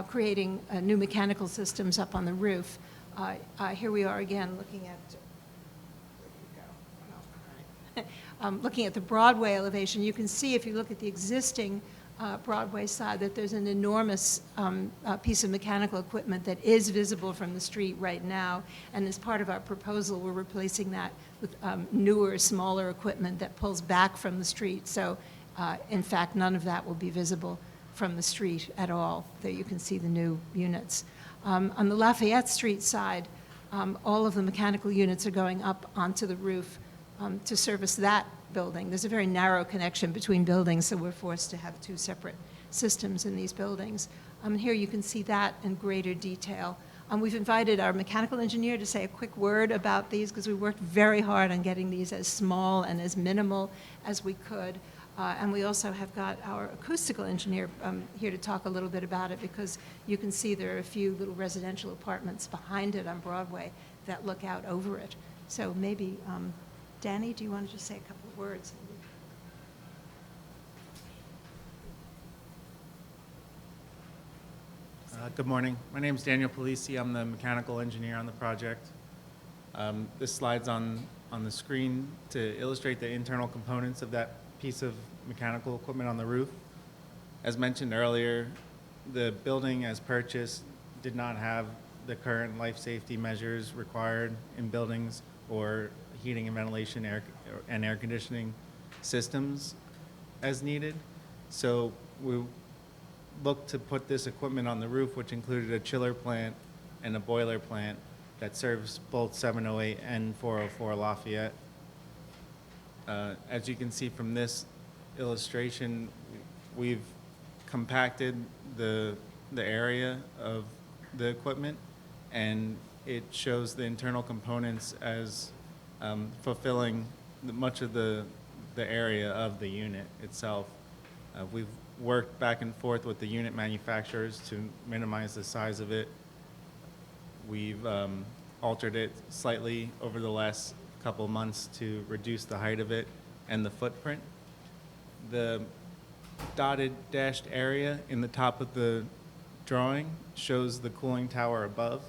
creating new mechanical systems up on the roof. Here we are again looking at, looking at the Broadway elevation. You can see if you look at the existing Broadway side, that there's an enormous piece of mechanical equipment that is visible from the street right now. And as part of our proposal, we're replacing that with newer, smaller equipment that pulls back from the street. So in fact, none of that will be visible from the street at all. There you can see the new units. On the Lafayette Street side, all of the mechanical units are going up onto the roof to service that building. There's a very narrow connection between buildings, so we're forced to have two separate systems in these buildings. Here you can see that in greater detail. We've invited our mechanical engineer to say a quick word about these because we worked very hard on getting these as small and as minimal as we could. And we also have got our acoustical engineer here to talk a little bit about it because you can see there are a few little residential apartments behind it on Broadway that look out over it. So maybe, Danny, do you want to just say a couple of words? Good morning. My name is Daniel Polisi. I'm the mechanical engineer on the project. This slide's on the screen to illustrate the internal components of that piece of mechanical equipment on the roof. As mentioned earlier, the building as purchased did not have the current life safety measures required in buildings or heating and ventilation and air conditioning systems as needed. So we looked to put this equipment on the roof, which included a chiller plant and a boiler plant that serves both 708 and 404 Lafayette. As you can see from this illustration, we've compacted the area of the equipment, and it shows the internal components as fulfilling much of the area of the unit itself. We've worked back and forth with the unit manufacturers to minimize the size of it. We've altered it slightly over the last couple months to reduce the height of it and the footprint. The dotted dashed area in the top of the drawing shows the cooling tower above.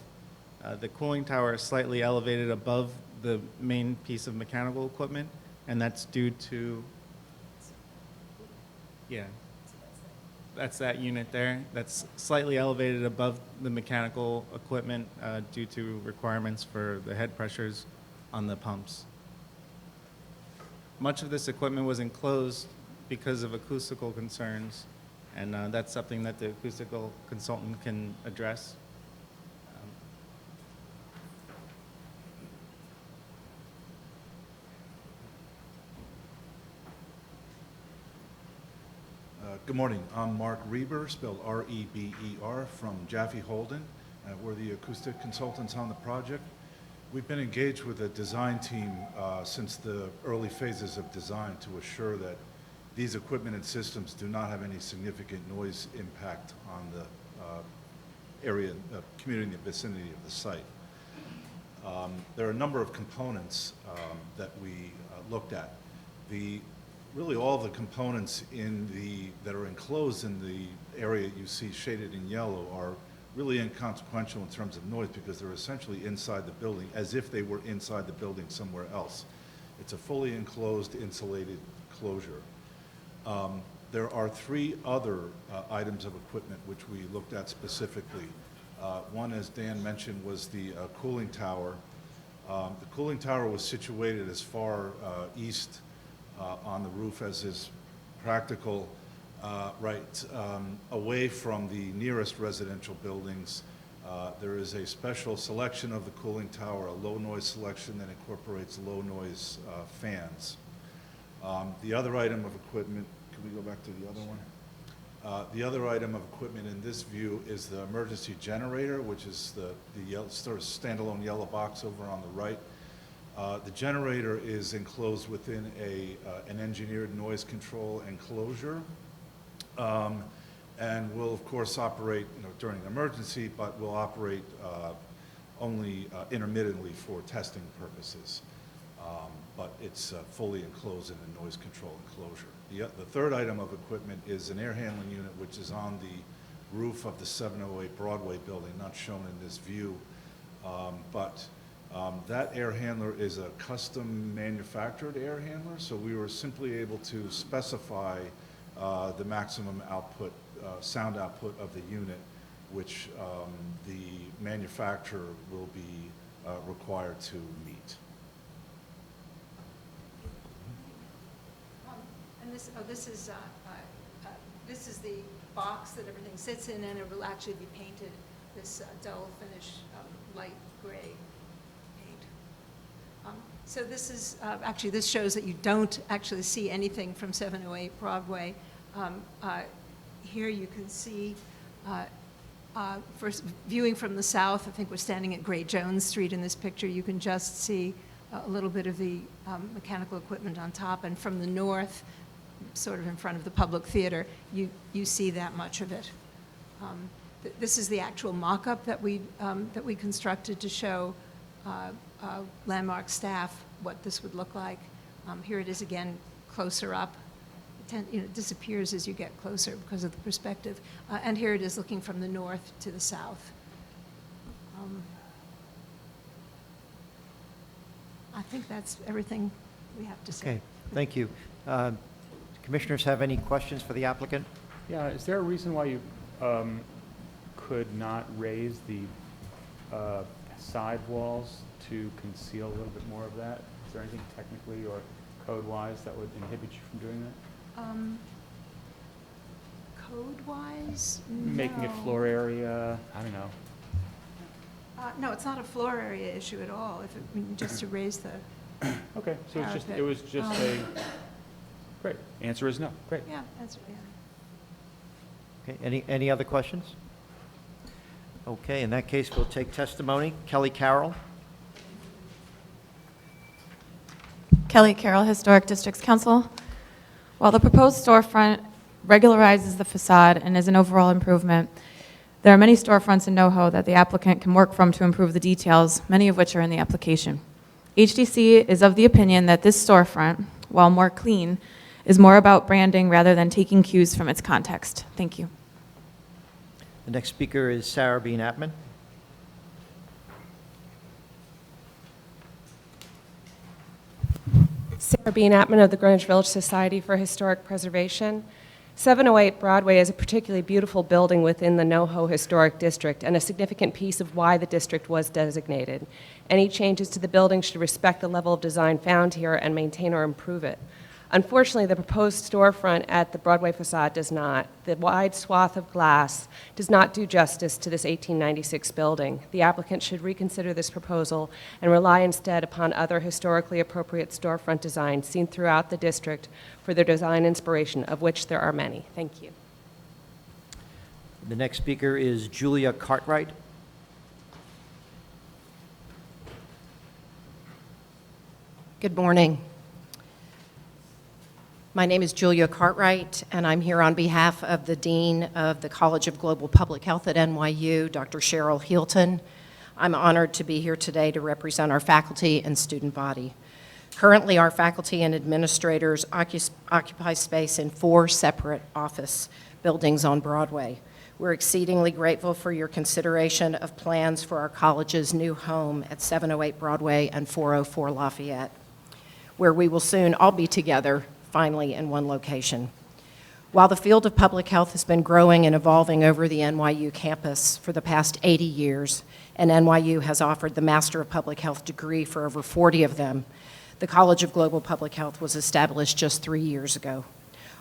The cooling tower is slightly elevated above the main piece of mechanical equipment, and that's due to, that's that unit there. That's slightly elevated above the mechanical equipment due to requirements for the head pressures on the pumps. Much of this equipment was enclosed because of acoustical concerns, and that's something that the acoustical consultant can address. Good morning. I'm Mark Reber, spelled R-E-B-E-R, from Jaffe Holden. We're the acoustic consultants on the project. We've been engaged with the design team since the early phases of design to assure that these equipment and systems do not have any significant noise impact on the area, community in the vicinity of the site. There are a number of components that we looked at. Really all the components that are enclosed in the area you see shaded in yellow are really inconsequential in terms of noise because they're essentially inside the building as if they were inside the building somewhere else. It's a fully enclosed, insulated closure. There are three other items of equipment which we looked at specifically. One, as Dan mentioned, was the cooling tower. The cooling tower was situated as far east on the roof as is practical, away from the nearest residential buildings. There is a special selection of the cooling tower, a low noise selection that incorporates low noise fans. The other item of equipment, can we go back to the other one? The other item of equipment in this view is the emergency generator, which is the sort of standalone yellow box over on the right. The generator is enclosed within an engineered noise control enclosure, and will of course operate during an emergency, but will operate only intermittently for testing purposes. But it's fully enclosed in a noise control enclosure. The third item of equipment is an air handling unit, which is on the roof of the 708 Broadway building, not shown in this view, that air handler is a custom manufactured air handler, so we were simply able to specify the maximum output, sound output of the unit, which the manufacturer will be required to meet. And this is the box that everything sits in, and it will actually be painted this dull finish, light gray paint. So this is, actually, this shows that you don't actually see anything from 708 Broadway. Here you can see, first viewing from the south, I think we're standing at Great Jones Street in this picture. You can just see a little bit of the mechanical equipment on top, and from the north, sort of in front of the Public Theater, you see that much of it. This is the actual mock-up that we constructed to show Landmark staff what this would look like. Here it is again, closer up. It disappears as you get closer because of the perspective. And here it is looking from the north to the south. I think that's everything we have to say. Okay, thank you. Commissioners have any questions for the applicant? Yeah, is there a reason why you could not raise the side walls to conceal a little bit more of that? Is there anything technically or code-wise that would inhibit you from doing that? Code-wise, Making it floor area, I don't know. No, it's not a floor area issue at all. If just to raise the Okay, so it's just, parapet. it was just a, great, answer is no, great. Yeah, that's, yeah. Okay, any other questions? Okay, in that case, we'll take testimony. Kelly Carroll. Kelly Carroll, Historic Districts Council. While the proposed storefront regularizes the facade and is an overall improvement, there are many storefronts in NoHo that the applicant can work from to improve the details, many of which are in the application. HDC is of the opinion that this storefront, while more clean, is more about branding rather than taking cues from its context. Thank you. The next speaker is Sarah Bean Atman. Sarah Bean Atman of the Greenwich Village Society for Historic Preservation. 708 Broadway is a particularly beautiful building within the NoHo Historic District and a significant piece of why the district was designated. Any changes to the building should respect the level of design found here and maintain or improve it. Unfortunately, the proposed storefront at the Broadway facade does not. The wide swath of glass does not do justice to this 1896 building. The applicant should reconsider this proposal and rely instead upon other historically appropriate storefront designs seen throughout the district for their design inspiration, of which there are many. Thank you. The next speaker is Julia Cartwright. Good morning. My name is Julia Cartwright, and I'm here on behalf of the Dean of the College of Global Public Health at NYU, Dr. Cheryl Healton. I'm honored to be here today to represent our faculty and student body. Currently, our faculty and administrators occupy space in 4 separate office buildings on Broadway. We're exceedingly grateful for your consideration of plans for our college's new home at 708 Broadway and 404 Lafayette, where we will soon all be together finally in one location. While the field of public health has been growing and evolving over the NYU campus for the past 80 years, and NYU has offered the Master of Public Health degree for over 40 of them, the College of Global Public Health was established just 3 years ago.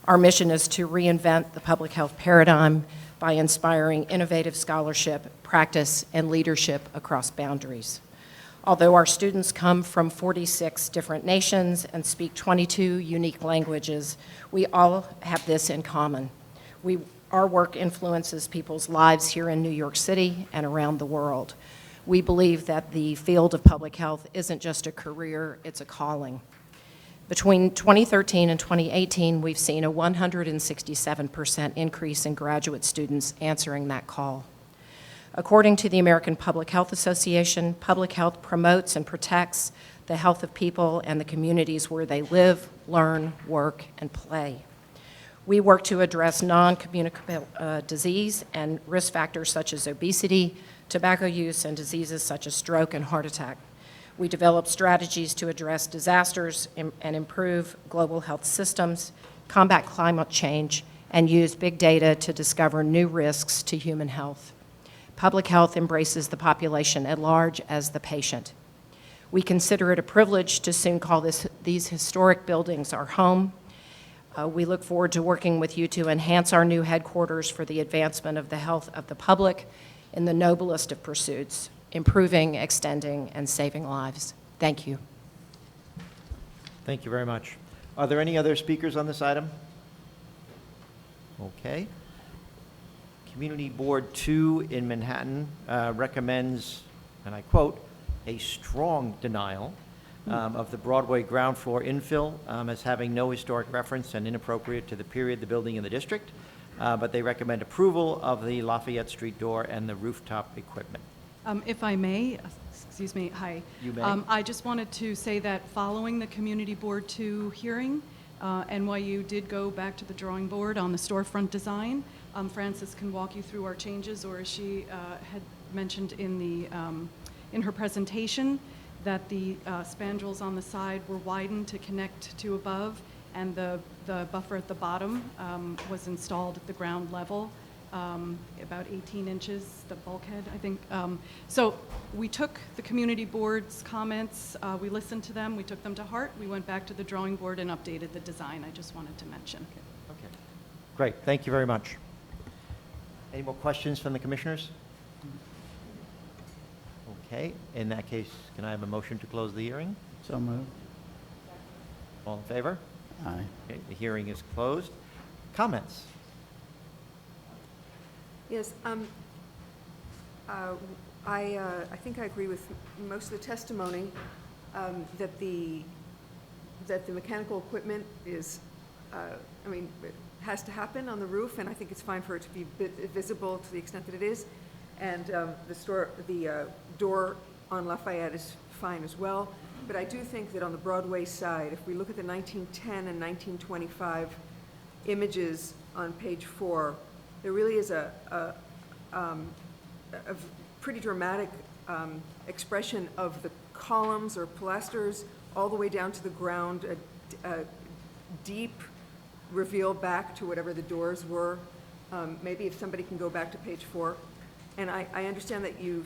Our mission is to reinvent the public health paradigm by inspiring innovative scholarship, practice, and leadership across boundaries. Although our students come from 46 different nations and speak 22 unique languages, we all have this in common. Our work influences people's lives here in New York City and around the world. We believe that the field of public health isn't just a career, it's a calling. Between 2013 and 2018, we've seen a 167% increase in graduate students answering that call. According to the American Public Health Association, public health promotes and protects the health of people and the communities where they live, learn, work, and play. We work to address non-communicable disease and risk factors such as obesity, tobacco use, and diseases such as stroke and heart attack. We develop strategies to address disasters and improve global health systems, combat climate change, and use big data to discover new risks to human health. Public health embraces the population at large as the patient. We consider it a privilege to soon call these historic buildings our home. We look forward to working with you to enhance our new headquarters for the advancement of the health of the public in the noblest of pursuits, improving, extending, and saving lives. Thank you. Thank you very much. Are there any other speakers on this item? Okay. Community Board 2 in Manhattan recommends, and I quote, a strong denial of the Broadway ground floor infill as having no historic reference and inappropriate to the period, the building, and the district. But they recommend approval of the Lafayette Street door and the rooftop equipment. If I may, excuse me, hi. You may. I just wanted to say that following the Community Board 2 hearing, NYU did go back to the drawing board on the storefront design. Frances can walk you through our changes, or as she had mentioned in her presentation, that the spandrels on the side were widened to connect to above, and the buffer at the bottom was installed at the ground level, about 18 inches, the bulkhead, I think. So we took the community board's comments, we listened to them, we took them to heart, we went back to the drawing board and updated the design. I just wanted to mention. Okay. Great, thank you very much. Any more questions from the commissioners? Okay, in that case, can I have a motion to close the hearing? So moved. All in favor? Aye. Okay, the hearing is closed. Comments? Yes, I think I agree with most of the testimony that the mechanical equipment is, it has to happen on the roof, and I think it's fine for it to be visible to the extent that it is. And the door on Lafayette is fine as well. But I do think that on the Broadway side, if we look at the 1910 and 1925 images on page 4, there really is a pretty dramatic expression of the columns or pilasters all the way down to the ground, a deep reveal back to whatever the doors were. Maybe if somebody can go back to page 4. And I understand that you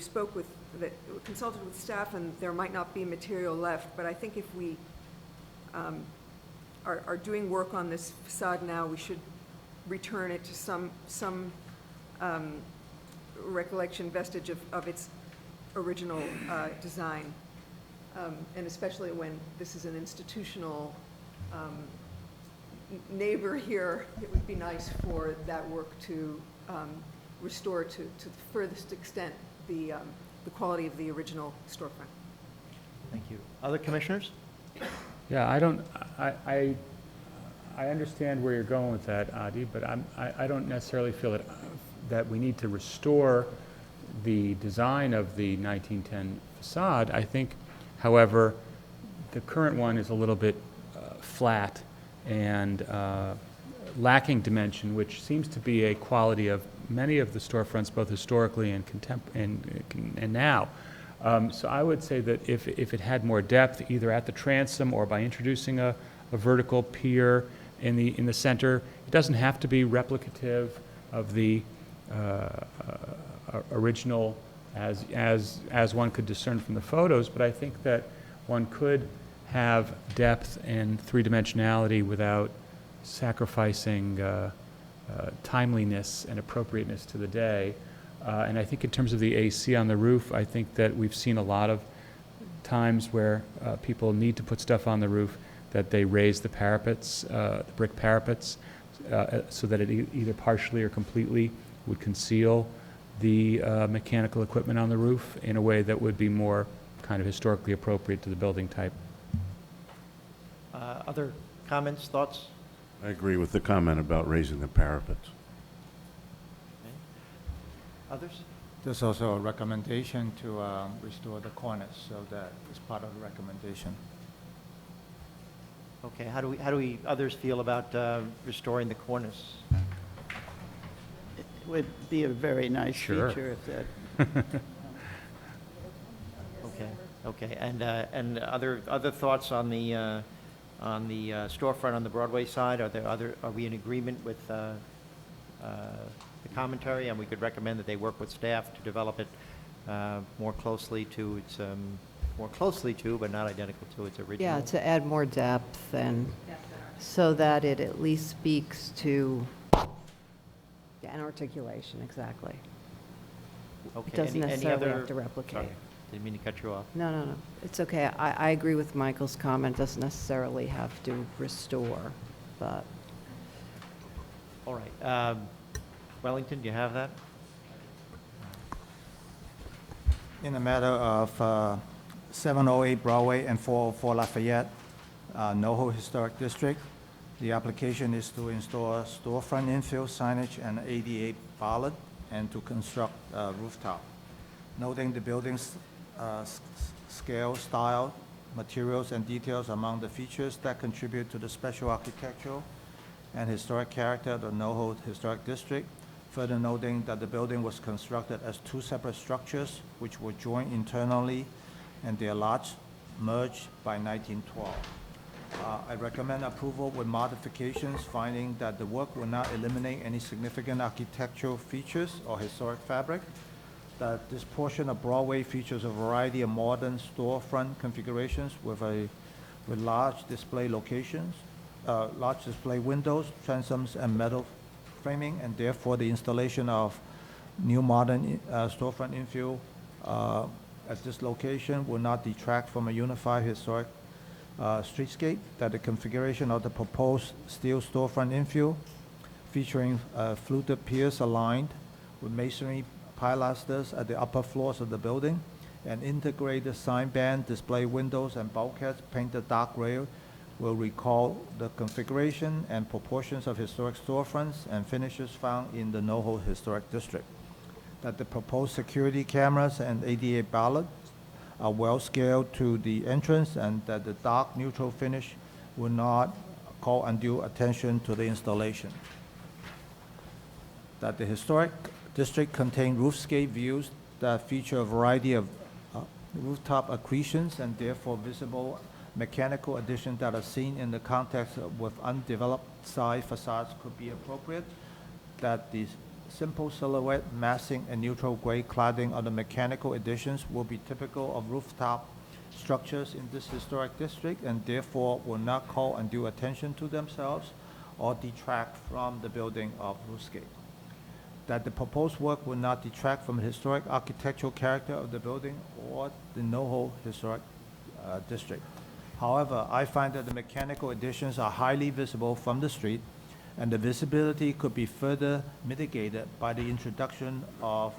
consulted with staff and there might not be material left, but I think if we are doing work on this facade now, we should return it to some recollection, vestige of its original design. And especially when this is an institutional neighbor here, it would be nice for that work to restore to the furthest extent the quality of the original storefront. Thank you. Other commissioners? Yeah, I understand where you're going with that, Adi, but I don't necessarily feel that we need to restore the design of the 1910 facade. I think, however, the current one is a little bit flat and lacking dimension, which seems to be a quality of many of the storefronts, both historically and now. So I would say that if it had more depth, either at the transom or by introducing a vertical pier in the center, it doesn't have to be replicative of the original as one could discern from the photos, but I think that one could have depth and three-dimensionality without sacrificing timeliness and appropriateness to the day. And I think in terms of the AC on the roof, I think that we've seen a lot of times where people need to put stuff on the roof that they raise the parapets, the brick parapets, so that it either partially or completely would conceal the mechanical equipment on the roof in a way that would be more kind of historically appropriate to the building type. Other comments, thoughts? I agree with the comment about raising the parapets. Okay. Others? There's also a recommendation to restore the cornice, so that is part of the recommendation. Okay, how do we others feel about restoring the cornice? It would be a very nice Sure. feature if that. Okay, and other thoughts on the on the storefront on the Broadway side. Are we in agreement with the commentary? And we could recommend that they work with staff to develop it more closely to, but not identical to its original. Yeah, to add more depth and so that it at least speaks to an articulation, exactly. Okay. It doesn't Any necessarily other- have to replicate. Sorry, didn't mean to cut you off. No. It's okay. I agree with Michael's comment. Doesn't necessarily have to restore, but. All right. Wellington, do you have that? In the matter of 708 Broadway and 404 Lafayette, NoHo Historic District, the application is to install storefront infill signage and ADA bollard and to construct a rooftop. Noting the building's scale, style, materials, and details among the features that contribute to the special architectural and historic character of the NoHo Historic District. Further noting that the building was constructed as two separate structures which were joined internally and their lots merged by 1912. I recommend approval with modifications, finding that the work will not eliminate any significant architectural features or historic fabric, that this portion of Broadway features a variety of modern storefront configurations with large display locations, large display windows, transoms, and metal framing, and therefore the installation of new modern storefront infill at this location will not detract from a unified historic streetscape, that the configuration of the proposed steel storefront infill featuring fluted piers aligned with masonry pilasters at the upper floors of the building and integrated sign band, display windows, and bulkheads painted dark gray will recall the configuration and proportions of historic storefronts and finishes found in the NoHo Historic District. That the proposed security cameras and ADA bollards are well scaled to the entrance and that the dark neutral finish will not call undue attention to the installation. That the historic district contains roofscape views that feature a variety of rooftop accretions and therefore visible mechanical additions that are seen in the context with undeveloped side facades could be appropriate. That the simple silhouette massing and neutral gray cladding of the mechanical additions will be typical of rooftop structures in this historic district and therefore will not call undue attention to themselves or detract from the building of roofscape. That the proposed work will not detract from the historic architectural character of the building or the NoHo Historic District. However, I find that the mechanical additions are highly visible from the street and the visibility could be further mitigated by the introduction of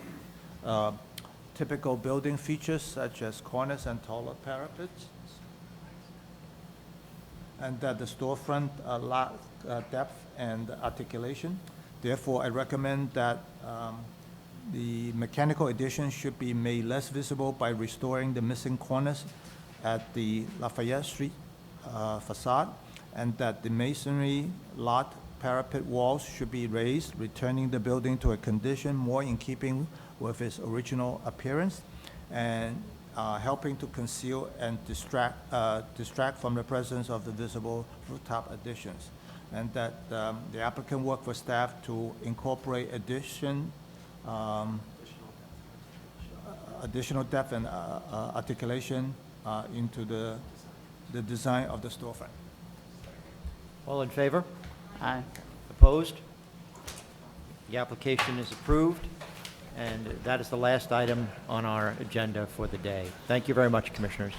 typical building features such as cornice and taller parapets, and that the storefront depth and articulation. Therefore, I recommend that the mechanical additions should be made less visible by restoring the missing cornice at the Lafayette Street facade, and that the masonry lot parapet walls should be raised, returning the building to a condition more in keeping with its original appearance, and helping to conceal and distract from the presence of the visible rooftop additions. And that the applicant work with staff to incorporate additional depth and articulation into the design of the storefront. All in favor? Aye. Opposed? The application is approved, and that is the last item on our agenda for the day. Thank you very much, Commissioners.